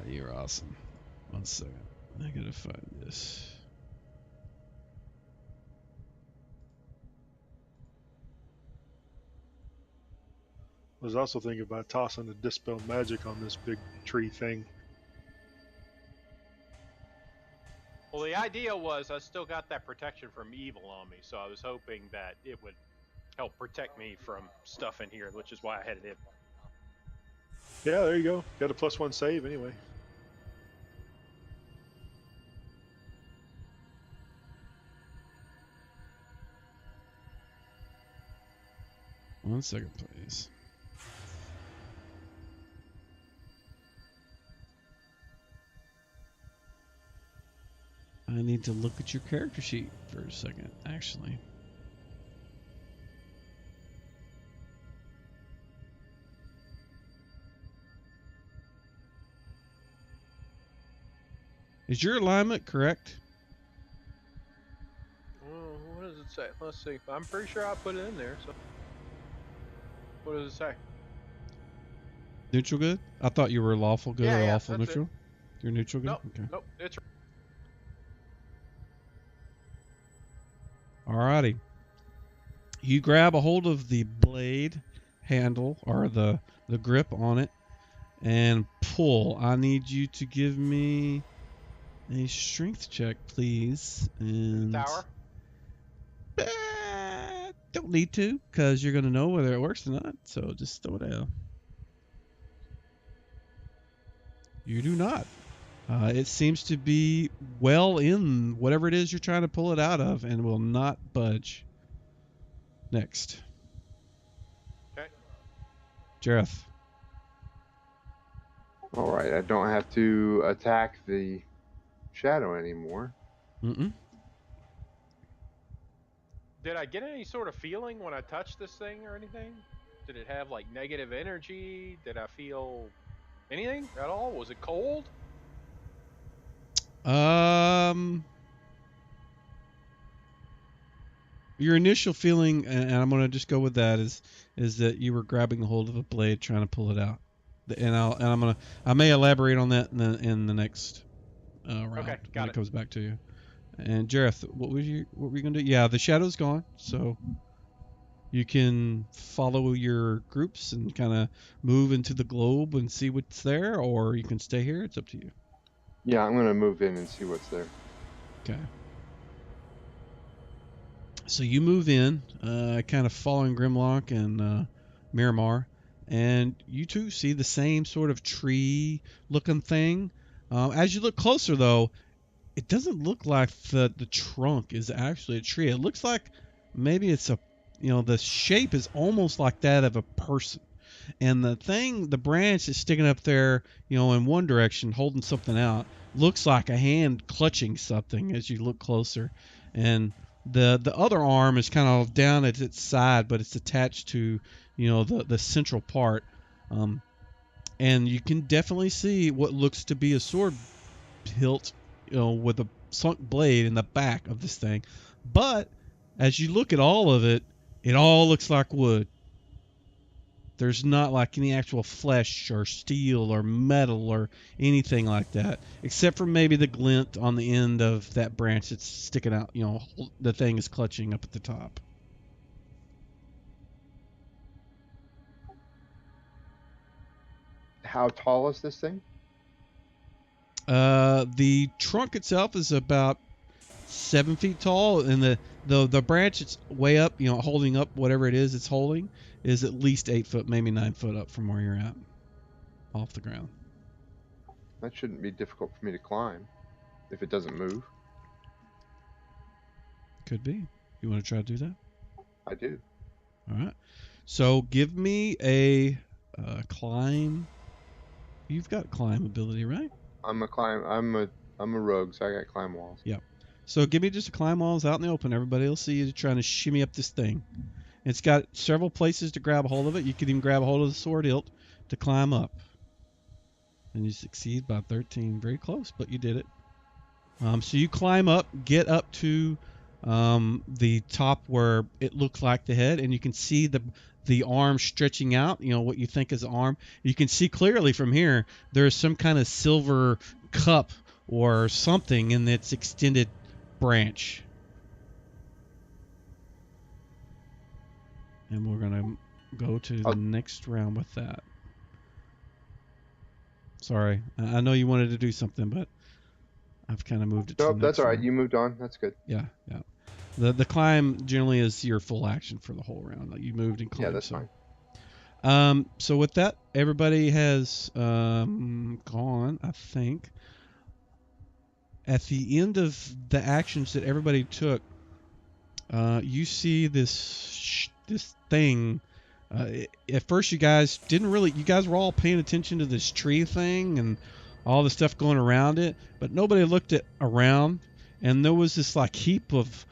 You're awesome. 1 second. I gotta find this. I was also thinking about tossing the dispel magic on this big tree thing. Well, the idea was I still got that protection from evil on me, so I was hoping that it would help protect me from stuff in here, which is why I had it in. Yeah, there you go. Got a +1 save anyway. One second, please. I need to look at your character sheet for a second, actually. Is your alignment correct? What does it say? Let's see. I'm pretty sure I put it in there. So, what does it say? Neutral good? I thought you were lawful good or Yeah, lawful that's neutral. You're neutral good? Nope. Okay. Nope. It's Alrighty. You grab a hold of the blade handle or the grip on it and pull. I need you to give me a strength check, please. And tower. Don't need to, because you're going to know whether it works or not. So just throw it out. You do not. It seems to be well in whatever it is you're trying to pull it out of and will not budge. Next. Okay. Jareth. All right, I don't have to attack the shadow anymore. Mm-mm. Did I get any sort of feeling when I touched this thing or anything? Did it have like negative energy? Did I feel anything at all? Was it cold? your initial feeling, and I'm going to just go with that, is that you were grabbing a hold of a blade, trying to pull it out. I may elaborate on that in the next round Okay, when got it it. comes back to you. And Jareth, what were you gonna do? Yeah, the shadow's gone, so you can follow your groups and kind of move into the globe and see what's there, or you can stay here. It's up to you. Yeah, I'm gonna move in and see what's there. Okay. So you move in, kind of following Grimlock and Miramar, and you two see the same sort of tree-looking thing. As you look closer, though, it doesn't look like the trunk is actually a tree. It looks like maybe it's the shape is almost like that of a person. And the branch is sticking up there, in one direction, holding something out. Looks like a hand clutching something as you look closer. And the other arm is kind of down at its side, but it's attached to, the central part. Um, and you can definitely see what looks to be a sword hilt, with a sunk blade in the back of this thing. But as you look at all of it, it all looks like wood. There's not like any actual flesh or steel or metal or anything like that, except for maybe the glint on the end of that branch that's sticking out. The thing is clutching up at the top. How tall is this thing? The trunk itself is about 7 feet tall, and the branch it's way up, holding up whatever it is it's holding, is at least 8 foot, maybe 9 foot up from where you're at, off the ground. That shouldn't be difficult for me to climb if it doesn't move. Could be. You want to try to do that? I do. All right. So give me a climb. You've got climb ability, right? I'm a rogue, so I got climb walls. Yep. So give me just a climb walls out in the open. Everybody will see you trying to shimmy up this thing. It's got several places to grab a hold of it. You could even grab a hold of the sword hilt to climb up. And you succeed by 13. Very close, but you did it. So you climb up, get up to the top where it looks like the head, and you can see the arm stretching out. What you think is an arm. You can see clearly from here. There's some kind of silver cup or something in its extended branch. And we're gonna go to the next round with that. Sorry, I know you wanted to do something, but I've kind of moved it to the Nope, next that's all right. round. You moved on. That's good. Yeah. The climb generally is your full action for the whole round. Like you moved and climbed. Yeah, that's fine. So with that, everybody has gone, I think. At the end of the actions that everybody took, you see this thing. At first, you guys didn't really. You guys were all paying attention to this tree thing and all the stuff going around it, but nobody looked around. And there was this like heap of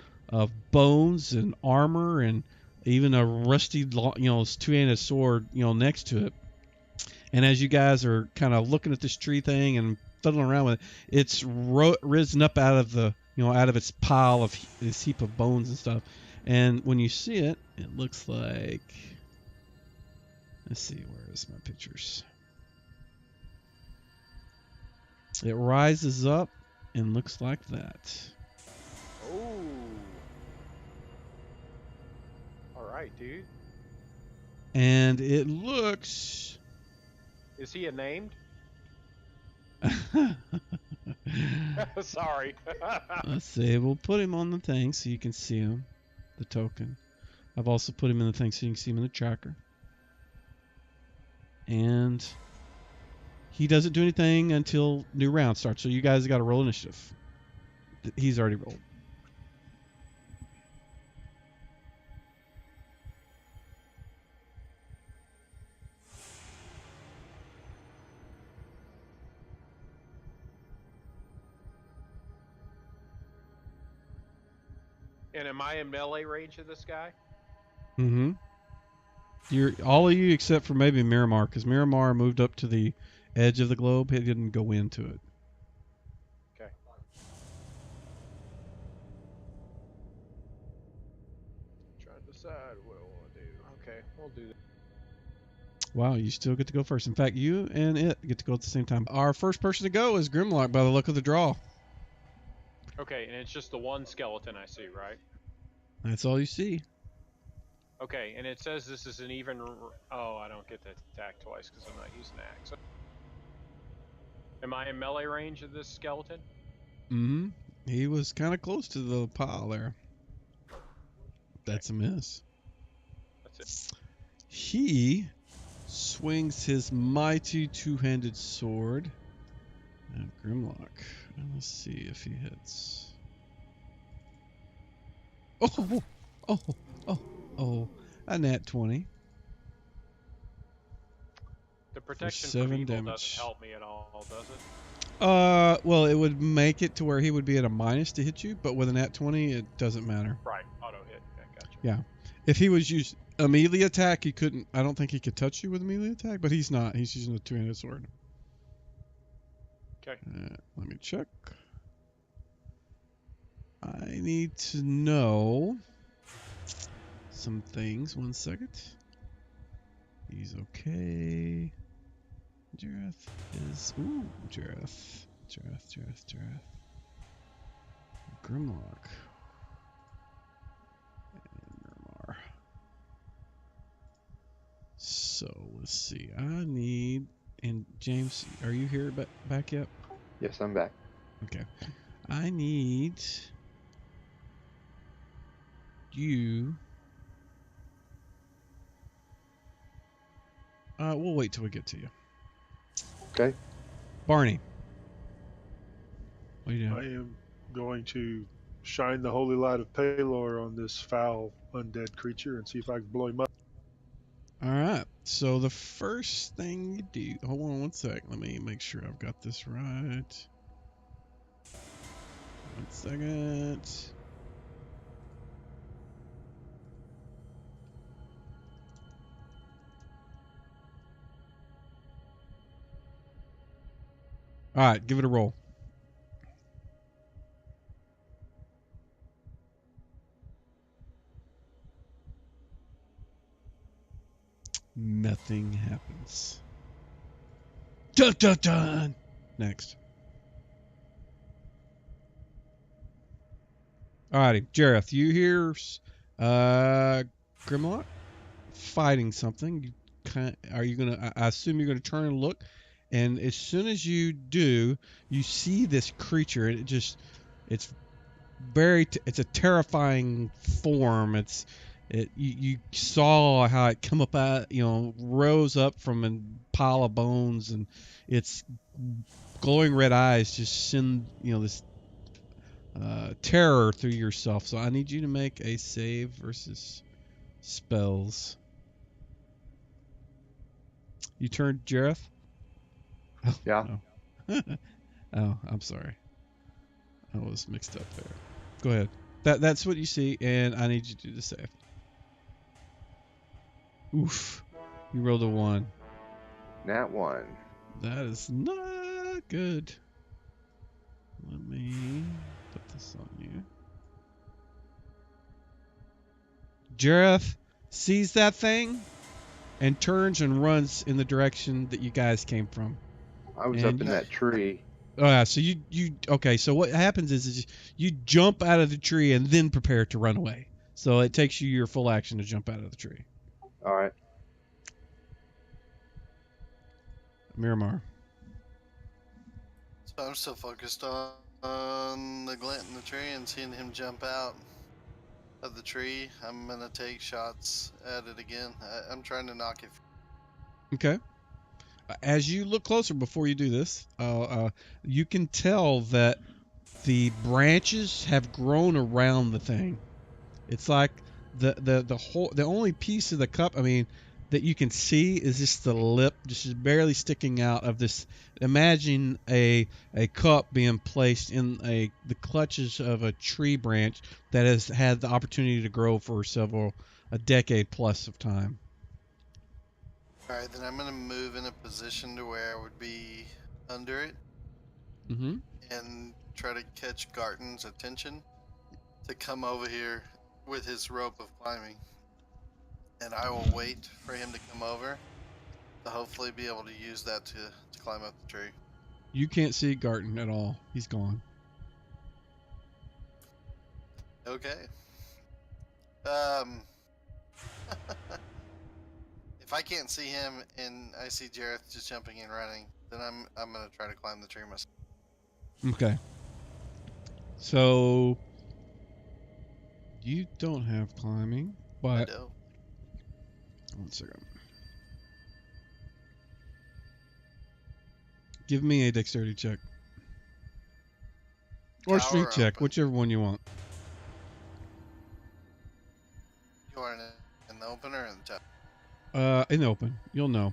bones and armor and even a rusty, two-handed sword, next to it. And as you guys are kind of looking at this tree thing and fiddling around with it, it's risen up out of out of its pile of this heap of bones and stuff. And when you see it, it looks like. Let's see, where is my pictures? It rises up and looks like that. Oh. All right, dude. And it looks. Is he a named? Sorry. Let's see. We'll put him on the thing so you can see him, the token. I've also put him in the thing so you can see him in the tracker. And he doesn't do anything until new round starts. So you guys got to roll initiative. He's already rolled. And am I in melee range of this guy? Mm-hmm. You're all of you except for maybe Miramar, because Miramar moved up to the edge of the globe. He didn't go into it. Okay. decide what I want to do. Okay, we'll do that. Wow, you still get to go first. In fact, you and it get to go at the same time. Our first person to go is Grimlock by the look of the draw. Okay, and it's just the one skeleton I see, right? That's all you see. Okay, and it says this is an even. Oh, I don't get to attack twice because I'm not using axe. Am I in melee range of this skeleton? Mm-hmm. He was kind of close to the pile there. That's a miss. That's it. He swings his mighty two-handed sword at Grimlock. And let's see if he hits. Oh, oh, oh, oh, a nat 20 The for protection 7 from evil damage. doesn't help me at all, does it? Well, it would make it to where he would be at a minus to hit you, but with a nat 20, it doesn't matter. Right, auto hit. Okay, gotcha. Yeah. If he was used a melee attack, he couldn't. I don't think he could touch you with a melee attack, but he's not. He's using a two-handed sword. Okay. Let me check. I need to know some things. 1 second. He's okay. Jareth is. Ooh, Jareth. Grimlock. And Miramar. So let's see. I need. And James, are you here back yet? Yes, I'm back. Okay. I need you. We'll wait till we get to you. Okay. Barney. What are you I doing? am going to shine the holy light of Palor on this foul undead creature and see if I can blow him up. All right. So the first thing you do. Hold on 1 sec. Let me make sure I've got this right. 1 second. All right. Give it a roll. Nothing happens. Dun dun dun. Next. Alrighty, Jareth, you hear Grimlock fighting something. Are you gonna? I assume you're gonna turn and look, and as soon as you do, you see this creature, and it's it's a terrifying form. You saw how it come up out, rose up from a pile of bones, and its glowing red eyes just send this terror through yourself. So I need you to make a save versus spells. You turned Jareth? Oh, Yeah. no. Oh, I'm sorry. I was mixed up there. Go ahead. That's what you see, and I need you to do the save. Oof. You rolled a 1. Nat 1. That is not good. Let me put this on you. Jareth sees that thing and turns and runs in the direction that you guys came from. I was And up in that tree. Oh yeah, so you okay, so what happens is you jump out of the tree and then prepare to run away. So it takes you your full action to jump out of the tree. All right. Miramar. So I'm still focused on the glint in the tree and seeing him jump out of the tree. I'm gonna take shots at it again. I'm trying to knock it. Okay. As you look closer before you do this, you can tell that the branches have grown around the thing. It's like the only piece of the cup, that you can see is just the lip, just barely sticking out of this. Imagine a cup being placed in the clutches of a tree branch that has had the opportunity to grow for a decade plus of time. All right, then I'm gonna move in a position to where I would be under it Mm-hmm. and try to catch Garton's attention to come over here with his rope of climbing and I will wait for him to come over to hopefully be able to use that to climb up the tree. You can't see Garton at all. He's gone. Okay. If I can't see him and I see Jareth just jumping and running, then I'm gonna try to climb the tree myself. Okay. So you don't have climbing, I but do. 1 second. Give me a dexterity check. Or Tower strength check, open. whichever one you want. You are in the open or in the top? In the open. You'll know.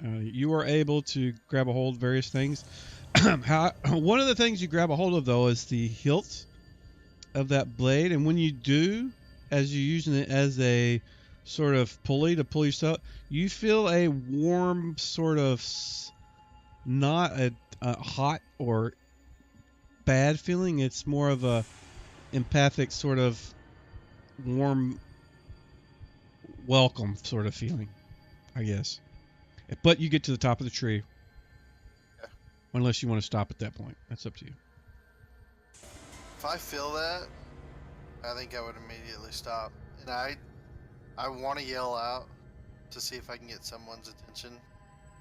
You are able to grab a hold of various things. One of the things you grab a hold of, though, is the hilt of that blade. And when you do, as you're using it as a sort of pulley to pull yourself, you feel a warm sort of, not a hot or bad feeling. It's more of a empathic sort of warm welcome sort of feeling, I guess. But you get to the top of the tree. Yeah. Unless you want to stop at that point. That's up to you. If I feel that, I think I would immediately stop. And I want to yell out to see if I can get someone's attention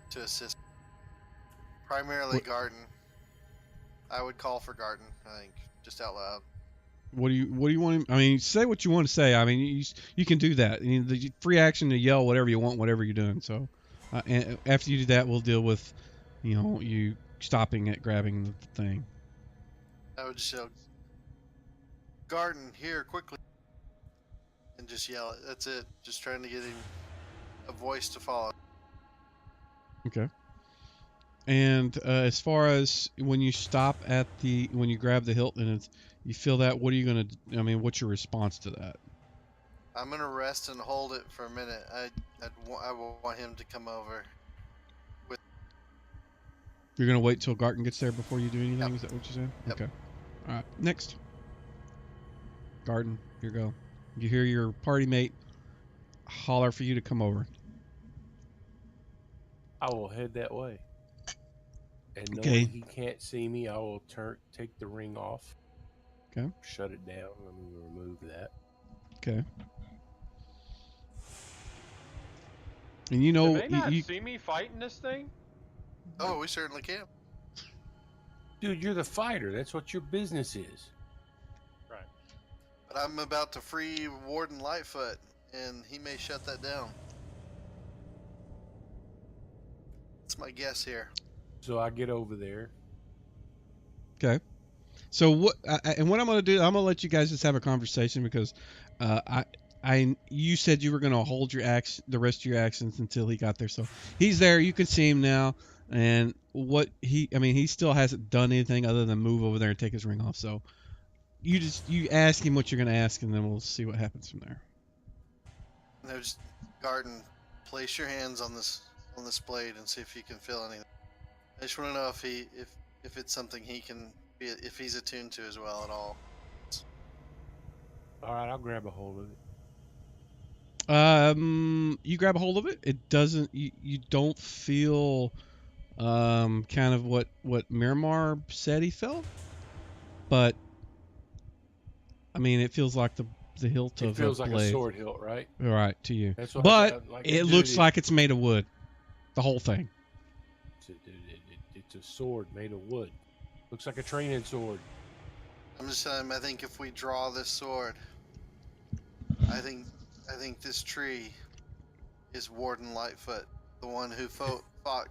to assist. Primarily What- Garden. I would call for Garden, I think, just out loud. What do you want to, I mean, say what you want to say. I mean, you can do that. The free action to yell whatever you want, whatever you're doing. So and after you do that, we'll deal with, you stopping at grabbing the thing. I would just yell, Garden, here, quickly. And just yell it. That's it. Just trying to get him a voice to follow. Okay. And as far as when you stop when you grab the hilt and you feel that, what are you going to, I mean, what's your response to that? I'm going to rest and hold it for a minute. I want him to come over. You're going to wait till Garton gets there before you do anything? Yep. Is that what you said? Yep. Okay. All right. Next. Garton, here you go. You hear your party mate holler for you to come over. I will head that way. And knowing Okay. he can't see me, I will take the ring off. Okay. Shut it down. Let me remove that. Okay. And Can they not see me fighting this thing? Oh, we certainly can. Dude, you're the fighter. That's what your business is. Right. But I'm about to free Warden Lightfoot, and he may shut that down. That's my guess here. So I get over there. Okay. So what? And what I'm going to do, I'm going to let you guys just have a conversation because, you said you were going to hold the rest of your actions until he got there. So he's there. You can see him now. And he still hasn't done anything other than move over there and take his ring off. So you ask him what you're going to ask, and then we'll see what happens from there. Now just, Garden, place your hands on this blade and see if you can feel anything. I just want to know if it's something he can be, if he's attuned to as well at all. All right, I'll grab a hold of it. You grab a hold of it. It doesn't. You don't feel kind of what Miramar said he felt, but I mean it feels like the hilt of It feels a like blade. a sword hilt, right? Right, to you. That's what But like it dude, looks like it's made of wood. The whole thing. It's a sword made of wood. Looks like a training sword. I'm just telling him, I think if we draw this sword, I think this tree is Warden Lightfoot, the one who fought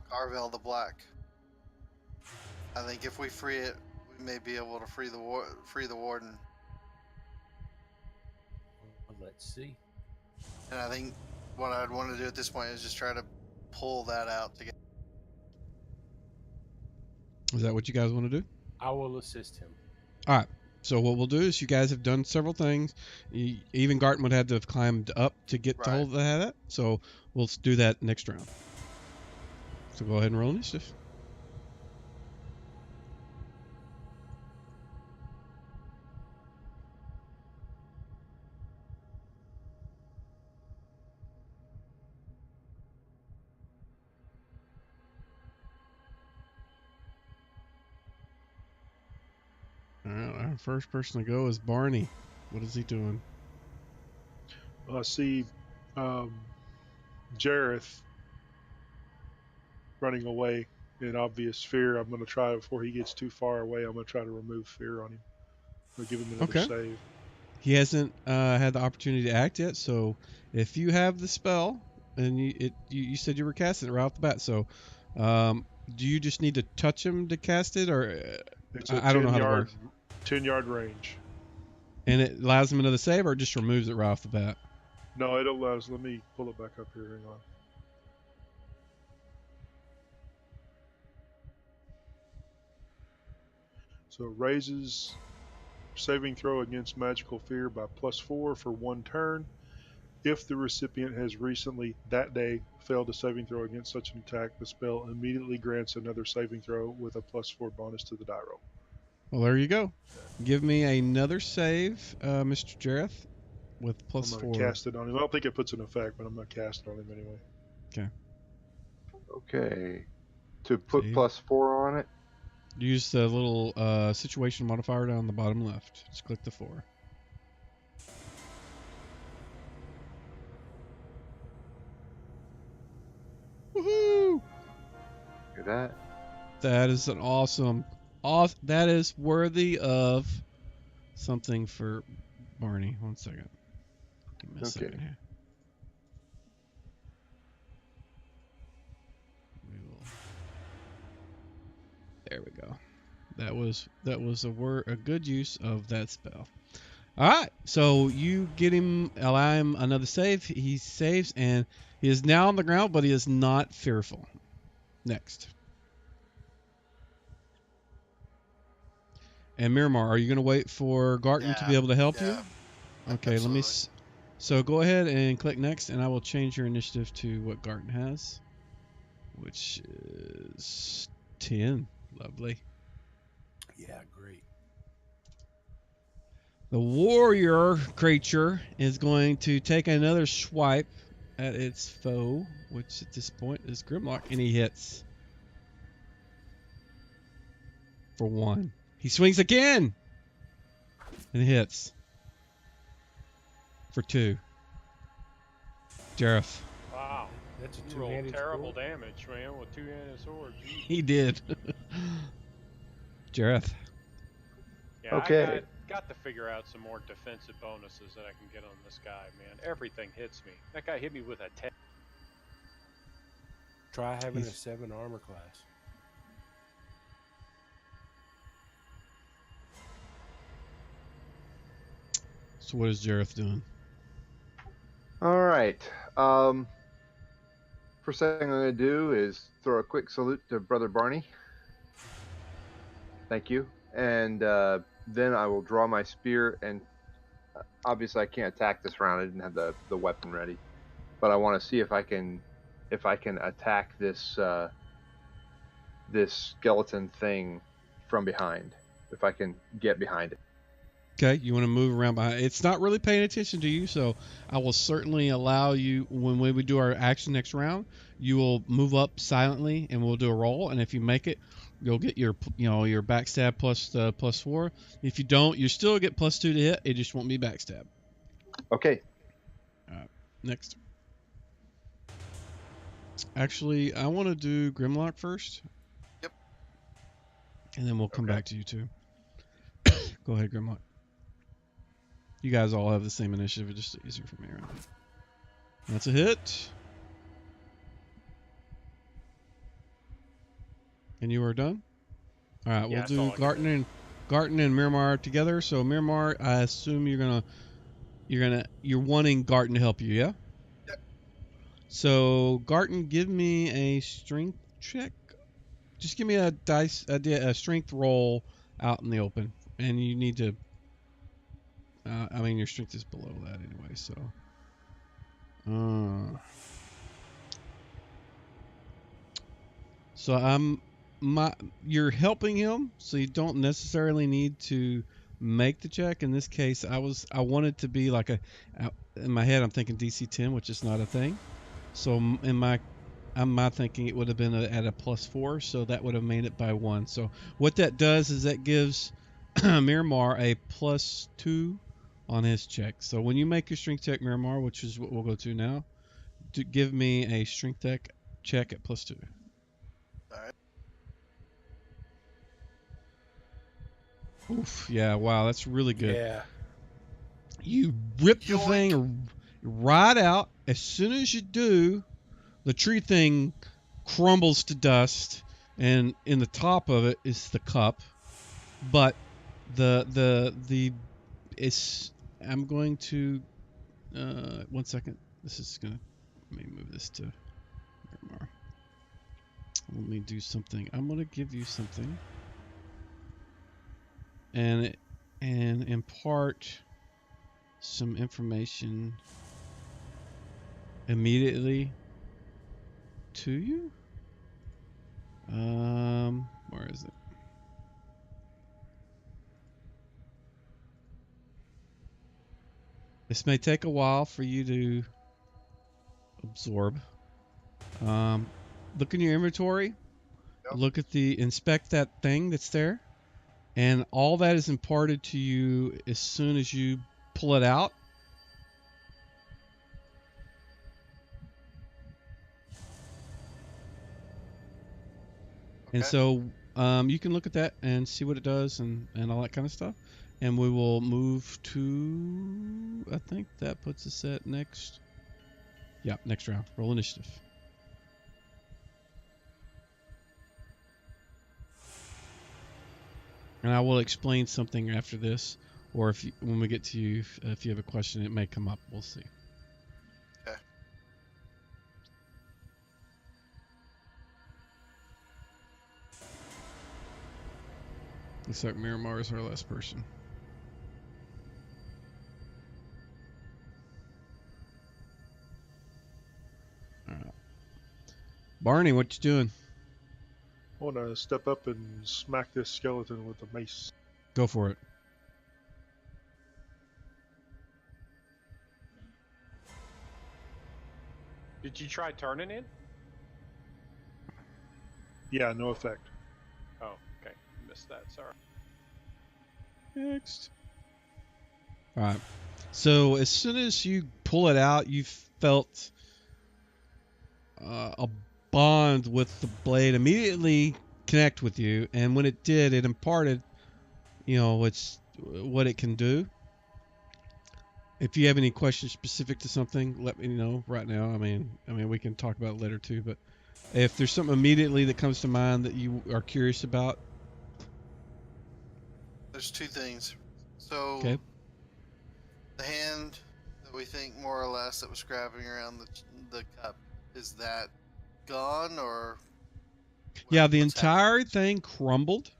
Carvel the Black. I think if we free it, we may be able to free the warden. Well, let's see. And I think what I'd want to do at this point is just try to pull that out together. Is that what you guys want to do? I will assist him. All right. So what we'll do is you guys have done several things. Even Garton would have to have climbed up to get to Right. hold of that. So we'll do that next round. So go ahead and roll initiative. First person to go is Barney. What is he doing? I see Jareth running away in obvious fear. I'm going to try, before he gets too far away, I'm going to try to remove fear on him. Or give him another Okay. save. He hasn't had the opportunity to act yet, so if you have the spell, and you said you were casting it right off the bat, so do you just need to touch him to cast it, or It's a I don't know how to 10-yard work? 10-yard range. And it allows him another save, or just removes it right off the bat? No, it allows. Let me pull it back up here. Hang on. So it raises saving throw against magical fear by +4 for 1 turn. If the recipient has recently, that day, failed a saving throw against such an attack, the spell immediately grants another saving throw with a +4 bonus to the die roll. Well, there you go. Give me another save, Mr. Jareth, with I'm going +4. to cast it on him. I don't think it puts an effect, but I'm going to cast it on him anyway. Okay. To put Save. +4 on it. Use the little situation modifier down the bottom left. Just click the 4. Woohoo! Look at that. That is an awesome. That is worthy of something for Barney. 1 second. Give me a Okay. second here. There we go. That was a good use of that spell. All right, so you get him, allow him another save. He saves, and he is now on the ground, but he is not fearful. Next. And Miramar, are you going to wait for Garton to be able to help you? Okay, absolutely. let me. So go ahead and click next, and I will change your initiative to what Garton has, which is 10. Lovely. Yeah, great. The warrior creature is going to take another swipe at its foe, which at this point is Grimlock, and he hits for 1. He swings again and hits for 2. Jareth. Wow. That's a You rolled two-handed terrible sword. damage, man, with two-handed swords. He did. Jareth. Yeah, Okay. I got to figure out some more defensive bonuses that I can get on this guy, man. Everything hits me. That guy hit me with a 10. Try having a He's- 7 armor class. So what is Jareth doing? All right. First thing I'm going to do is throw a quick salute to Brother Barney. Thank you. And then I will draw my spear, and obviously I can't attack this round. I didn't have the weapon ready, but I want to see if I can attack this this skeleton thing from behind. If I can get behind it. Okay, you want to move around behind. It's not really paying attention to you, so I will certainly allow you, when we do our action next round, you will move up silently, and we'll do a roll. And if you make it, you'll get your backstab plus the +4. If you don't, you still get +2 to hit. It just won't be backstab. Okay. Next. Actually, I want to do Grimlock first. Yep. And then we'll come Okay. back to you two. Go ahead, Grimlock. You guys all have the same initiative. It's just easier for me around. That's a hit. And you are done? All right, Yeah, we'll that's all do I Garton and Miramar together. So Miramar, I assume you're wanting Garton to help you, yeah? Yep. So Garton, give me a strength check. Just give me a strength roll out in the open, and you need to. I mean, your strength is below that anyway, so. So you're helping him, so you don't necessarily need to make the check. In this case, I want it to be like in my head I'm thinking DC 10, which is not a thing. So in my thinking it would have been at a +4, so that would have made it by 1. So what that does is that gives Miramar a +2 on his check. So when you make your strength check, Miramar, which is what we'll go to now, give me a strength check at +2. All right. Oof, yeah, wow, that's really good. Yeah. You rip the Yoink. thing right out. As soon as you do, the tree thing crumbles to dust, and in the top of it is the cup. But the it's I'm going to 1 second. This is gonna let me move this to Miramar. Let me do something. I'm gonna give you something, and impart some information immediately to you. Where is it? This may take a while for you to absorb. Look in your inventory. Yep. Inspect that thing that's there, and all that is imparted to you as soon as you pull it out. And Okay. so you can look at that and see what it does and all that kind of stuff. And we will move to, I think that puts us at next. Yeah, next round. Roll initiative. And I will explain something after this, or when we get to you, if you have a question, it may come up. We'll see. Okay. Looks like Miramar is our last person. All right. Barney, what you doing? I want to step up and smack this skeleton with a mace. Go for it. Did you try turning it? Yeah, no effect. Oh, okay. Missed that. Sorry. Next. All right. So as soon as you pull it out, you felt a bond with the blade immediately connect with you, and when it did, it imparted, what it can do. If you have any questions specific to something, let me know right now. I mean, we can talk about it later too. But if there's something immediately that comes to mind that you are curious about, There's two things. So okay. the hand that we think more or less that was grabbing around the cup, is that gone or? Yeah, the what's happened? entire thing crumbled,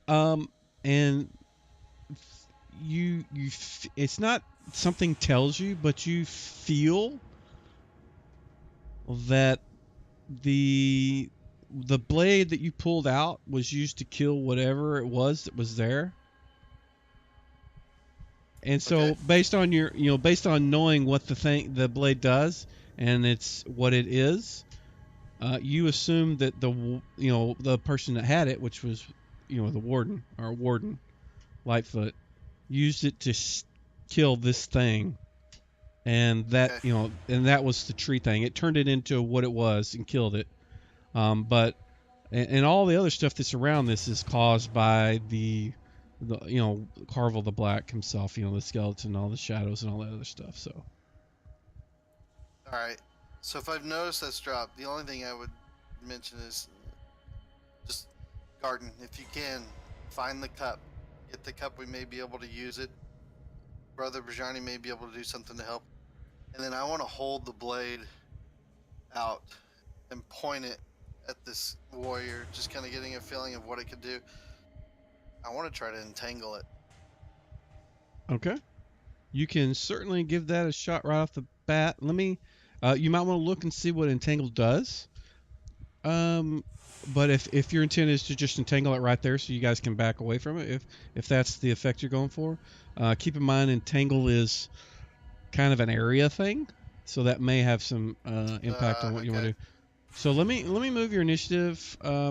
and it's not something tells you, but you feel that the blade that you pulled out was used to kill whatever it was that was there. And so Okay. based on knowing what the blade does, and it's what it is, you assume that the person that had it, which was the warden Lightfoot, used it to kill this thing, and that Okay. and that was the tree thing. It turned it into what it was and killed it. But all the other stuff that's around this is caused by the Carvel the Black himself, the skeleton, all the shadows, and all that other stuff. So All right. So if I've noticed that's dropped, the only thing I would mention is just garden. If you can, find the cup. Get the cup. We may be able to use it. Brother Bajani may be able to do something to help. And then I want to hold the blade out and point it at this warrior, just kind of getting a feeling of what it could do. I want to try to entangle it. okay, you can certainly give that a shot right off the bat. Let me. You might want to look and see what entangle does. But if your intent is to just entangle it right there, so you guys can back away from it, if that's the effect you're going for, keep in mind entangle is kind of an area thing, so that may have some impact on what you want to Okay. do. So let me move your initiative. We'll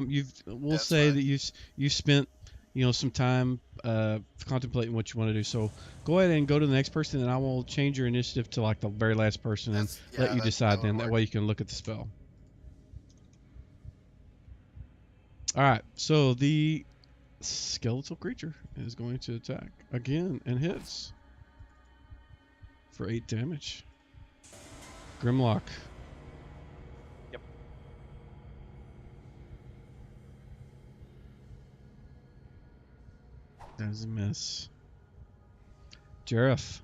That's say fine. that you spent some time contemplating what you want to do. So go ahead and go to the next person, and I will change your initiative to like the very last person and let you decide then. That way you can look at the spell. All right. So the skeletal creature is going to attack again and hits for 8 damage. Grimlock. Yep. That is a miss. Jareth.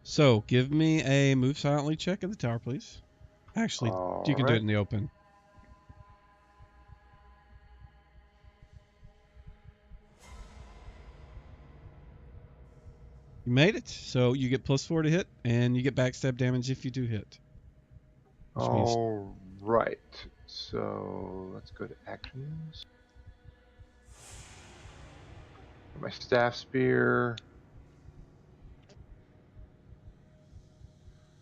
So give me a move silently check at the tower, please. Actually, you can do it in the open. You made it. So you get +4 to hit, and you get backstab damage if you do hit. All right. So let's go to actions. My staff spear.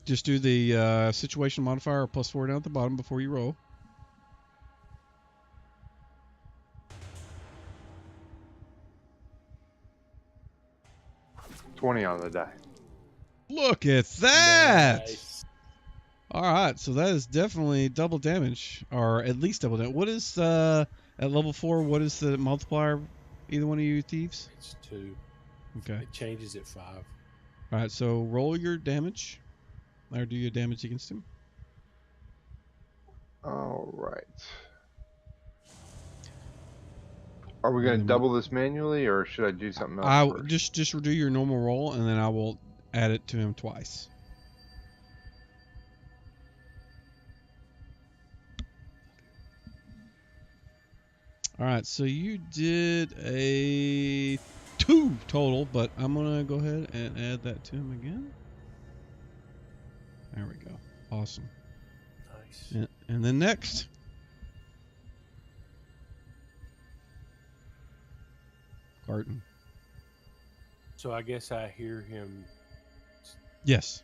Just do the situation modifier +4 down at the bottom before you roll. $20 on the die. Look at that! Nice. All right, so that is definitely double damage, or at least double damage. What is at level 4? What is the multiplier? Either one of you thieves? It's 2. Okay. It changes at 5. All right, so roll your damage, or do your damage against him. All right. Are we going to double this manually, or should I do something else first? Just do your normal roll, and then I will add it to him twice. All right, so you did a 2 total, but I'm gonna go ahead and add that to him again. There we go. Awesome. Nice. And then next. Barton. So I guess I hear him. Yes.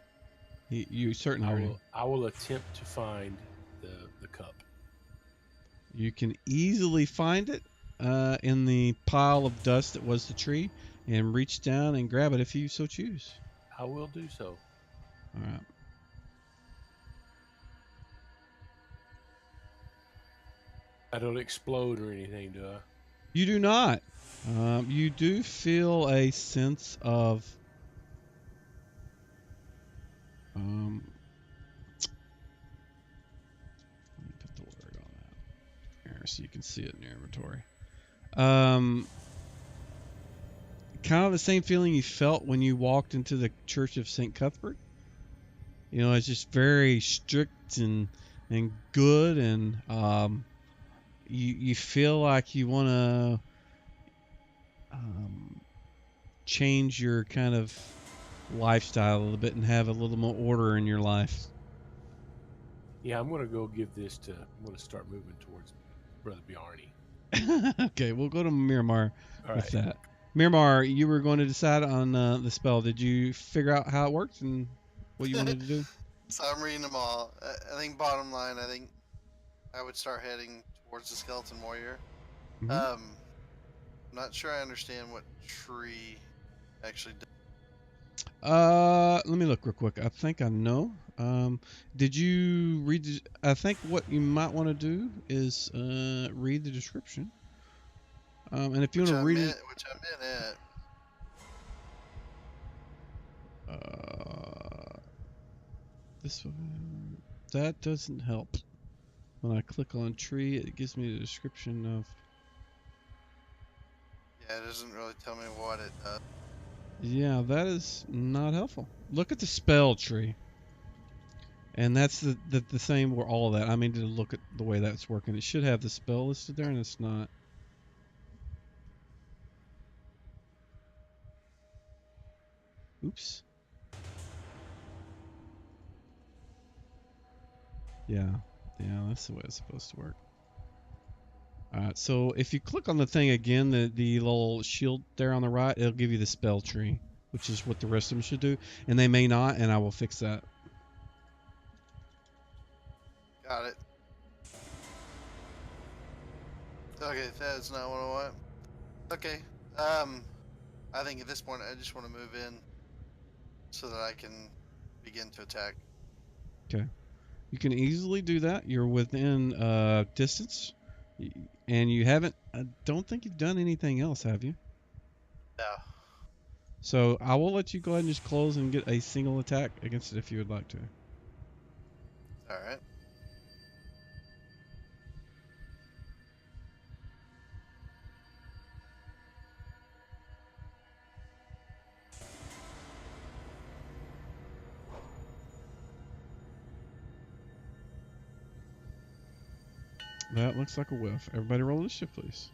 You certainly heard him. I will attempt to find the cup. You can easily find it in the pile of dust that was the tree and reach down and grab it if you so choose. I will do so. All right. I don't explode or anything, do I? You do not. You do feel a sense of let me put the word on that here so you can see it in your inventory. Kind of the same feeling you felt when you walked into the Church of St. Cuthbert. You know, it's just very strict and good, and you feel like you want to change your kind of lifestyle a little bit and have a little more order in your life. Yeah, I'm gonna go give this to. I'm gonna start moving towards Brother Bjarni. Okay, we'll go to Miramar All with right. that. Miramar, you were going to decide on the spell. Did you figure out how it worked and what you wanted to do? So I'm reading them all. I think bottom line, I think I would start heading towards the skeleton warrior. Mhm. I'm not sure I understand what tree actually does. Let me look real quick. I think I know. Did you read? I think what you might want to do is read the description. And if you want to read it, Which I'm in at. This one, that doesn't help. When I click on tree, it gives me the description of. Yeah, it doesn't really tell me what it does. Yeah, that is not helpful. Look at the spell tree. And that's the same where all of that. I mean, to look at the way that's working. It should have the spell listed there, and it's not. Oops. Yeah, that's the way it's supposed to work. Alright, so if you click on the thing again, the little shield there on the right, it'll give you the spell tree, which is what the rest of them should do. And they may not, and I will fix that. Got it. Okay, that's not what I want. Okay. I think at this point I just want to move in so that I can begin to attack. Okay. You can easily do that. You're within distance, and you haven't. I don't think you've done anything else, have you? No. So I will let you go ahead and just close and get a single attack against it if you would like to. All right. That looks like a whiff. Everybody roll initiative, please.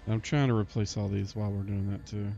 I'm trying to replace all these while we're doing that too.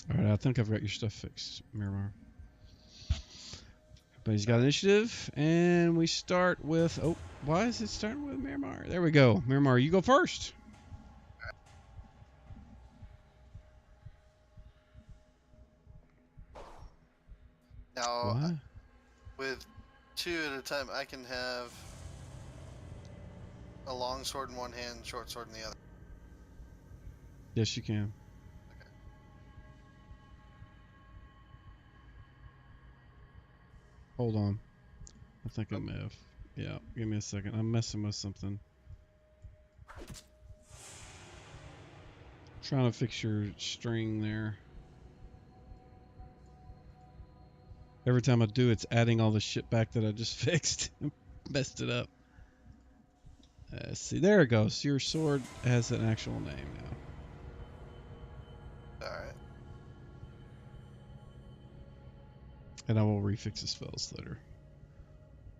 All right, I think I've got your stuff fixed, Miramar. Everybody's got initiative, and we start with. Oh, why is it starting with Miramar? There we go. Miramar, you go first. Now, Why? with 2 at a time, I can have a long sword in one hand, short sword in the other. Yes, you can. Hold on. I think I may have. Yeah, give me a second. I'm messing with something. Trying to fix your string there. Every time I do, it's adding all the shit back that I just fixed. Messed it up. Let's see. There it goes. Your sword has an actual name now. All right. And I will refix the spells later.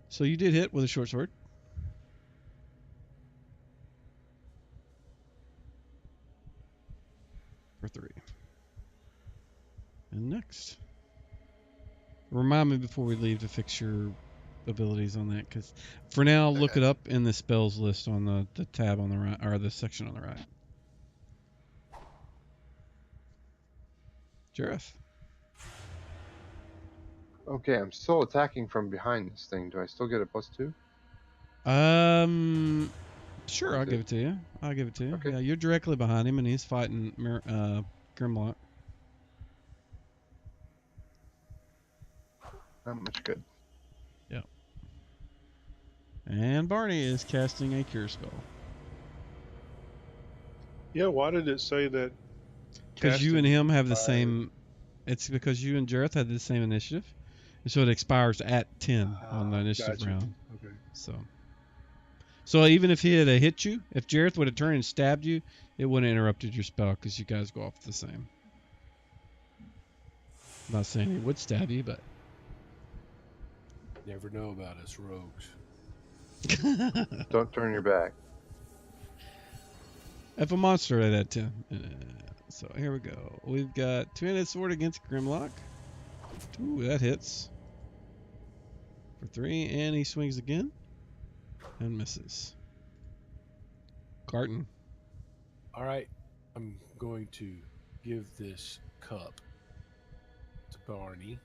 So you did hit with a short sword. For 3. And next. Remind me before we leave to fix your abilities on that, because for now, look Okay. it up in the spells list on the tab on the right, or the section on the right. Jareth. Okay, I'm still attacking from behind this thing. Do I still get a +2? Sure, Or I'll is give it to you. I'll give it to you. Okay. Yeah, you're directly behind him, and he's fighting Grimlock. Not much good. Yep. And Barney is casting a cure spell. Yeah, why did it say that? Because you and casting him have the expired? same. It's because you and Jareth had the same initiative, and so it expires at 10 on the initiative Gotcha. round. Okay. So even if he had hit you, if Jareth would have turned and stabbed you, it wouldn't have interrupted your spell because you guys go off the same. I'm not saying he would stab you, but. Never know about us rogues. Don't turn your back. If a monster at that 10. So here we go. We've got two-handed sword against Grimlock. Ooh, that hits. For 3, and he swings again. And misses. Carton. All right, I'm going to give this cup to Barney.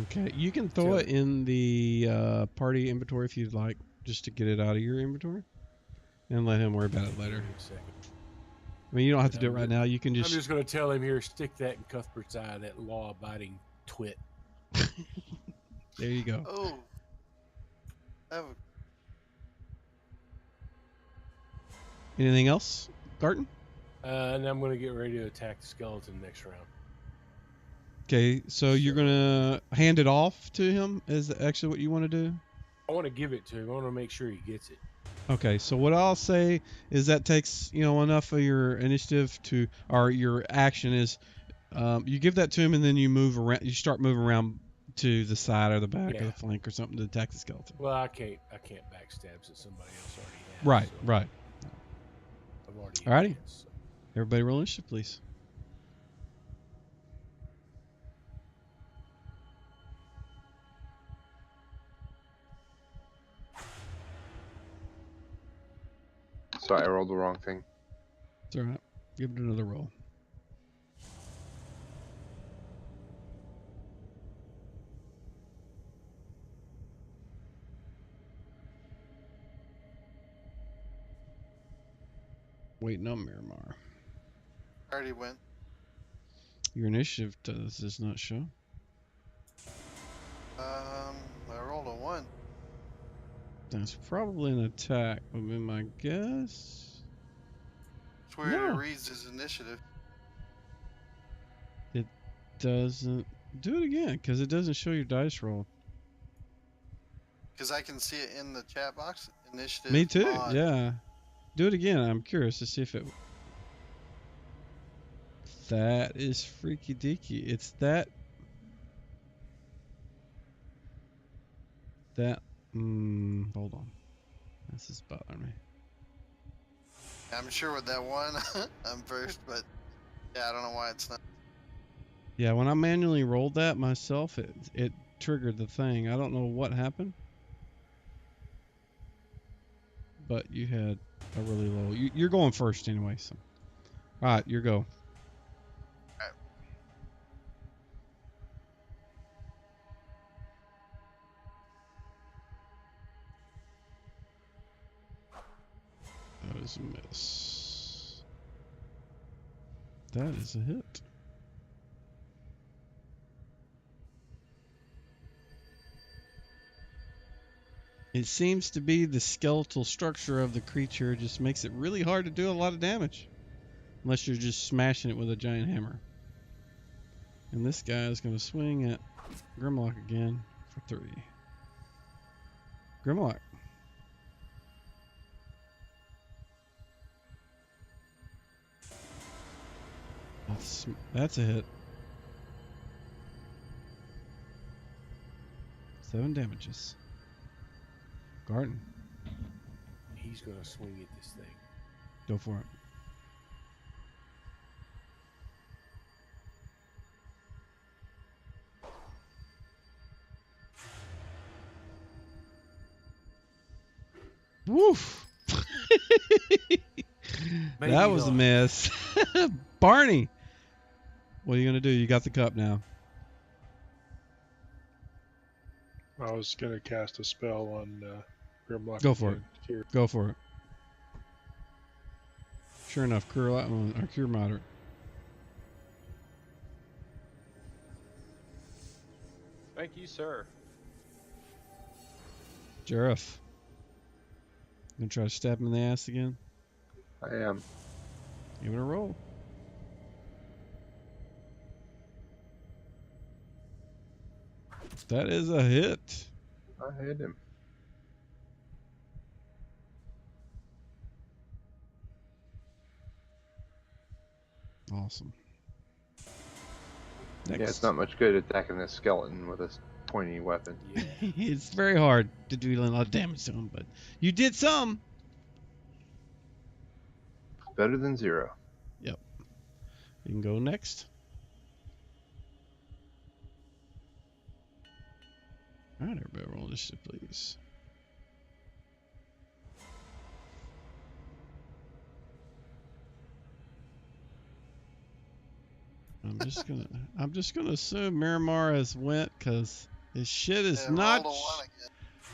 Okay, you can throw it in the party inventory if you'd like, just to get it out of your inventory. And let him worry about it later. Wait a second. I mean, you don't have to do it right now. You can I'm just... just going to tell him here, stick that in Cuthbert's eye, that law-abiding twit. There you go. Oh. Anything else, Garten? And I'm going to get ready to attack the skeleton next round. Okay, so you're gonna hand it off to him? Is that actually what you want to do? I want to give it to him. I want to make sure he gets it. Okay, so what I'll say is that takes enough of your initiative to, or your action is, you give that to him and then you move around. You start moving around to the side or the back or Yeah. the flank or something to attack the skeleton. Well, I can't backstab since somebody else already has. Right, so right. I've already. Alrighty. advanced, so. Everybody roll initiative, please. Sorry, I rolled the wrong thing. It's all right. Give it another roll. Waiting on Miramar. I already went. Your initiative does not show. I rolled a 1. That's probably an attack, would be my guess. It's weird. No. It reads his initiative. It doesn't. Do it again, because it doesn't show your dice roll. Because I can see it in the chat box. Initiative. Me too, mod. yeah. Do it again. I'm curious to see if it... That is freaky deaky. It's that... hold on. This is bothering me. I'm sure with that one, I'm first, but yeah, I don't know why it's not. Yeah, when I manually rolled that myself, it triggered the thing. I don't know what happened. But you had a really low... You're going first anyway, so... Alright, your go. That is a miss. That is a hit. It seems to be the skeletal structure of the creature just makes it really hard to do a lot of damage. Unless you're just smashing it with a giant hammer. And this guy is going to swing at Grimlock again for 3. Grimlock. That's a hit. 7 damages. Garden. He's gonna swing at this thing. Go for it. Woof. That was a miss. Barney, what are you going to do? You got the cup now. I was gonna cast a spell on Grimlock. Go for it. Here. Go for it. Sure enough, cure moderate. Thank you, sir. Jareth. Gonna try to stab him in the ass again? I am. Give it a roll. That is a hit. I hit him. Awesome. Next. Yeah, it's not much good attacking this skeleton with a pointy weapon. Yeah. It's very hard to do a lot of damage to him, but you did some. Better than 0. Yep. You can go next. All right, everybody roll initiative, please. I'm just gonna assume Miramar has went because his shit is not. Rolled a 1 again.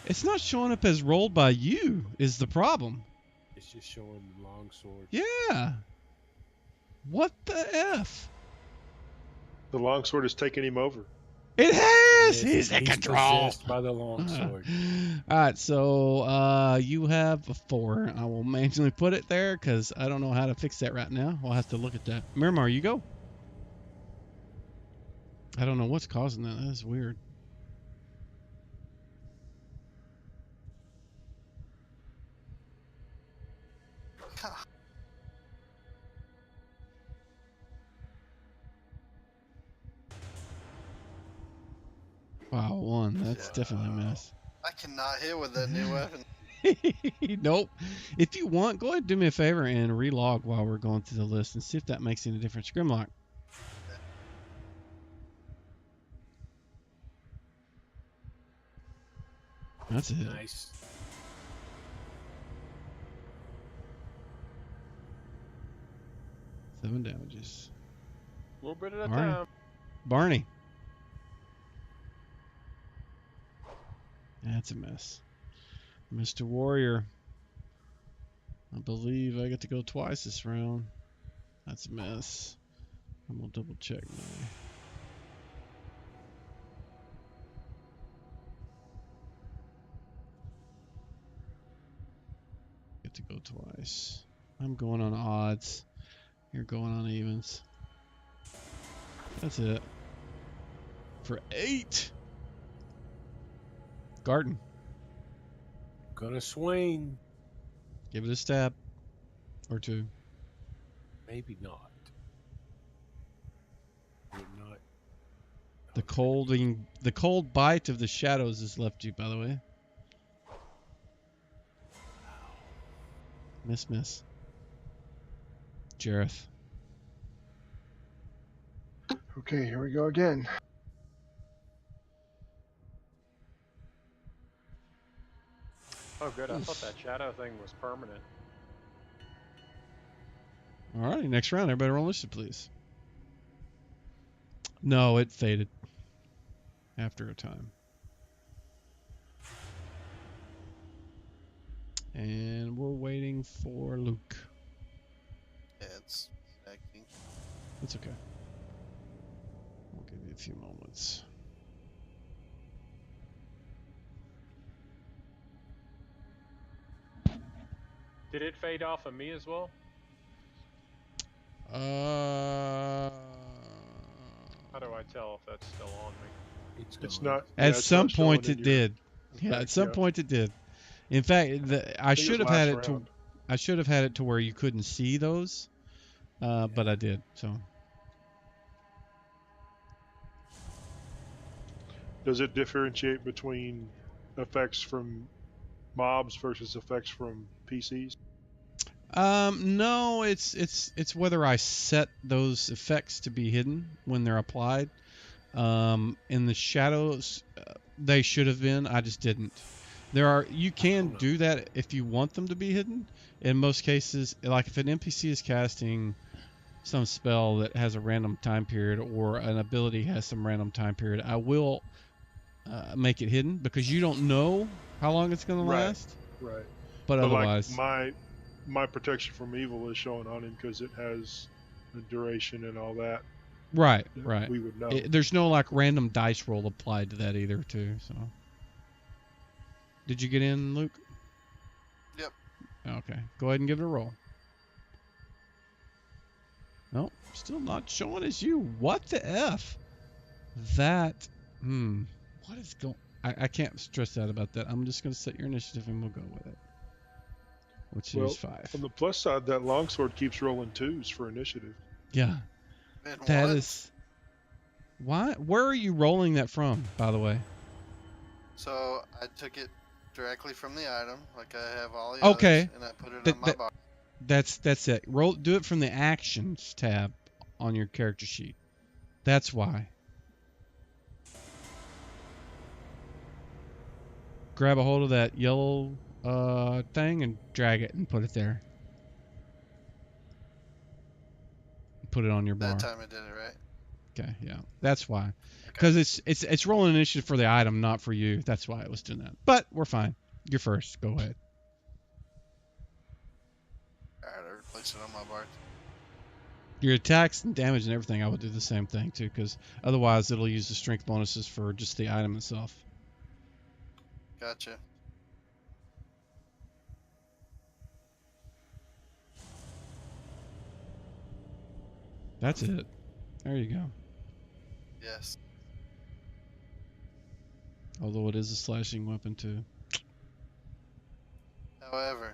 It's not showing up as rolled by you. Is the problem? It's just showing the long sword. Yeah. What the f? The longsword has taken him over. It has. Yes, He's in control. Possessed by the long sword. All right, so you have a 4. I will manually put it there because I don't know how to fix that right now. We'll have to look at that. Miramar, you go. I don't know what's causing that. That is weird. Wow, 1. That's definitely a miss. I cannot hit with that new weapon. Nope. If you want, go ahead and do me a favor and relog while we're going through the list and see if that makes any difference. Grimlock. That's a hit. Nice. Seven damages. A little bit at a All right. time. Barney. That's a miss. Mr. Warrior. I believe I get to go twice this round. That's a miss. I'm gonna double check my. Get to go twice. I'm going on odds. You're going on evens. That's it. For 8. Garden. Gonna swing. Give it a stab. Or 2. Maybe not. Would not. The cold bite of the shadows has left you, by the way. Miss. Jareth. Okay, here we go again. Oh, good. I thought that shadow thing was permanent. Alrighty, next round. Everybody roll initiative, please. No, it faded. After a time. And we're waiting for Luke. Yeah, it's acting. It's okay. We'll give you a few moments. Did it fade off of me as well? How do I tell if that's still on me? It's gone. not. At it's some not showing point in it your did. Yeah, effect, at some yeah. point it did. In fact, I think it should was have had last it to. round. I should have had it to where you couldn't see those, but I did. So Does it differentiate between effects from mobs versus effects from PCs? no, it's whether I set those effects to be hidden when they're applied. In the shadows, they should have been. I just didn't. You can do that if you want them to be hidden. In most cases, like if an NPC is casting some spell that has a random time period or an ability has some random time period, I will make it hidden because you don't know how long it's going to Right. last. Right. But otherwise, like my protection from evil is showing on him because it has a duration and all that. right. We would know. There's no like random dice roll applied to that either, too. So, did you get in, Luke? Yep. Okay, go ahead and give it a roll. Nope, still not showing as you. What the F? That, what is going... I can't stress out about that. I'm just going to set your initiative and we'll go with it. Which is 5. On the plus side, that longsword keeps rolling 2s for initiative. Yeah, And that what? is... Why? Where are you rolling that from, by the way? So I took it directly from the item, like I have all the Okay. others, and I put it on my bar. That's it. Do it from the actions tab on your character sheet. That's why. Grab a hold of that yellow thing and drag it and put it there. Put it on your bar. That time I did it right. Okay, yeah, that's why. Because it's rolling initiative for the item, not for you. That's why it was doing that. But we're fine. You're first. Go ahead. Alright, I replaced it on my bar. Your attacks and damage and everything, I would do the same thing too, because otherwise it'll use the strength bonuses for just the item itself. Gotcha. That's it. There you go. Yes. Although it is a slashing weapon too. However,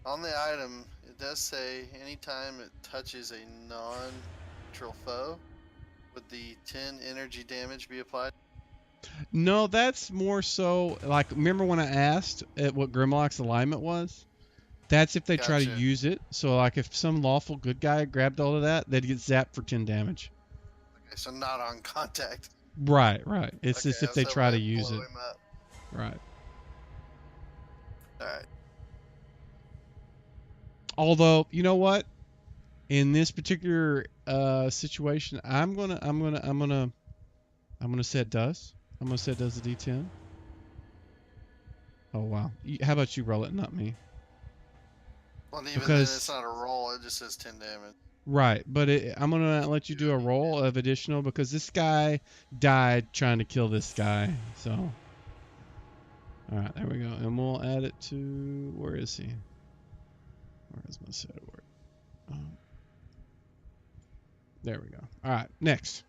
on the item, it does say anytime it touches a non-neutral foe, would the 10 energy damage be applied? No, that's more so like, remember when I asked what Grimlock's alignment was? That's if they try to Gotcha. use it. So like if some lawful good guy grabbed all of that, they'd get zapped for 10 damage. Okay, so not on contact. Right. It's Okay, just I if was they hoping try to it'd use blow it. him up. Right. All right. Although, you know what? In this particular situation, I'm gonna say it does. I'm gonna say it does the D10. Oh wow. How about you roll it, not me? Well, even then, Because it's not a roll. It just says 10 damage. right, but I'm gonna let you do a roll of additional because this guy died trying to kill this guy. So, all right, there we go, and we'll add it to where is he? Where is my set work? There we go. All right, next.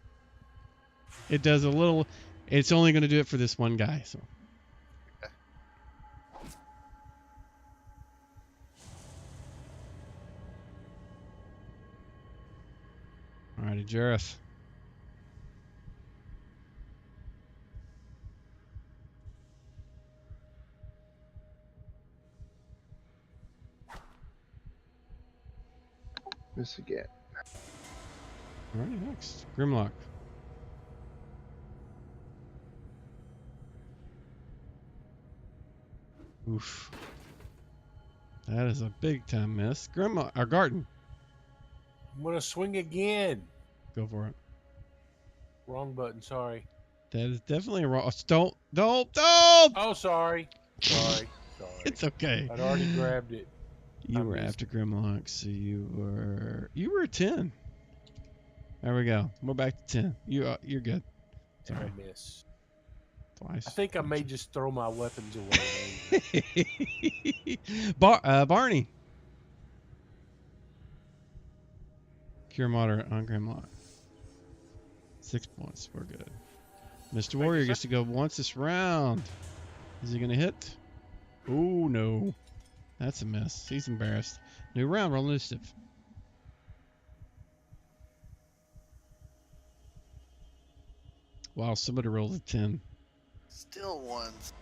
It does a little. It's only gonna do it for this one guy. So. Okay. Alrighty, Jareth. Miss again. Alrighty, next. Grimlock. Oof. That is a big time miss. Grimlock, or Garden. I'm gonna swing again. Go for it. Wrong button. Sorry. That is definitely a wrong. Don't. Oh, sorry. Sorry. It's okay. I'd already grabbed it. You were after Grimlock, so you were a 10. There we go. We're back to 10. You're good. And Sorry. I miss. Twice. I think I may just throw my weapons away. Barney. Cure moderate on Grimlock. 6 points. We're good. Mr. Warrior gets to go once this round. Is he going to hit? Oh, no. That's a miss. He's embarrassed. New round. Roll initiative. Wow, somebody rolled a 10. Still ones.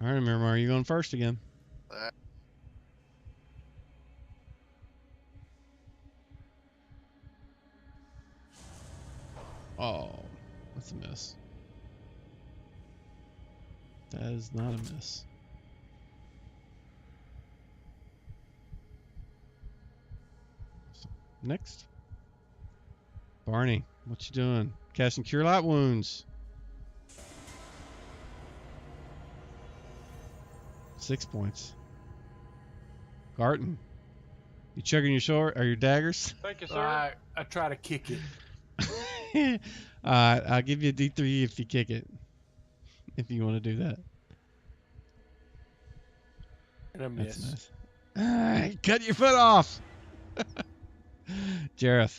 All right, remember, are you going first again? Oh, that's a miss. That is not a miss. Next. Barney, what you doing? Casting Cure Light Wounds. 6 points. Garten, you chugging your sword or your daggers? Thank you, sir. I try to kick it. I'll give you a D3 if you kick it. If you want to do that. And I miss. That's nice. Cut your foot off. Jareth.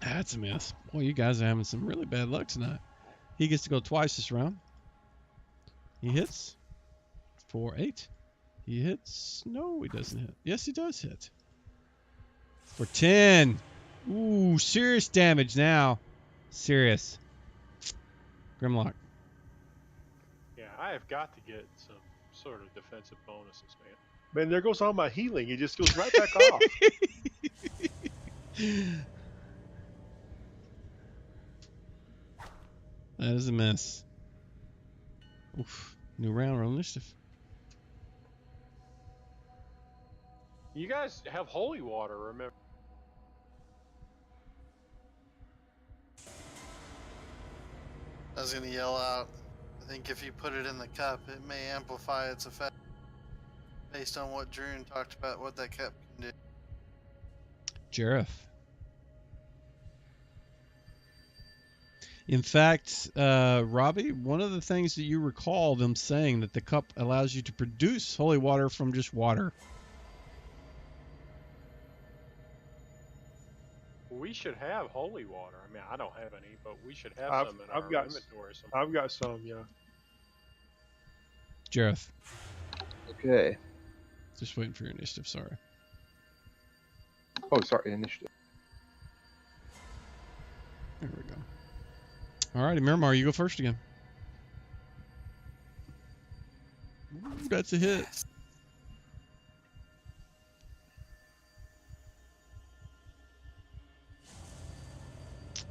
That's a miss. Boy, you guys are having some really bad luck tonight. He gets to go twice this round. He hits for 8. He hits. No, he doesn't hit. Yes, he does hit. For 10. Ooh, serious damage now. Serious. Grimlock. Yeah, I have got to get some sort of defensive bonuses, man. Man, there goes all my healing. It just goes right back off. That is a mess. Oof. New round, roll initiative. You guys have holy water, remember? I was gonna yell out. I think if you put it in the cup, it may amplify its effect. Based on what Drew talked about, what that cup can do. Jareth. In fact, Robbie, one of the things that you recall them saying that the cup allows you to produce holy water from just water. We should have holy water. I mean, I don't have any, but we should have I've- some in I've our got inventory. I've got some, yeah. Jareth, Okay. just waiting for your initiative. Sorry. Oh, sorry, initiative. There we go. All righty, Miramar, you go first again. Ooh, that's a hit. Yes.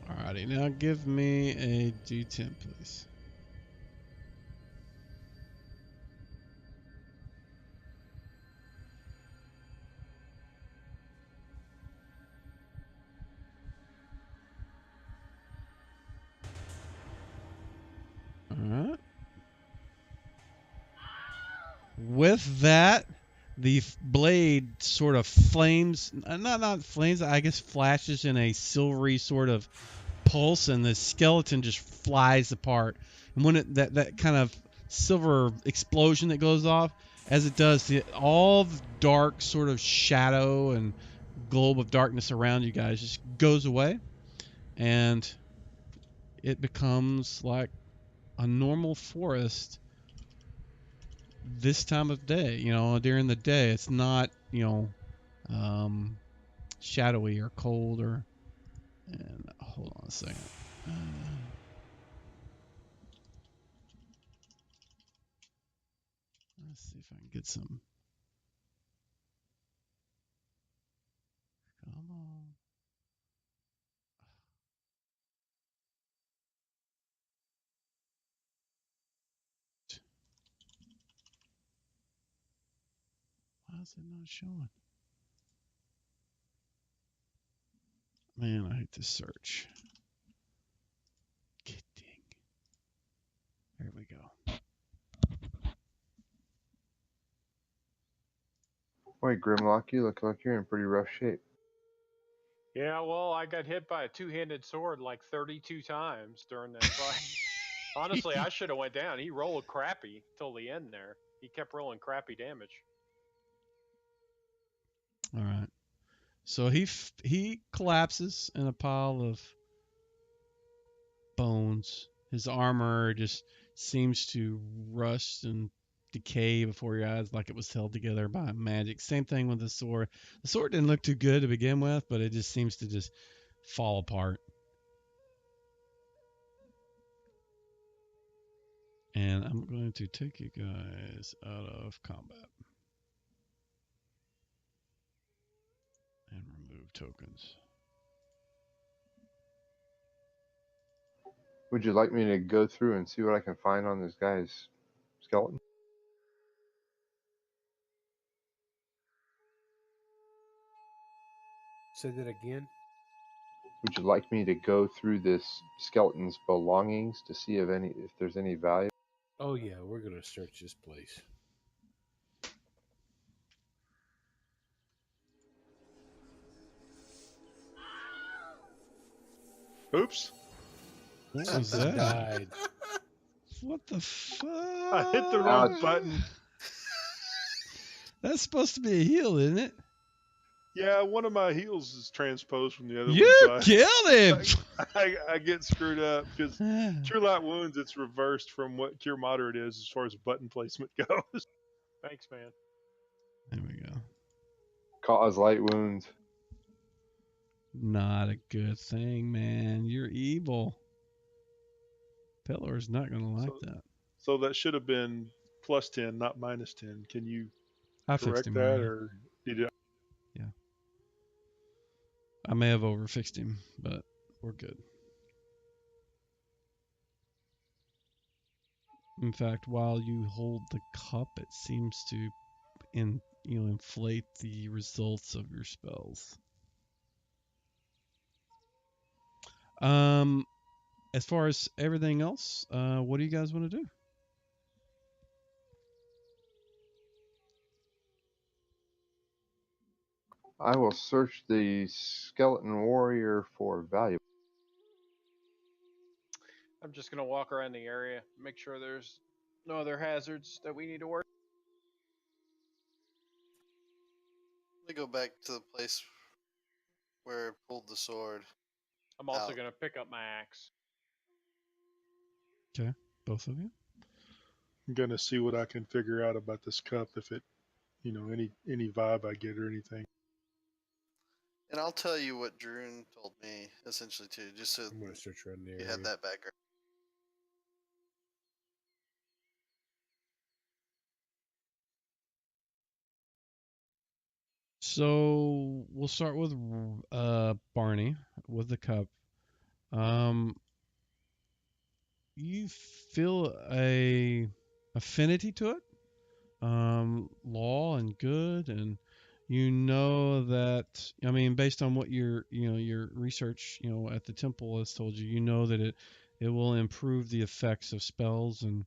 Alrighty, now give me a D10, please. Alright. With that, the blade sort of flames, not flames, I guess flashes in a silvery sort of pulse, and the skeleton just flies apart. And when that kind of silver explosion that goes off, as it does, all the dark sort of shadow and globe of darkness around you guys just goes away, and it becomes like a normal forest this time of day. During the day, it's not shadowy or cold or. And hold on a second. Let's see if I can get some. Come on. Why is it not showing? Man, I hate this search. Dang. There we go. Boy, Grimlock, you look like you're in pretty rough shape. Yeah, well, I got hit by a two-handed sword like 32 times during that fight. Honestly, I should have went down. He rolled crappy till the end there. He kept rolling crappy damage. All right. So he collapses in a pile of bones. His armor just seems to rust and decay before your eyes like it was held together by magic. Same thing with the sword. The sword didn't look too good to begin with, but it just seems to just fall apart. And I'm going to take you guys out of combat and remove tokens. Would you like me to go through and see what I can find on this guy's skeleton? Say that again. Would you like me to go through this skeleton's belongings to see if there's any value? Oh yeah, we're gonna search this place. Oops. What was Something that? died. What the fuck? I hit the wrong button. That's supposed to be a heal, isn't it? Yeah, one of my heals is transposed from the other You one, so killed him! I get screwed up because True Light Wounds, it's reversed from what Cure Moderate is as far as button placement goes. Thanks, man. There we go. Cause light wounds. Not a good thing, man. You're evil. Pelor's not going to like that. So that should have been plus 10, not minus 10. Can you I fixed correct him that, already. or did you? Yeah. I may have overfixed him, but we're good. In fact, while you hold the cup, it seems to inflate the results of your spells. As far as everything else, what do you guys want to do? I will search the skeleton warrior for value. I'm just gonna walk around the area, make sure there's no other hazards that we need to worry. Let me go back to the place where it pulled the sword. I'm also Out. gonna pick up my axe. Okay, both of you. I'm gonna see what I can figure out about this cup, if it, any vibe I get or anything. And I'll tell you what Droon told me, essentially, too, just so I'm gonna search around the you area. had that background. So we'll start with Barney with the cup. You feel a affinity to it, law and good, and you know that. I mean, based on what your research at the temple has told you, you know that it will improve the effects of spells, and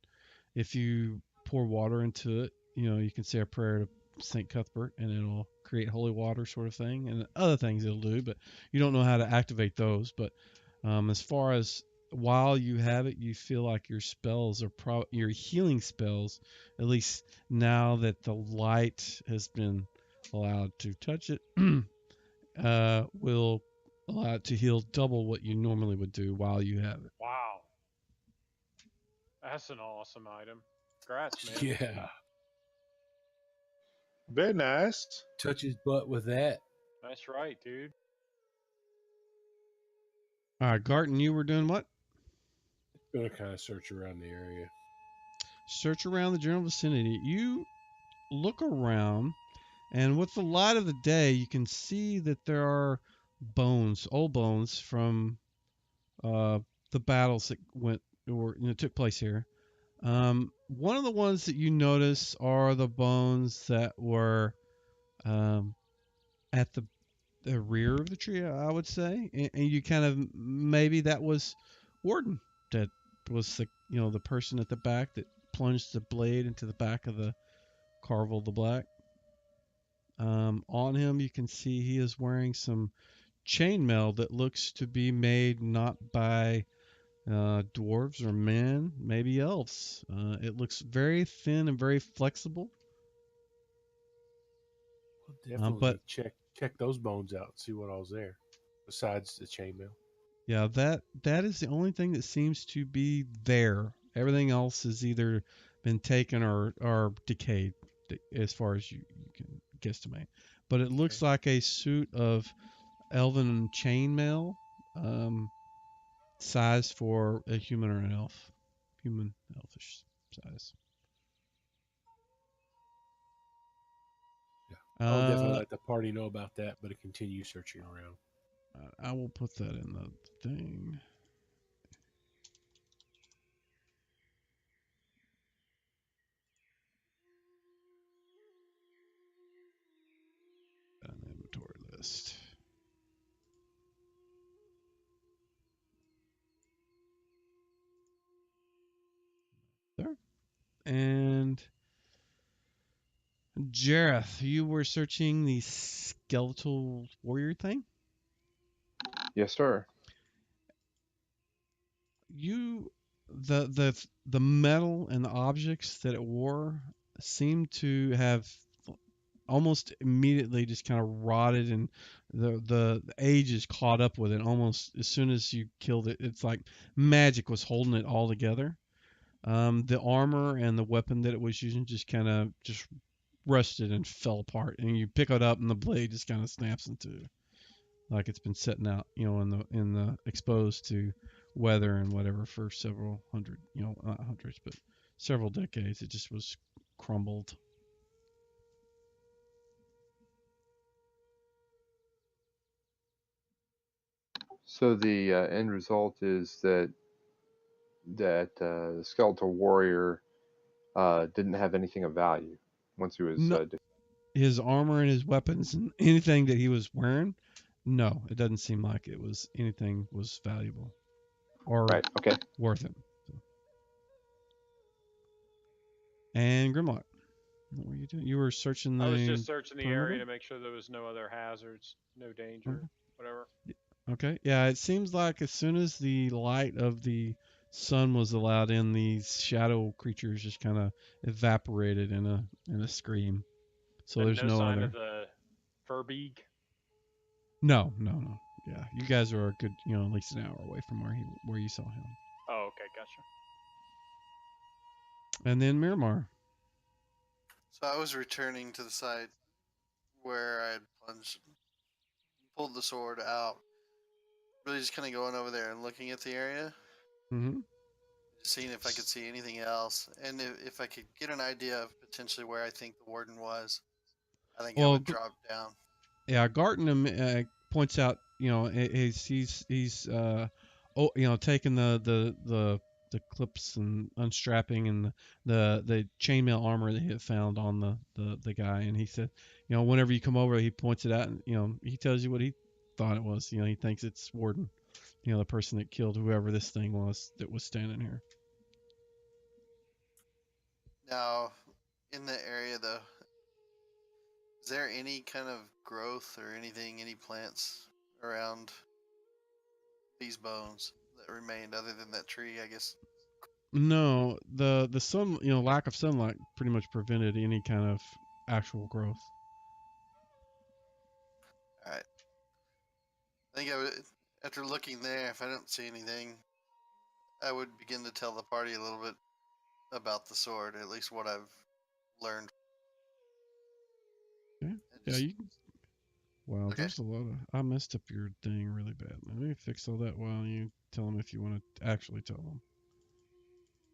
if you pour water into it, you can say a prayer to Saint Cuthbert, and it'll create holy water, sort of thing, and other things it'll do. But you don't know how to activate those. But as far as while you have it, you feel like your spells are your healing spells, at least now that the light has been allowed to touch it, will allow it to heal double what you normally would do while you have it. Wow, that's an awesome item. Congrats, man. Yeah. Very nice. Touch his butt with that. That's right, dude. All right, Garton, you were doing what? Gonna kind of search around the area. Search around the general vicinity. You look around, and with the light of the day, you can see that there are bones, old bones from the battles that took place here. One of the ones that you notice are the bones that were at the rear of the tree, I would say, and you kind of maybe that was Warden, that was the person at the back that plunged the blade into the back of the Carvel the Black. On him, you can see he is wearing some chainmail that looks to be made not by dwarves or men, maybe elves. It looks very thin and very flexible. We'll definitely But check those bones out and see what all's there, besides the chainmail. yeah, that is the only thing that seems to be there. Everything else has either been taken or decayed, as far as you can guesstimate. But it looks like a suit of elven chainmail, size for a human or an elf, human elfish size. Yeah. I'll definitely Uh, let the party know about that, but continue searching around. I will put that in the thing. An inventory list. There. And Jareth, you were searching the skeletal warrior thing? Yes, sir. The metal and the objects that it wore seemed to have almost immediately just kind of rotted, and the age is caught up with it almost as soon as you killed it. It's like magic was holding it all together. The armor and the weapon that it was using just kind of just rusted and fell apart, and you pick it up and the blade just kind of snaps in two, like it's been sitting out, in the exposed to weather and whatever for several hundred, not hundreds, but several decades. It just was crumbled. So the end result is that the skeletal warrior didn't have anything of value once he was. No, his armor and his weapons and anything that he was wearing, no, it doesn't seem like it was anything was valuable or Right. Okay. worth it. So. And Grimlock, what were you doing? You were searching I was the just searching the area to make sure there was no other hazards, no danger, whatever. Okay. Yeah, it seems like as soon as the light of the sun was allowed in, these shadow creatures just kind of evaporated in a scream. So And there's no no sign other. of the Furbeeg. No, no, no. Yeah, you guys are a good, at least an hour away from where you saw him. Oh, okay, gotcha. And then Miramar. So I was returning to the site where I had plunged, pulled the sword out. Really just kind of going over there and looking at the area, Mm-hmm. seeing if I could see anything else, and if I could get an idea of potentially where I think the warden was. I think I Well, would drop down. yeah, Garten points out, he's taking the clips and unstrapping and the chainmail armor that he had found on the guy, and he said, whenever you come over, he points it out, and he tells you what he thought it was. He thinks it's Warden, the person that killed whoever this thing was that was standing here. Now, in the area though, is there any kind of growth or anything, any plants around these bones that remained other than that tree? I guess. No, the sun, lack of sunlight pretty much prevented any kind of actual growth. All right. I think I would, after looking there, if I don't see anything, I would begin to tell the party a little bit about the sword, at least what I've learned. Yeah, And yeah. just, Wow, okay. there's a lot of. I messed up your thing really bad. Let me fix all that while you tell them if you want to actually tell them.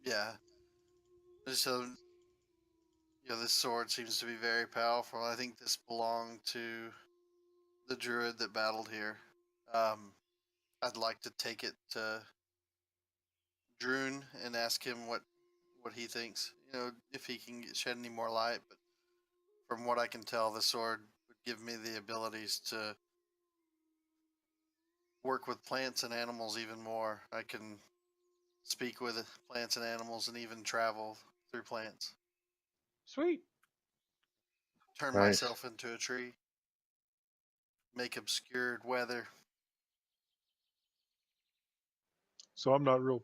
Yeah. So, this sword seems to be very powerful. I think this belonged to the druid that battled here. I'd like to take it to Droon and ask him what he thinks. If he can shed any more light. But from what I can tell, the sword would give me the abilities to work with plants and animals even more. I can speak with plants and animals and even travel through plants. Sweet. Turn Nice. myself into a tree. Make obscured weather. So I'm not real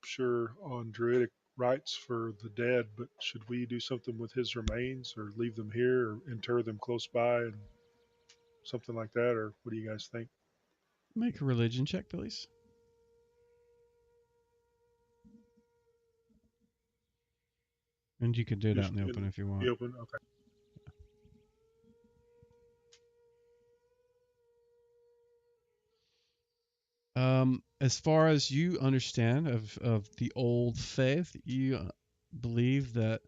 sure on druidic rites for the dead, but should we do something with his remains, or leave them here, or inter them close by, and something like that, or what do you guys think? Make a religion check, please. And you can do it out Just in the open if you want. the open. Okay. As far as you understand of the old faith, you believe that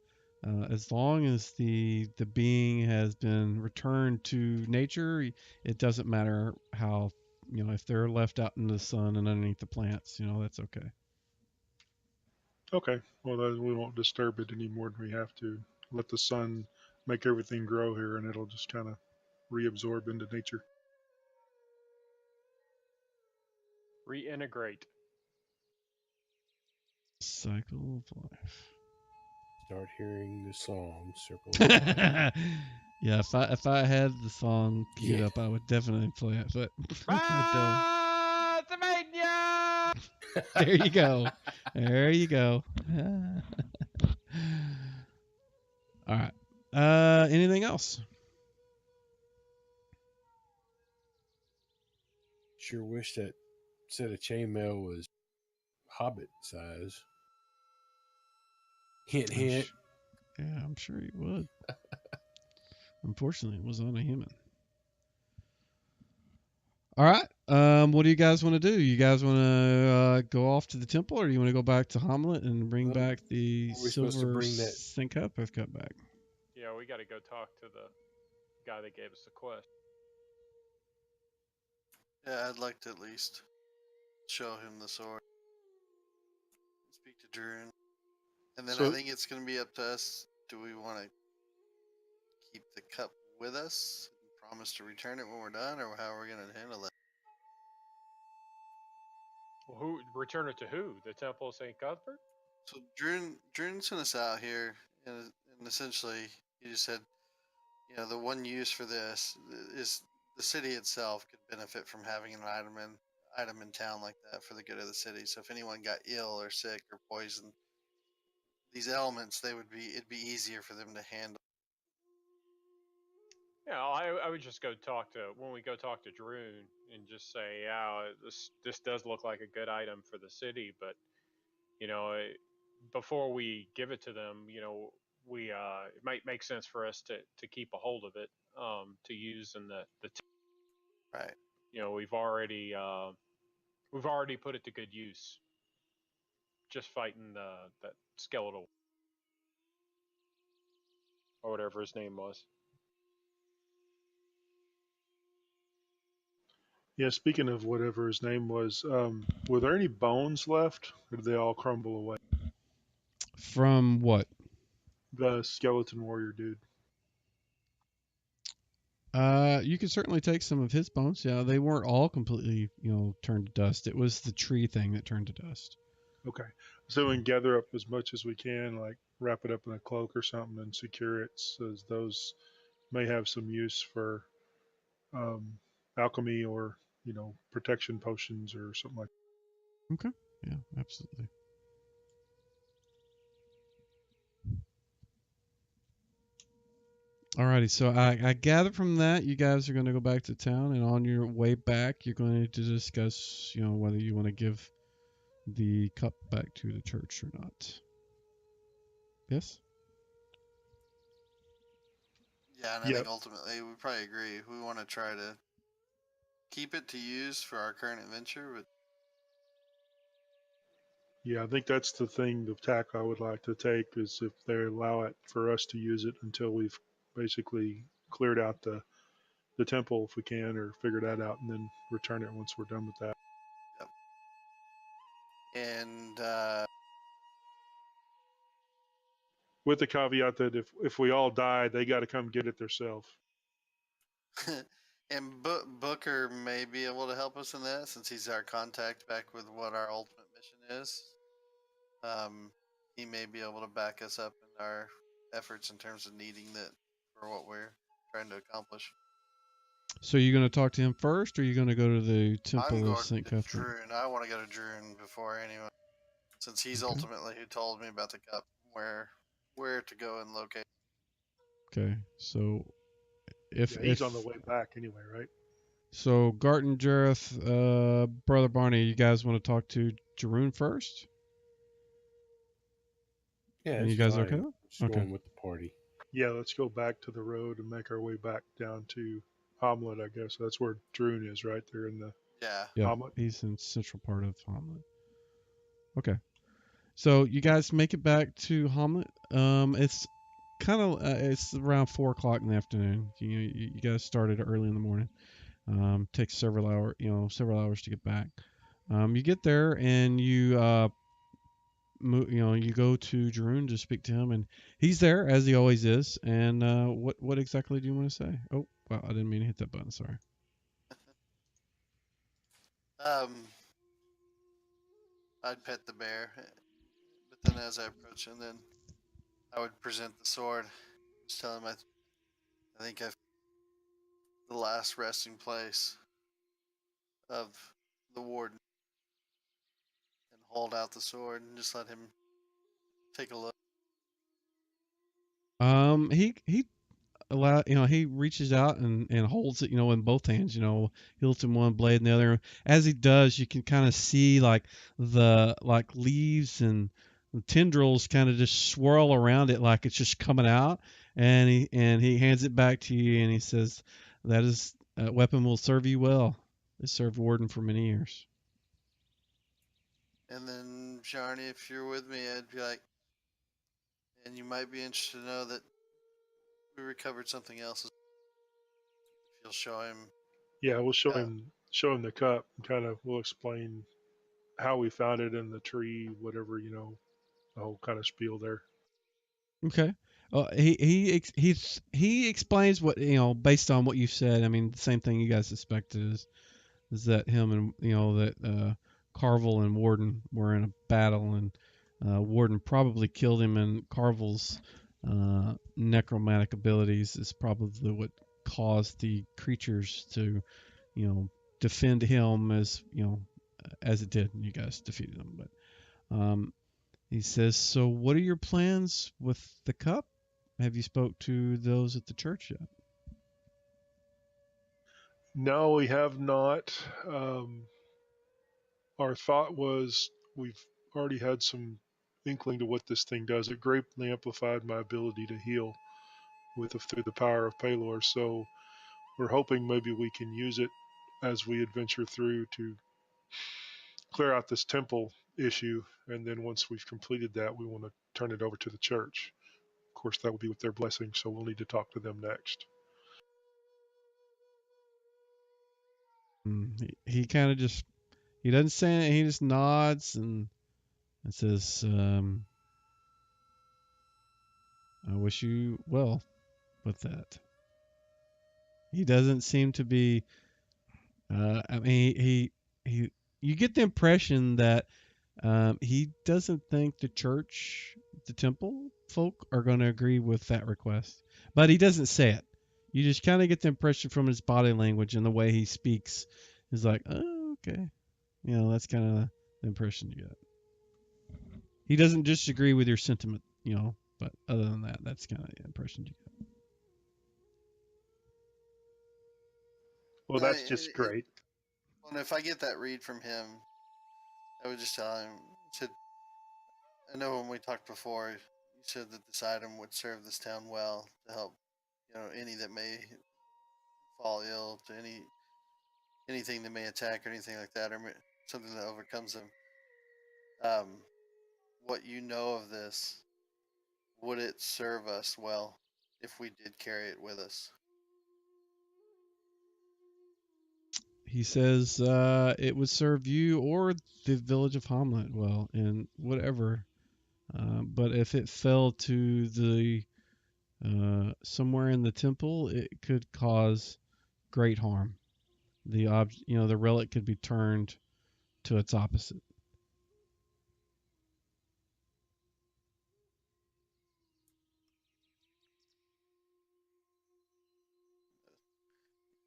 as long as the being has been returned to nature, it doesn't matter how, if they're left out in the sun and underneath the plants, that's okay. Okay. Well, then we won't disturb it any more than we have to. Let the sun make everything grow here, and it'll just kind of reabsorb into nature. Reintegrate. Cycle of life. Start hearing the song Circle of Life. Yeah, if I had the song queued Yeah. up, I would definitely play it, but I don't. There you go. There you go. All right. Anything else? Sure wish that set of chainmail was hobbit size. Hint, hint. Yeah, I'm sure you would. Unfortunately, it was on a human. All right. What do you guys want to do? You guys want to go off to the temple, or do you want to go back to Hamlet and bring Well, back the we're supposed to silver bring that- sync cup? I've got back. Yeah, we got to go talk to the guy that gave us the quest. Yeah, I'd like to at least show him the sword. Speak to Droon. And then I So think it's going to be up to us. Do we want to keep the cup with us and promise to return it when we're done, or how are we going to handle that? Well, who return it to who? The Temple of St. Cuthbert? So Droon sent us out here, and essentially he just said, the one use for this is the city itself could benefit from having an item in town like that for the good of the city. So if anyone got ill or sick or poisoned, these elements it'd be easier for them to handle. Yeah, I would just go talk to when we go talk to Droon and just say, yeah, this does look like a good item for the city, but you know, before we give it to them, we it might make sense for us to keep a hold of it, to use in the Right. we've already put it to good use, just fighting that skeletal or whatever his name was. Yeah, speaking of whatever his name was, were there any bones left, or did they all crumble away? From what? The skeleton warrior dude. You could certainly take some of his bones. Yeah, they weren't all completely, turned to dust. It was the tree thing that turned to dust. Okay, so we can gather up as much as we can, like wrap it up in a cloak or something, and secure it, so those may have some use for um, alchemy or protection potions or something like. Okay. Yeah, absolutely. Alrighty, so I gather from that you guys are going to go back to town, and on your way back, you're going to discuss, whether you want to give the cup back to the church or not. Yes. Yeah, and I Yep. think ultimately we probably agree. We want to try to keep it to use for our current adventure, but Yeah, I think that's the thing, the tack I would like to take is if they allow it for us to use it until we've basically cleared out the temple if we can, or figure that out, and then return it once we're done with that. yep. And With the caveat that if we all die, they got to come get it themselves. and Booker may be able to help us in that since he's our contact back with what our ultimate mission is. He may be able to back us up in our efforts in terms of needing that for what we're trying to accomplish. So you're going to talk to him first, or are you going to go to the I'm Temple of going Saint to Cuthbert? Droon. I want to go to Droon before anyone, since he's Okay. ultimately who told me about the cup, where to go and locate. Okay. So if Yeah, he's on the if way back anyway, right? so, Garton, Jareth, Brother Barney, you guys want to talk to Jeroen first? Yeah, And it's you guys okay fine. with it? Just Okay. going with the party. Yeah, let's go back to the road and make our way back down to Hamlet. I guess that's where Droon is, right there in the Yeah. Yep. Hamlet. He's in central part of Hamlet. Okay. So you guys make it back to Hamlet. It's kind of it's around 4 o'clock in the afternoon. You guys started early in the morning. Takes several hours to get back. You get there and you go to Jeroen to speak to him, and he's there as he always is. And what exactly do you want to say? Oh, wow, I didn't mean to hit that button. Sorry. I'd pet the bear, but then as I approach him, then I would present the sword. Just tell him I think I've the last resting place of the warden, and hold out the sword and just let him take a look. He he reaches out and holds it, in both hands, hilts in one blade and the other. As he does, you can kind of see like the leaves and the tendrils kind of just swirl around it like it's just coming out. And he hands it back to you and he says, that weapon will serve you well. It served Warden for many years. And then, Sharni, if you're with me, I'd be like, and you might be interested to know that we recovered something else. If you'll show him. Yeah, we'll Uh, show him the cup and kind of we'll explain how we found it in the tree, whatever, the whole kind of spiel there. Okay. He explains what, based on what you said. I mean, the same thing you guys suspected is that him and that Carvel and Warden were in a battle, and Warden probably killed him, and Carvel's necromantic abilities is probably what caused the creatures to defend him as it did, and you guys defeated him. But he says, so what are your plans with the cup? Have you spoke to those at the church yet? No, we have not. Our thought was we've already had some inkling to what this thing does. It greatly amplified my ability to heal through the power of Palor. So we're hoping maybe we can use it as we adventure through to clear out this temple issue. And then once we've completed that, we want to turn it over to the church. Of course, that will be with their blessing. So we'll need to talk to them next. He kind of just he doesn't say anything. He just nods and says, "I wish you well with that." He doesn't seem to be. I mean, he. You get the impression that he doesn't think the church, the temple folk, are going to agree with that request, but he doesn't say it. You just kind of get the impression from his body language and the way he speaks. He's like, "Oh, okay." That's kind of the impression you get. He doesn't disagree with your sentiment, but other than that, that's kind of the impression you get. Well, that's just great. Well, if I get that read from him, I would just tell him. I know when we talked before, you said that this item would serve this town well to help, any that may fall ill, to anything that may attack or anything like that, or something that overcomes them. What you know of this, would it serve us well if we did carry it with us? He says it would serve you or the village of Hamlet well, and whatever. But if it fell to the somewhere in the temple, it could cause great harm. The relic could be turned to its opposite.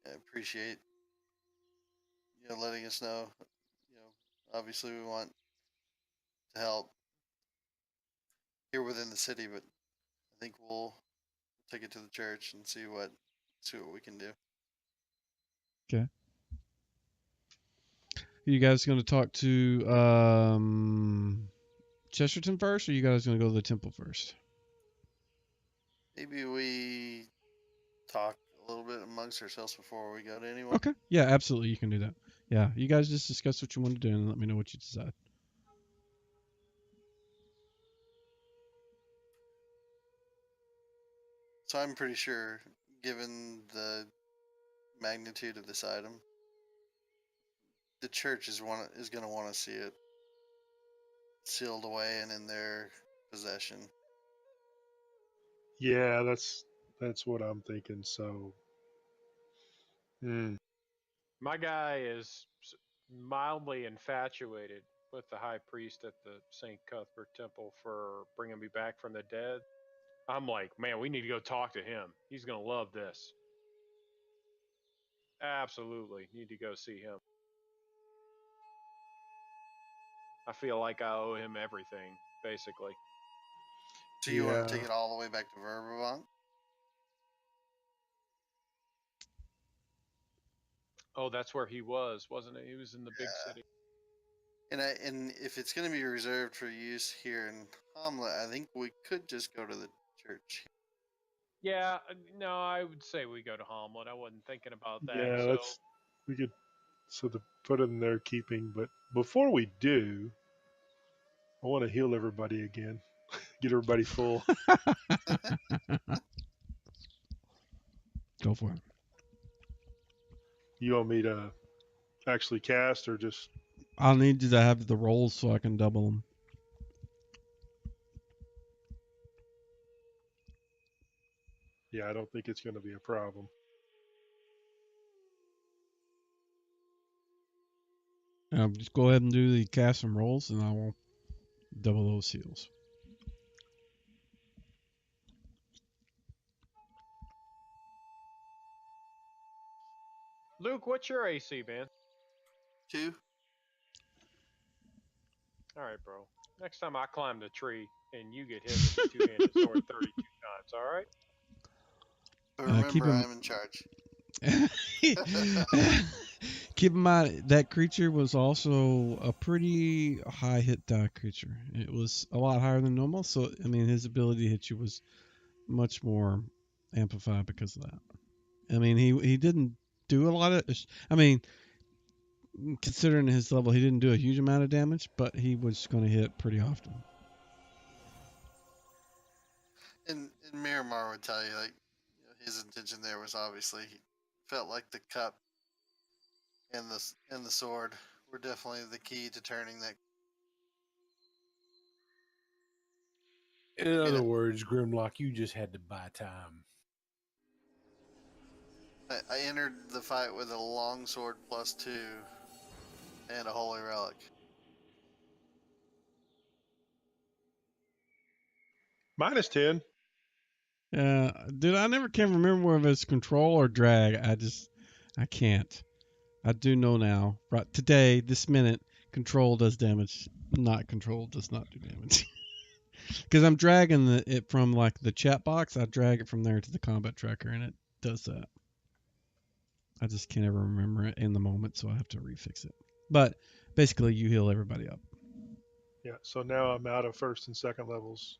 I appreciate letting us know. Obviously we want to help here within the city, but I think we'll take it to the church and see what we can do. Okay. Are you guys going to talk to Chesterton first, or are you guys going to go to the temple first? Maybe we talk a little bit amongst ourselves before we go to anyone. Okay. Yeah, absolutely. You can do that. Yeah, you guys just discuss what you want to do and let me know what you decide. So I'm pretty sure, given the magnitude of this item, the church is going to want to see it sealed away and in their possession. Yeah, that's what I'm thinking. So, My guy is mildly infatuated with the high priest at the St. Cuthbert Temple for bringing me back from the dead. I'm like, man, we need to go talk to him. He's going to love this. Absolutely. Need to go see him. I feel like I owe him everything, basically. So you want to take it all the way back to Verbavant? Oh, that's where he was, wasn't it? He was in the big city. And if it's going to be reserved for use here in Hamlet, I think we could just go to the church. Yeah, no, I would say we go to Hamlet. I wasn't thinking about that. Yeah, we could put it in their keeping. But before we do, I want to heal everybody again, get everybody full. Go for it. You want me to actually cast or just? I'll need you to have the rolls so I can double them. Yeah, I don't think it's going to be a problem. Just go ahead and do the cast and rolls, and I will double those heals. Luke, what's your AC, man? 2. All right, bro. Next time I climb the tree and you get hit with a two-handed sword 32 times, all right? But remember, I'm in charge. Keep in mind that creature was also a pretty high hit die creature. It was a lot higher than normal, so I mean his ability to hit you was much more amplified because of that. I mean he didn't do a lot of. I mean, considering his level, he didn't do a huge amount of damage, but he was going to hit pretty often. And Miramar would tell you, like, his intention there was obviously he felt like the cup and the sword were definitely the key to turning that. In other words, Grimlock, you just had to buy time. I entered the fight with a long sword +2 and a holy relic. -10. Dude, I never can remember whether it's control or drag. I can't. I do know now. Right today, this minute, control does damage. Not control does not do damage. Because I'm dragging it from like the chat box. I drag it from there to the combat tracker, and it does that. I just can't ever remember it in the moment, so I have to refix it. But basically, you heal everybody up. Yeah, so now I'm out of first and second levels.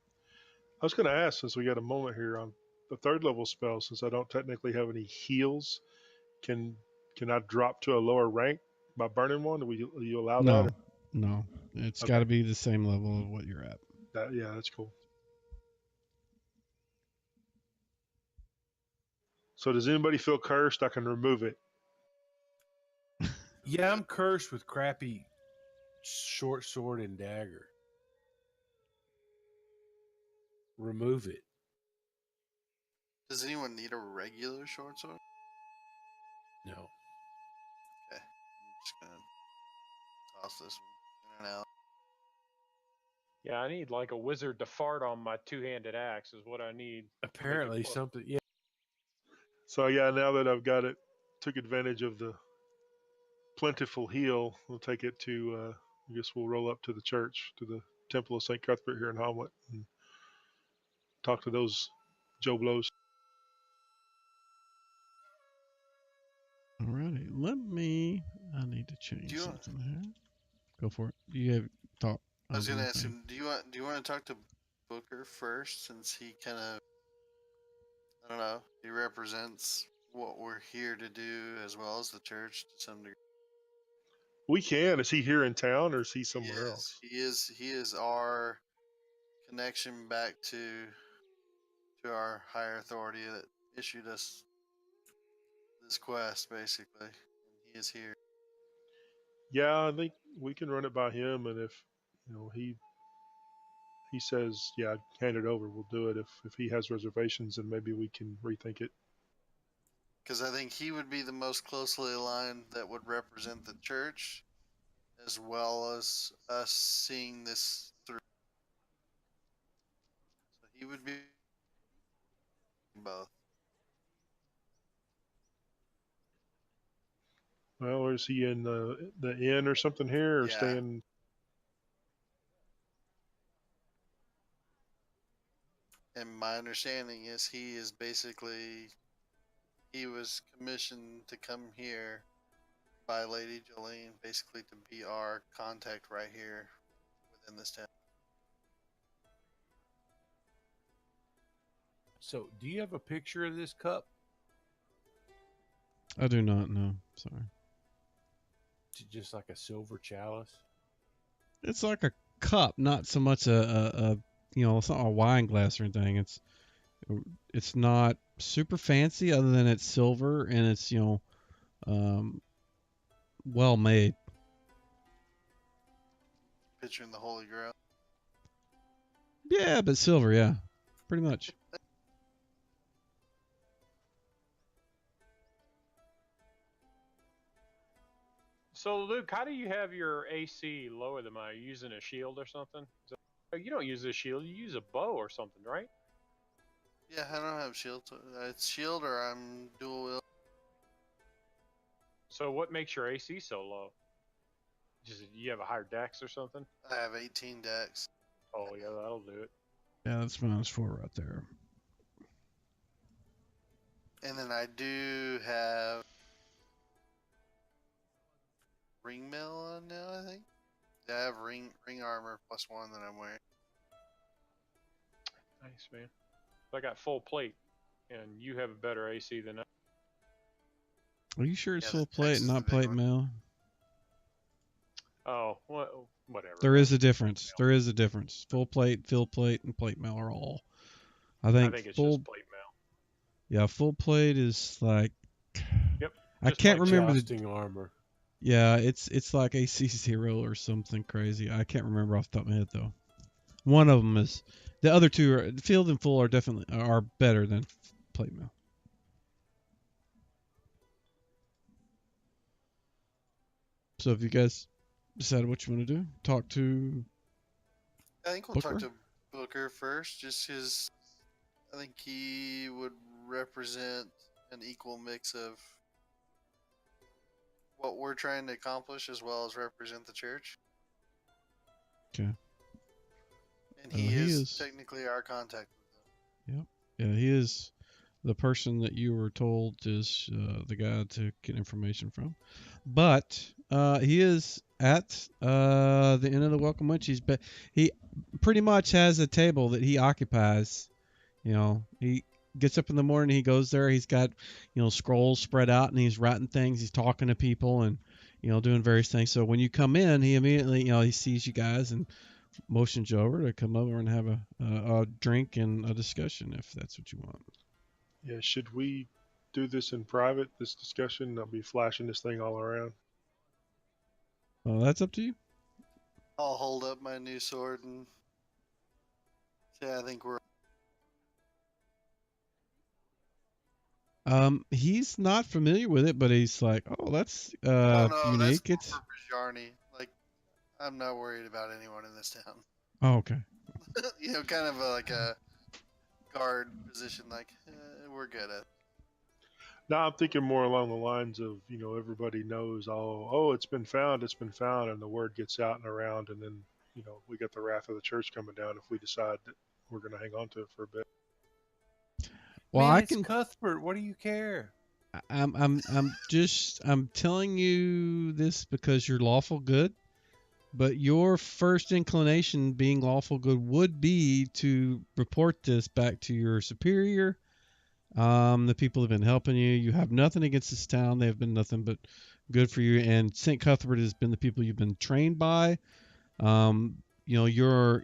I was going to ask, since we got a moment here, on the third level spell, since I don't technically have any heals, can I drop to a lower rank by burning one? Will you allow that? No, no, it's Okay. got to be the same level of what you're at. Yeah, that's cool. So does anybody feel cursed? I can remove it. Yeah, I'm cursed with crappy short sword and dagger. Remove it. Does anyone need a regular short sword? No. Okay, I'm just gonna toss this one in and out. Yeah, I need like a wizard to fart on my two-handed axe is what I need. Apparently something. Yeah. So yeah, now that I've got it, took advantage of the plentiful heal. We'll take it to. I guess we'll roll up to the church, to the Temple of St. Cuthbert here in Hamlet, and talk to those Joe Blows. Alrighty, I need to change something here. Go for it. You have thought. I was gonna ask him, do you want to talk to Booker first, since he kind of, I don't know, he represents what we're here to do as well as the church to some degree. We can. Is he here in town or is he somewhere else? He is our connection back to our higher authority that issued us this quest, basically. And he is here. Yeah, I think we can run it by him, and if he says, yeah, hand it over, we'll do it. If he has reservations, then maybe we can rethink it. Because I think he would be the most closely aligned that would represent the church, as well as us seeing this through. So he would be both. Well, is he in the inn or something here, or Yeah. staying? And my understanding is he was commissioned to come here by Lady Jolene, basically to be our contact right here within this town. So, do you have a picture of this cup? I do not know. Sorry. Just like a silver chalice? It's like a cup, not so much a it's not a wine glass or anything. It's not super fancy, other than it's silver and it's well made. Picturing the Holy Grail. Yeah, but silver, yeah, pretty much. So, Luke, how do you have your AC lower than mine? Are you using a shield or something? You don't use a shield. You use a bow or something, right? Yeah, I don't have shield. It's shield or I'm dual wield. So, what makes your AC so low? Just you have a higher dex or something? I have 18 dex. Oh yeah, that'll do it. Yeah, that's -4 right there. And then I do have ring mail on now, I think. Yeah, I have ring armor +1 that I'm wearing. Nice, man. I got full plate, and you have a better AC than I. Are you sure it's Yeah, full the plate X and is the not big plate one. mail? Oh, whatever. There is a man. difference. There is a difference. Full plate, fill plate, and plate mail are all. I I think think it's full. just plate mail. Yeah, full plate is like. Yep. I Just can't plate remember the. Jousting armor. Yeah, it's like AC0 or something crazy. I can't remember off the top of my head though. One of them is. The other two are field and full are definitely are better than plate mail. So if you guys decide what you want to do, talk to I think we'll Booker. talk to Booker first, just because I think he would represent an equal mix of what we're trying to accomplish as well as represent the church. Okay. And he he is is- technically our contact with them. Yeah, he is the person that you were told is the guy to get information from. But he is at the end of the welcome munchies. But he pretty much has a table that he occupies. You know, he gets up in the morning, he goes there, he's got, scrolls spread out and he's writing things, he's talking to people and, doing various things. So when you come in, he immediately, he sees you guys and motions you over to come over and have a drink and a discussion if that's what you want. Yeah, should we do this in private, this discussion? I'll be flashing this thing all around. Well, that's up to you. I'll hold up my new sword and say I think we're. He's not familiar with it, but he's like, oh, that's Oh no, unique. that's It's more for Bjarni. Like, I'm not worried about anyone in this town. oh, okay. Kind of like a guard position. Like, we're good at. Now I'm thinking more along the lines of, everybody knows, oh, it's been found, and the word gets out and around, and then, we got the wrath of the church coming down if we decide that we're going to hang on to it for a bit. Well, Man, I it's can. Cuthbert. What do you care? I'm telling you this because you're lawful good, but your first inclination being lawful good would be to report this back to your superior. The people have been helping you. You have nothing against this town. They have been nothing but good for you. And St. Cuthbert has been the people you've been trained by. You're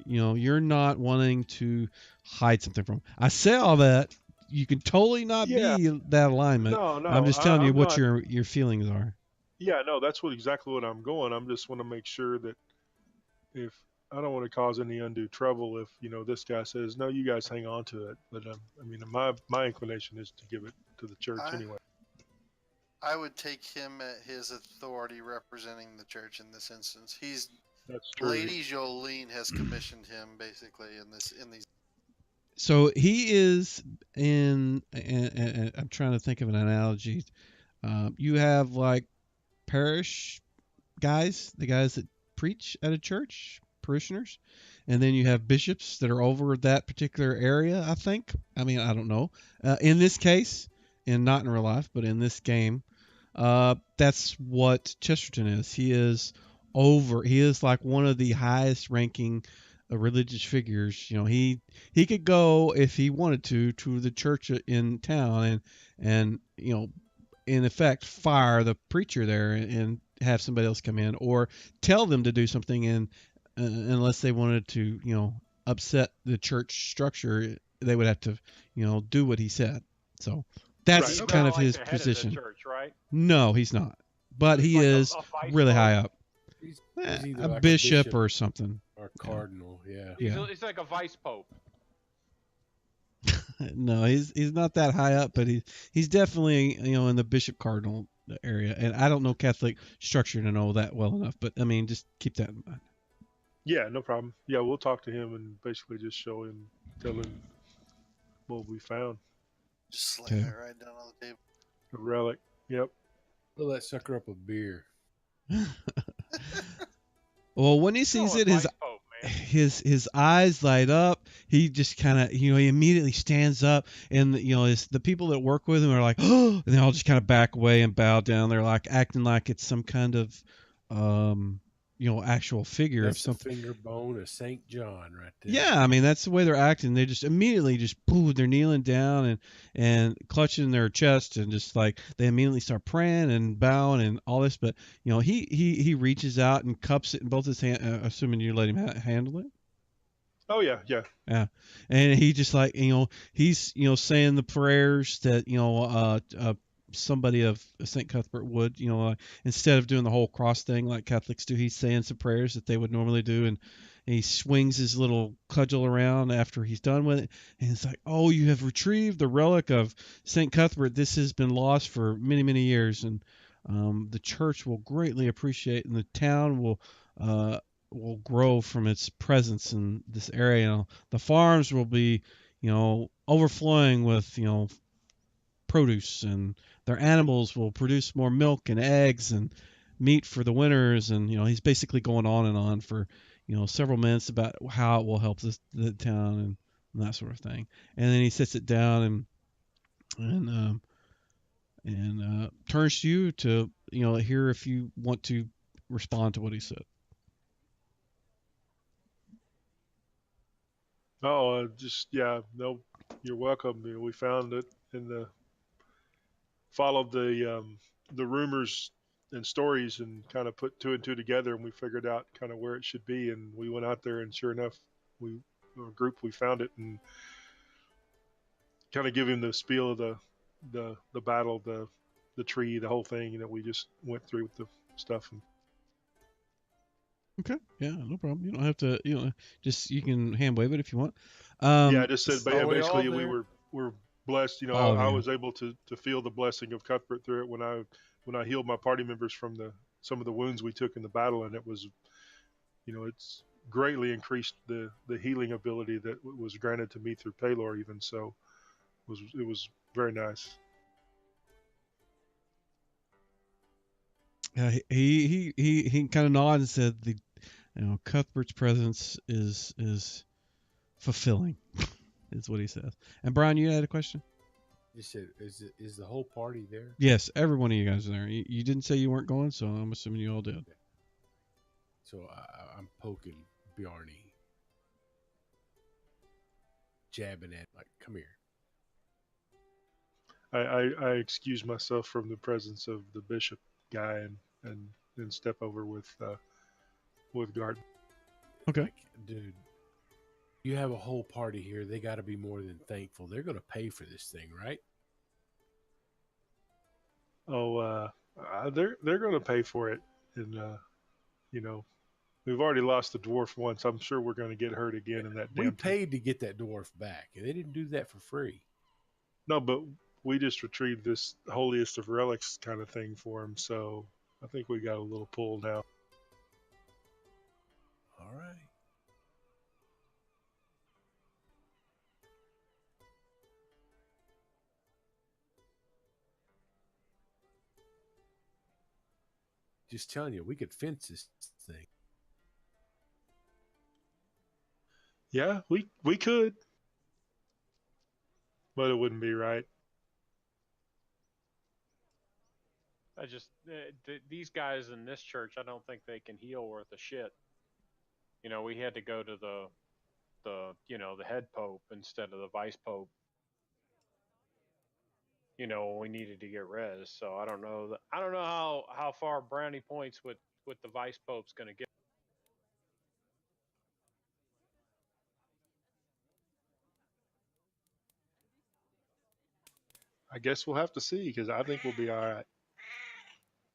not wanting to hide something from. I say all that. You can totally not Yeah. be that alignment. No, I'm just telling you I'm what not. your feelings are. Yeah, no, that's exactly what I'm going. I'm just want to make sure that if I don't want to cause any undue trouble if this guy says no, you guys hang on to it. But my inclination is to give it to the church anyway. I would take him at his authority representing the church in this instance. That's true. Lady Jolene has commissioned him basically in these. So he is in, and I'm trying to think of an analogy. You have like parish guys, the guys that preach at a church, parishioners, and then you have bishops that are over that particular area. I think. I mean, I don't know. In this case, and not in real life, but in this game, that's what Chesterton is. He is over. He is like one of the highest ranking religious figures. He could go if he wanted to the church in town and in effect fire the preacher there and have somebody else come in or tell them to do something and unless they wanted to upset the church structure, they would have to do what he said. So that's Right, kind of like his the head position. Of the church, right? No, he's not, but He's he like is a vice really pope. high up. He's A either like a bishop or something. or cardinal. Yeah. Yeah. He's like a vice pope. No, he's not that high up, but he's definitely in the bishop cardinal area. And I don't know Catholic structure to know that well enough, but I mean, just keep that in mind. Yeah, no problem. Yeah, we'll talk to him and basically just show him, tell him what we found. Just slam Okay. it right down on the table. A relic. Yep. Fill that sucker up with beer. Well, when he sees No, a it, his vice pope, his eyes light up. He just kind of, he immediately stands up, and the people that work with him are like, oh, and they all just kind of back away and bow down. They're like acting like it's some kind of um actual figure of That's the something. finger bone of Saint John right there. Yeah, I mean that's the way they're acting. They just immediately just boom, they're kneeling down and clutching their chest, and just like they immediately start praying and bowing and all this. But he reaches out and cups it in both his hand, assuming you let him handle it. Oh yeah, yeah. Yeah, and he just like he's saying the prayers that somebody of Saint Cuthbert would, instead of doing the whole cross thing like Catholics do. He's saying some prayers that they would normally do, and he swings his little cudgel around after he's done with it, and it's like, oh, you have retrieved the relic of Saint Cuthbert. This has been lost for many years, and the church will greatly appreciate, and the town will grow from its presence in this area. The farms will be, overflowing with, produce, and their animals will produce more milk and eggs and meat for the winters. And he's basically going on and on for several minutes about how it will help the town and that sort of thing. And then he sits it down and turns to you to hear if you want to respond to what he said. Oh, just yeah. No, you're welcome. We found it in followed the rumors and stories and kind of put two and two together, and we figured out kind of where it should be. And we went out there, and sure enough, we found it, and kind of give him the spiel of the battle, the tree, the whole thing. We just went through with the stuff. And Okay. Yeah, no problem. You don't have to, just you can hand wave it if you want. yeah, I just said, but yeah, Are we all basically there? we're blessed. All of I you. was able to feel the blessing of Cuthbert through it when I healed my party members from some of the wounds we took in the battle, and it was, it's greatly increased the healing ability that was granted to me through Paylor even. So it was very nice. Yeah, he kind of nodded and said the Cuthbert's presence is fulfilling, is what he says. And Brian, you had a question? You said, is the whole party there? Yes, every one of you guys are there. You didn't say you weren't going, so I'm assuming you all did. So I'm poking Bjarni, jabbing at like, come here. I excuse myself from the presence of the bishop guy and step over with Garden. Okay. Like, dude, you have a whole party here. They got to be more than thankful. They're going to pay for this thing, right? Oh, they're going to pay for it, and we've already lost the dwarf once. I'm sure we're going to get hurt again in that. We damn paid to get that dwarf back, and they didn't do that for free. No, but we just retrieved this holiest of relics kind of thing for him, so I think we got a little pull now. All right. Just telling you, we could fence this thing. Yeah, we could, but it wouldn't be right. I just these guys in this church, I don't think they can heal worth a shit. We had to go to the head pope instead of the vice pope. We needed to get res. So I don't know. I don't know how far brownie points with the vice pope's going to get. I guess we'll have to see, because I think we'll be all right.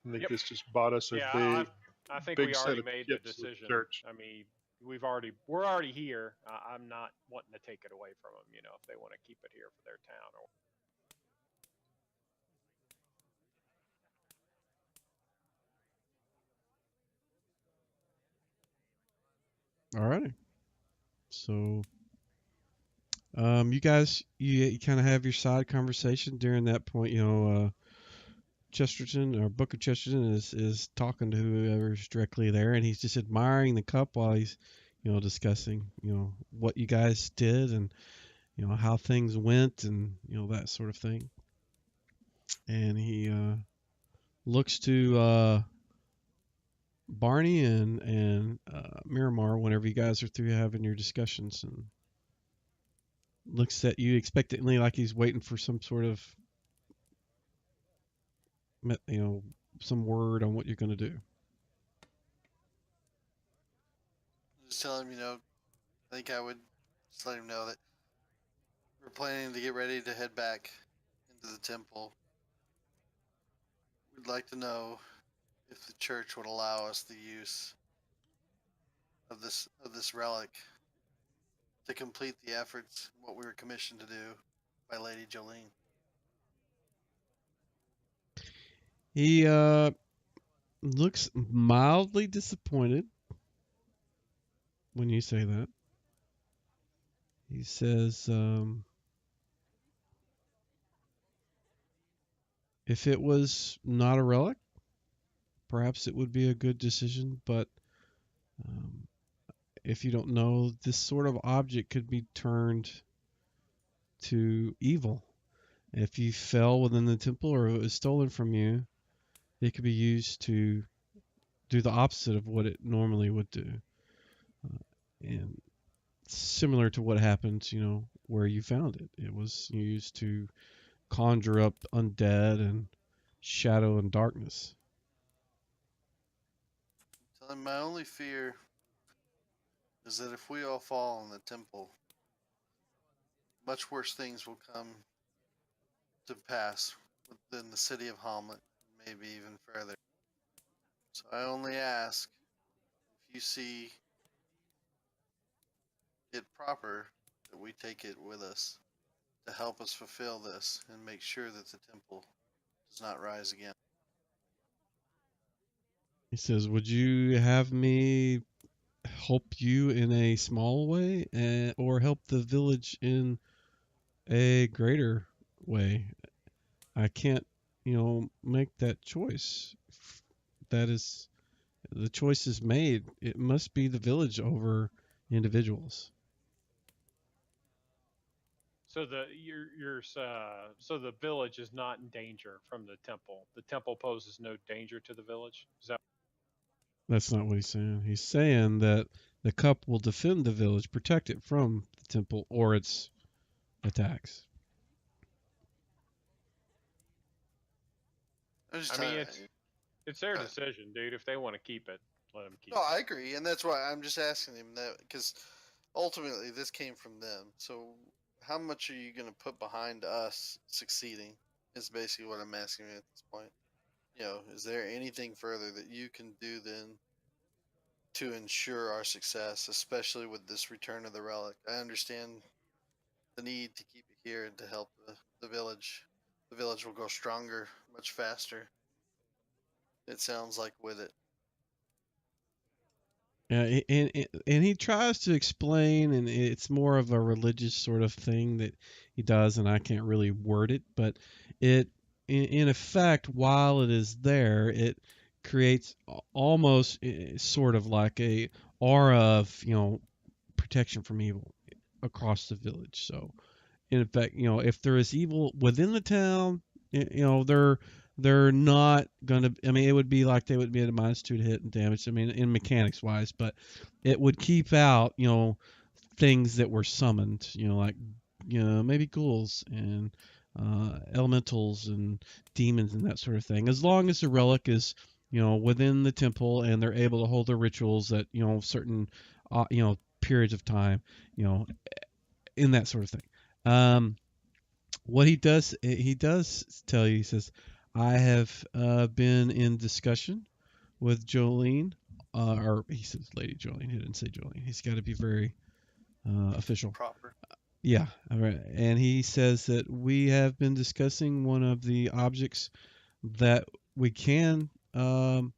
I think Yep. this just bought us a Yeah, I think big we set already of made the chips with decision. church. I mean, we're already here. I'm not wanting to take it away from them. If they want to keep it here for their town or. All righty. So, you guys, you kind of have your side conversation during that point. Chesterton, or Book of Chesterton, is talking to whoever's directly there, and he's just admiring the cup while he's discussing, what you guys did and, how things went and, that sort of thing. And he looks to Barney and Miramar whenever you guys are through having your discussions, and looks at you expectantly like he's waiting for some sort of, some word on what you're going to do. Just tell him, I think I would just let him know that we're planning to get ready to head back into the temple. We'd like to know if the church would allow us the use of this relic to complete the efforts, what we were commissioned to do by Lady Jolene. He looks mildly disappointed when you say that. He says, if it was not a relic, perhaps it would be a good decision, but if you don't know, this sort of object could be turned to evil. If you fell within the temple or it was stolen from you, it could be used to do the opposite of what it normally would do. And similar to what happened, where you found it. It was used to conjure up undead and shadow and darkness. Tell him my only fear is that if we all fall in the temple, much worse things will come to pass within the city of Hamlet, maybe even further. So I only ask if you see it proper that we take it with us to help us fulfill this and make sure that the temple does not rise again. He says, would you have me help you in a small way or help the village in a greater way? I can't, make that choice. That is, the choice is made. It must be the village over individuals. So the village is not in danger from the temple. The temple poses no danger to the village. Is that? That's not what he's saying. He's saying that the cup will defend the village, protect it from the temple or its attacks. I mean, it's their decision, dude. If they want to keep it, let them keep No, it. I agree, and that's why I'm just asking him that, because ultimately this came from them. So how much are you going to put behind us succeeding? Is basically what I'm asking you at this point. Is there anything further that you can do then to ensure our success, especially with this return of the relic? I understand the need to keep it here and to help the village. The village will grow stronger much faster. It sounds like with it. And he tries to explain, and it's more of a religious sort of thing that he does, and I can't really word it, but in effect, while it is there, it creates almost sort of like a aura of protection from evil across the village. So in effect, if there is evil within the town, they're not gonna. I mean, it would be like they would be at a -2 to hit and damage. I mean, in mechanics wise, but it would keep out, things that were summoned. Like, maybe ghouls and elementals and demons and that sort of thing. As long as the relic is, within the temple and they're able to hold their rituals at, certain, periods of time, in that sort of thing. What he does tell you, he says, I have been in discussion with Jolene, or he says Lady Jolene. He didn't say Jolene. He's got to be very official. Proper. Yeah, all right. And he says that we have been discussing one of the objects that we can allow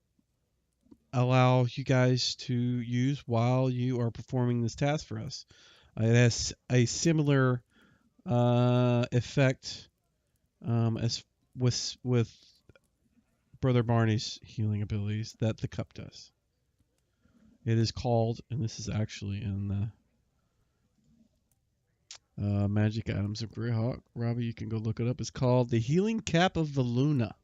you guys to use while you are performing this task for us. It has a similar effect as with Brother Barney's healing abilities that the cup does. It is called, and this is actually in the Magic Items of Greyhawk. Robbie, you can go look it up. It's called the Healing Cap of the Luna.